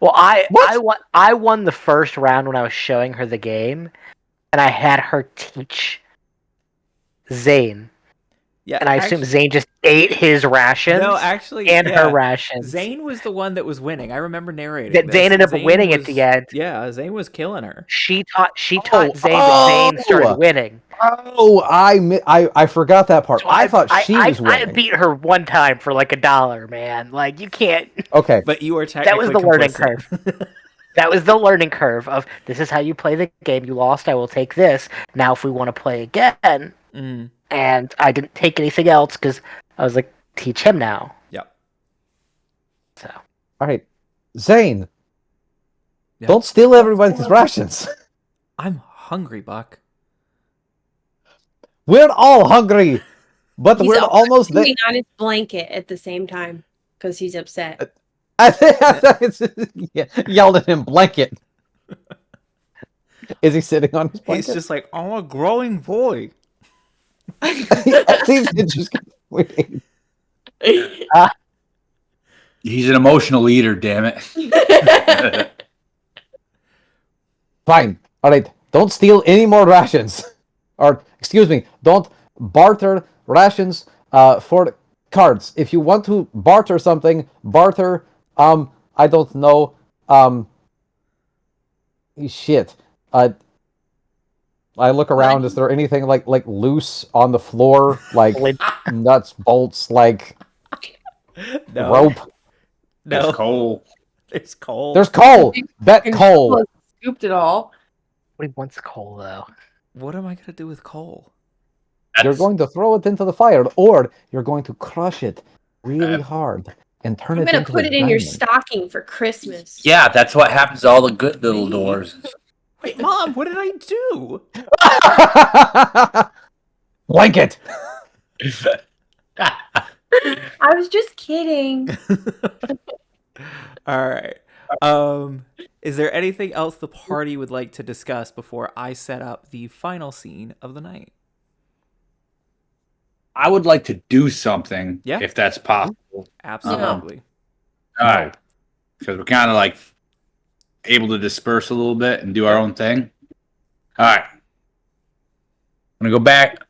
Well, What? I won the first round when I was showing her the game, and I had her teach Zane, Yeah, and I assume Zane just ate his rations. No, actually, and yeah. her rations. Zane was the one that was winning. I remember narrating. That this. Zane ended up winning at was- the end. Yeah, Zane was killing her. She taught Oh, Zane, but Zane started oh! winning. Oh, I forgot that part. So I thought she was I winning. beat her one time for like $1, man. Like you can't. Okay, But you were technically That was the learning complicit. That was the learning curve of this is how you play the game. You lost, I will take this. Now, if we want to play again, Mm. and I didn't take anything else because I was like, teach him now. Yep. So All right, Zane, Yep. don't steal everybody's rations. I'm hungry, Buck. We're all hungry, but He's we're almost there. chewing on his blanket at the same time because he's upset. Yeah, yelled at him, blanket. Is he sitting on his blanket? He's just like, I'm a growing boy. He's just waiting. He's an emotional eater, damn it. Fine. All right. Don't steal any more rations. Or, excuse me, don't barter rations for cards. If you want to barter something, barter, I don't know, shit. I look around, is there anything like loose on the floor? Like nuts, bolts, like No. rope? No. It's coal. There's coal. There's coal! Bet And coal! Scooped it all. Nobody wants coal, though. What am I going to do with coal? You're going to throw it into the fire, or you're going to crush it really hard and turn I'm it gonna into put a it in your diamond. stocking for Christmas. Yeah, that's what happens to all the good little doors. Wait, Mom, what did I do? Blanket! I was just kidding. All right. Is there anything else the party would like to discuss before I set up the final scene of the night? I would like to do something, Yeah. if that's possible. Absolutely. All right, because we're kind of like able to disperse a little bit and do our own thing. All right, I'm gonna go back.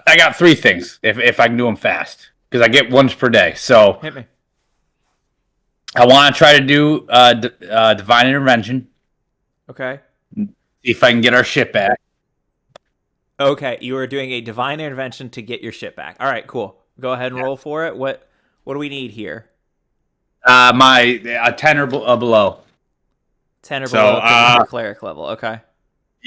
I got three things if I can do them fast because I get ones per day. So Hit me. I want to try to do divine intervention. Okay. See if I can get our ship back. Okay, you are doing a divine intervention to get your shit back. All right, cool. Go ahead and roll for it. What do we need here? A 10 or below. 10 or So, below 'cause you're cleric level. Okay.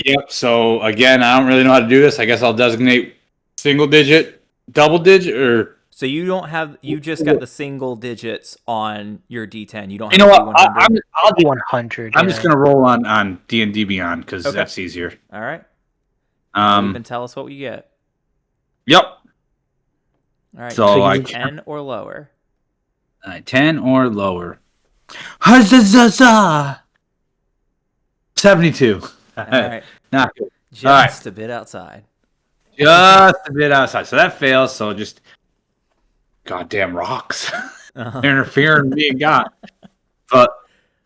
Yep. So again, I don't really know how to do this. I guess I'll designate single digit, double digit, or So you just got the single digits on your D10. You don't have you know what? D100. I'll do 100. I'm just gonna roll on D&D Beyond because Okay. that's easier. All right. You can tell us what we get. Yep. All right. So, So you I need 10 or lower. 10 or lower. Huzzah! 72. All right. Not good. Just a bit outside. Just a bit outside. So that fails. So just goddamn rocks. Uh-huh. They're interfering with me and God. But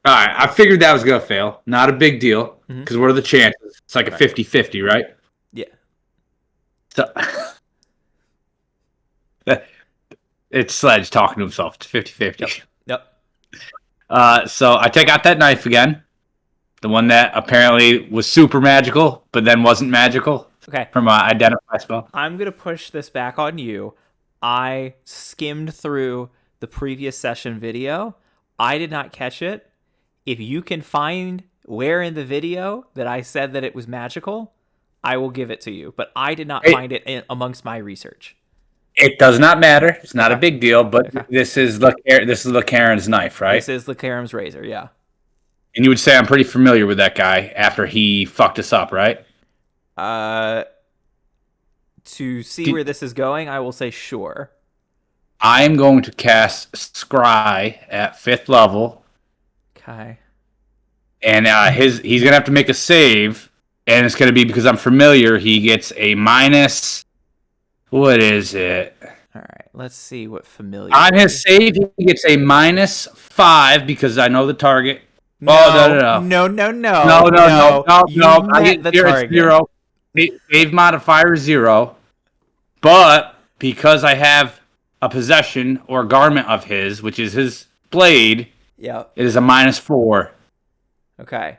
all right, I figured that was gonna fail. Not a big deal. Because what are the chances? It's like a 50-50, right? Yeah. So it's Sledge talking to himself. It's 50-50. Yep. So I take out that knife again. The one that apparently was super magical, but then wasn't magical. Okay. From identify spell. I'm going to push this back on you. I skimmed through the previous session video. I did not catch it. If you can find where in the video that I said that it was magical, I will give it to you. But I did not find it amongst my research. It does not matter. It's not a big deal. But this is Karen's knife, right? This is the Karam's razor, yeah. And you would say I'm pretty familiar with that guy after he fucked us up, right? To see where this is going, I will say sure. I am going to cast Scry at 5th level. Okay. And he's gonna have to make a save, and it's gonna be because I'm familiar. He gets a minus. What is it? All right. Let's see what familiar. On his save, he gets a -5 because I know the target. No, oh no! You met the target. It's 0. Save modifier is 0. But because I have a possession or garment of his, which is his blade, Yep. it is a -4. Okay.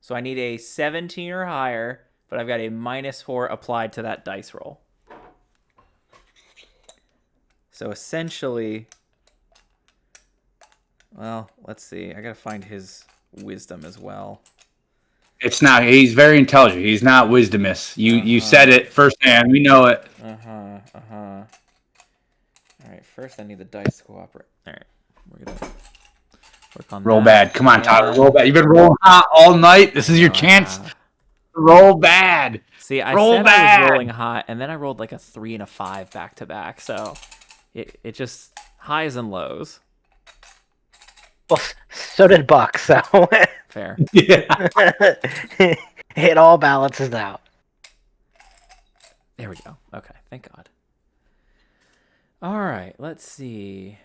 So I need a 17 or higher, but I've got a -4 applied to that dice roll. So essentially, well, let's see. I gotta find his wisdom as well. It's not. He's very intelligent. He's not wisdomous. You said it firsthand. We know it. All right, first I need the dice to cooperate. All right, we're gonna work on Roll that. bad. Come on, Tyler. And- Roll bad. You've been rolling hot all night. This is your chance. Roll bad. See, I Roll said I bad. was rolling hot, and then I rolled like a 3 and a 5 back to back. So it just highs and lows. Well, so did Buck, so Fair. Yeah. it all balances out. There we go. Okay, thank God. All right, let's see.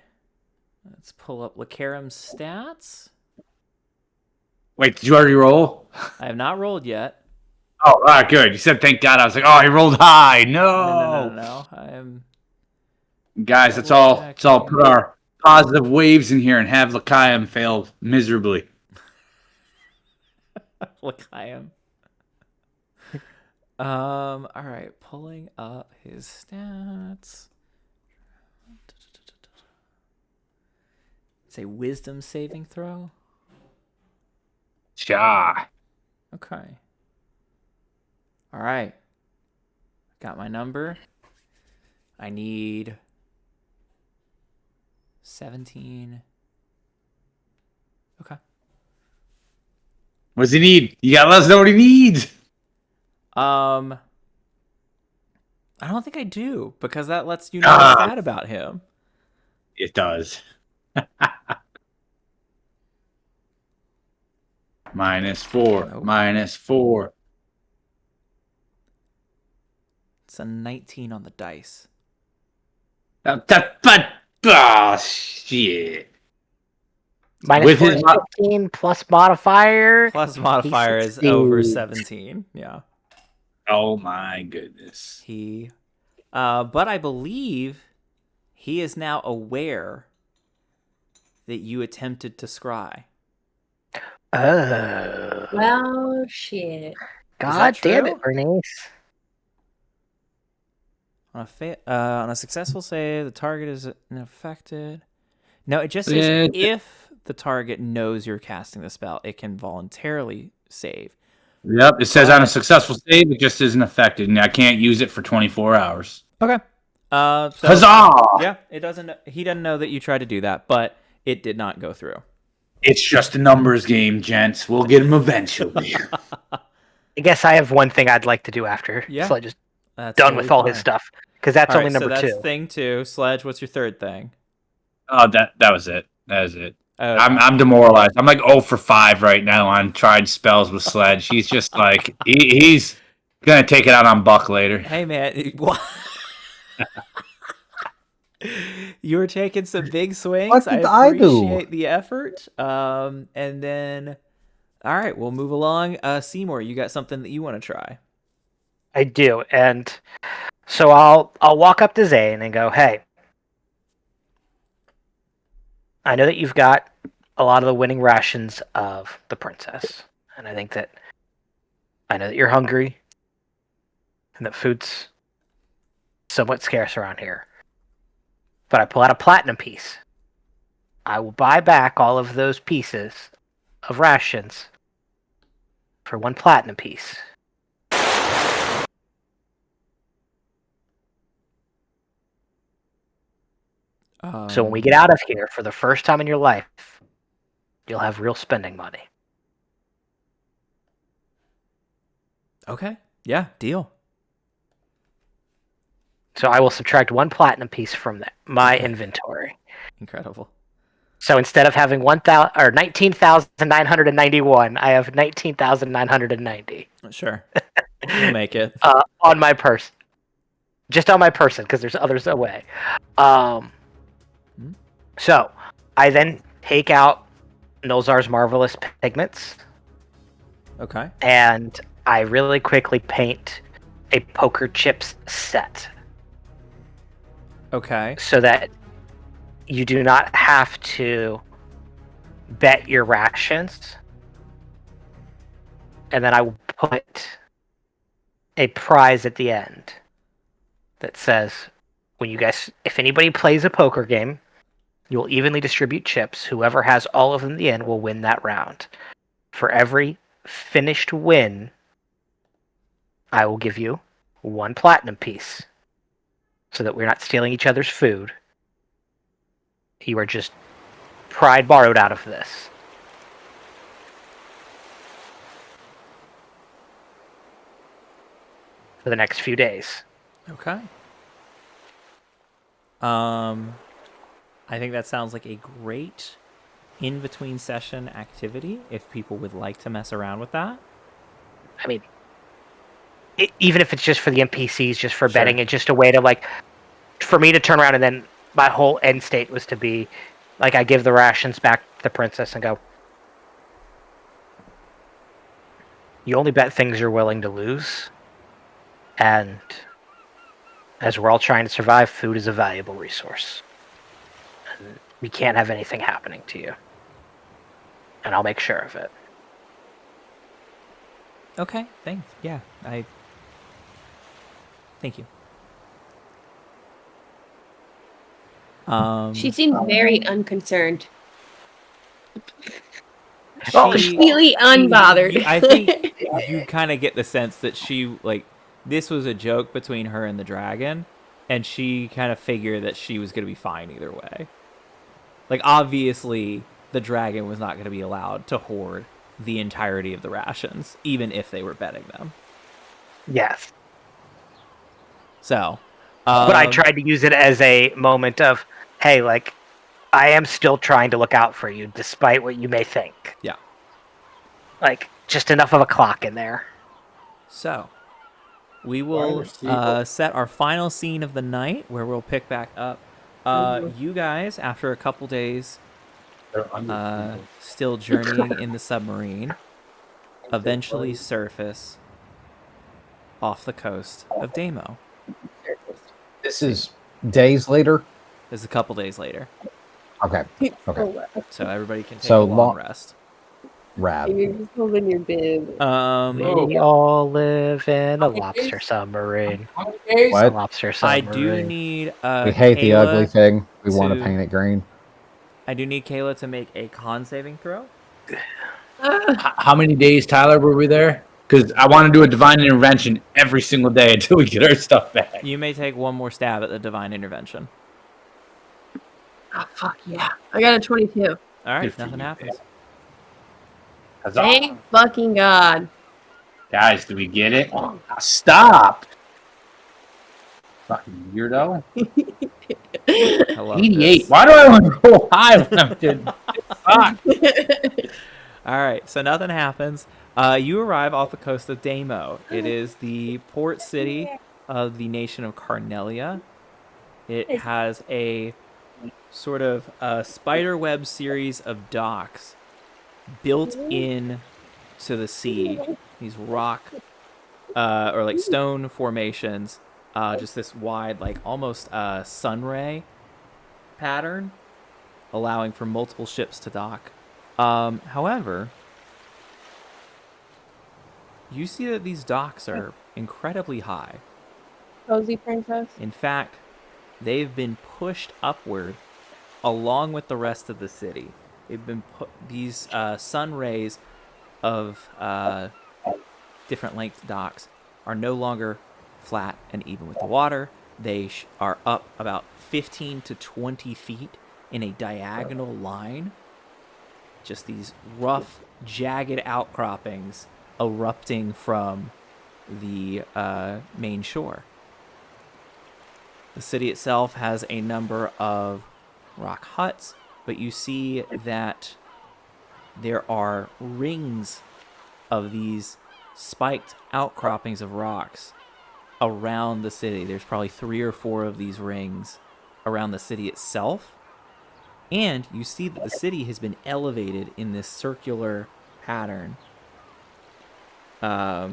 Let's pull up Lacaram's stats. Wait, did you already roll? I have not rolled yet. Oh, all right, good. You said thank God. I was like, oh, he rolled high. No. I am. Guys, let's all put our positive waves in here and have Lakayam fail miserably. Lakayam. All right, pulling up his stats. It's a wisdom saving throw. Sha. Okay. All right. Got my number. I need 17. Okay. What does he need? You gotta let us know what he needs. I don't think I do, because that lets you know a stat about him. It does. -4. Nope. -4. It's a 19 on the dice. Oh, shit. Minus With 4 his is mo- 15 plus modifier. Plus modifier is succeeds. over 17. Yeah. Oh, my goodness. He, but I believe he is now aware that you attempted to scry. Oh. Well, shit. God damn true? it, Bernice. On a successful save, the target is unaffected. No, it just Yeah. says if the target knows you're casting the spell, it can voluntarily save. Yep, it says on a successful save, it just isn't affected, and I can't use it for 24 hours. Okay. So, Huzzah! yeah, it doesn't. He doesn't know that you tried to do that, but it did not go through. It's just a numbers game, gents. We'll get him eventually. I guess I have one thing I'd like to do after Yeah. Sledge is That's done totally with all his fine. stuff. Because that's All only right, number so that's 2. thing 2. Sledge, what's your third thing? Oh, that was it. That was it. Oh, I'm demoralized. I'm like 0 for 5 right now on tried spells with Sledge. He's just like he's gonna take it out on Buck later. hey man, what? You were taking some big swings. What did I do? appreciate the effort. And then, all right, we'll move along. Seymour, you got something that you want to try? I do, and so I'll walk up to Zane and go, "Hey, I know that you've got a lot of the winning rations of the princess, and I know that you're hungry, and that food's somewhat scarce around here. But I pull out a platinum piece. I will buy back all of those pieces of rations for 1 platinum piece." So when we get out of here, for the first time in your life, you'll have real spending money. Okay, yeah, deal. So I will subtract 1 platinum piece from my inventory. Incredible. So instead of having 19,991, I have 19,990 Sure, we'll make it. on my person. Just on my person, because there's others away. So I then take out Nolzar's Marvelous Pigments, Okay. and I really quickly paint a poker chips set Okay. so that you do not have to bet your rations. And then I will put a prize at the end that says, if anybody plays a poker game, you will evenly distribute chips. Whoever has all of them in the end will win that round. For every finished win, I will give you 1 platinum piece, so that we're not stealing each other's food. You are just pride borrowed out of this. For the next few days. Okay. I think that sounds like a great in-between session activity if people would like to mess around with that. I mean, even if it's just for the NPCs, just for Sure. betting, it's just a way to, like, for me to turn around and then my whole end state was to be, like, I give the rations back to the princess and go, you only bet things you're willing to lose. And as we're all trying to survive, food is a valuable resource. And we can't have anything happening to you. And I'll make sure of it. Okay, thanks. Yeah, thank you. She seemed very unconcerned. Completely unbothered. I think you kind of get the sense that she, like, this was a joke between her and the dragon, and she kind of figured that she was going to be fine either way. Like, obviously, the dragon was not going to be allowed to hoard the entirety of the rations, even if they were betting them. Yes. So, but I tried to use it as a moment of, hey, like, I am still trying to look out for you, despite what you may think. Yeah. Like, just enough of a clock in there. So, we will set our final scene of the night, where we'll pick back up. You guys, after a couple days, still journeying in the submarine, eventually surface off the coast of Damo. This is days later? This is a couple days later. Okay. Okay. So everybody can take So a long rest. Rad. You're just holding your bib. We all live in a lobster submarine. What? A lobster I submarine. do need We hate the ugly Kayla thing. We want to to- paint it green. I do need Kayla to make a con saving throw. How many days, Tyler, were we there? Because I want to do a divine intervention every single day until we get our stuff back. You may take one more stab at the divine intervention. Oh, fuck yeah. I got a 22. All right, Good for nothing you, happens. Huzzah. Thank fucking God. Guys, do we get it? Stop! Fucking weirdo. I love 88. this. Why do I want to go high when I'm doing fuck? All right, so nothing happens. You arrive off the coast of Damo. It is the port city of the nation of Carnelia. It has a sort of spiderweb series of docks built in to the sea. These rock or like stone formations. Just this wide, like almost sun ray pattern, allowing for multiple ships to dock. However, you see that these docks are incredibly high. Cozy princess. In fact, they've been pushed upward along with the rest of the city. They've been these sun rays of different length docks are no longer flat and even with the water. They are up about 15 to 20 feet in a diagonal line. Just these rough, jagged outcroppings erupting from the main shore. The city itself has a number of rock huts, but you see that there are rings of these spiked outcroppings of rocks around the city. There's probably 3 or 4 of these rings around the city itself. And you see that the city has been elevated in this circular pattern to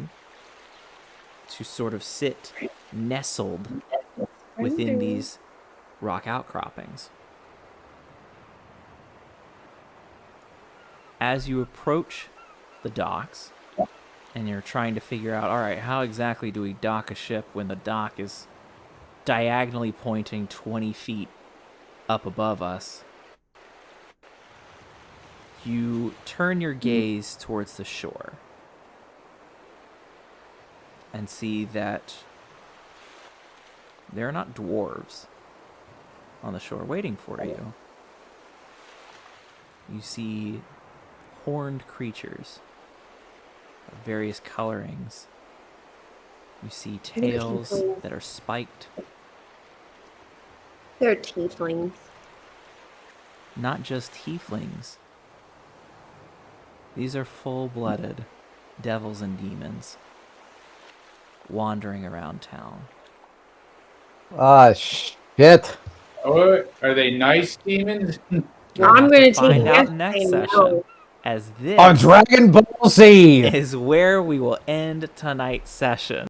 sort of sit nestled within these rock outcroppings. As you approach the docks, and you're trying to figure out, all right, how exactly do we dock a ship when the dock is diagonally pointing 20 feet up above us? You turn your gaze towards the shore and see that there are not dwarves on the shore waiting for you. You see horned creatures of various colorings. You see tails that are spiked. They're tieflings. Not just tieflings. These are full-blooded devils and demons wandering around town. Ah, shit. Oh, are they nice demons? You'll I'm have gonna to find take out yes next and session, no. as this On Dragon Ball Z! is where we will end tonight's session.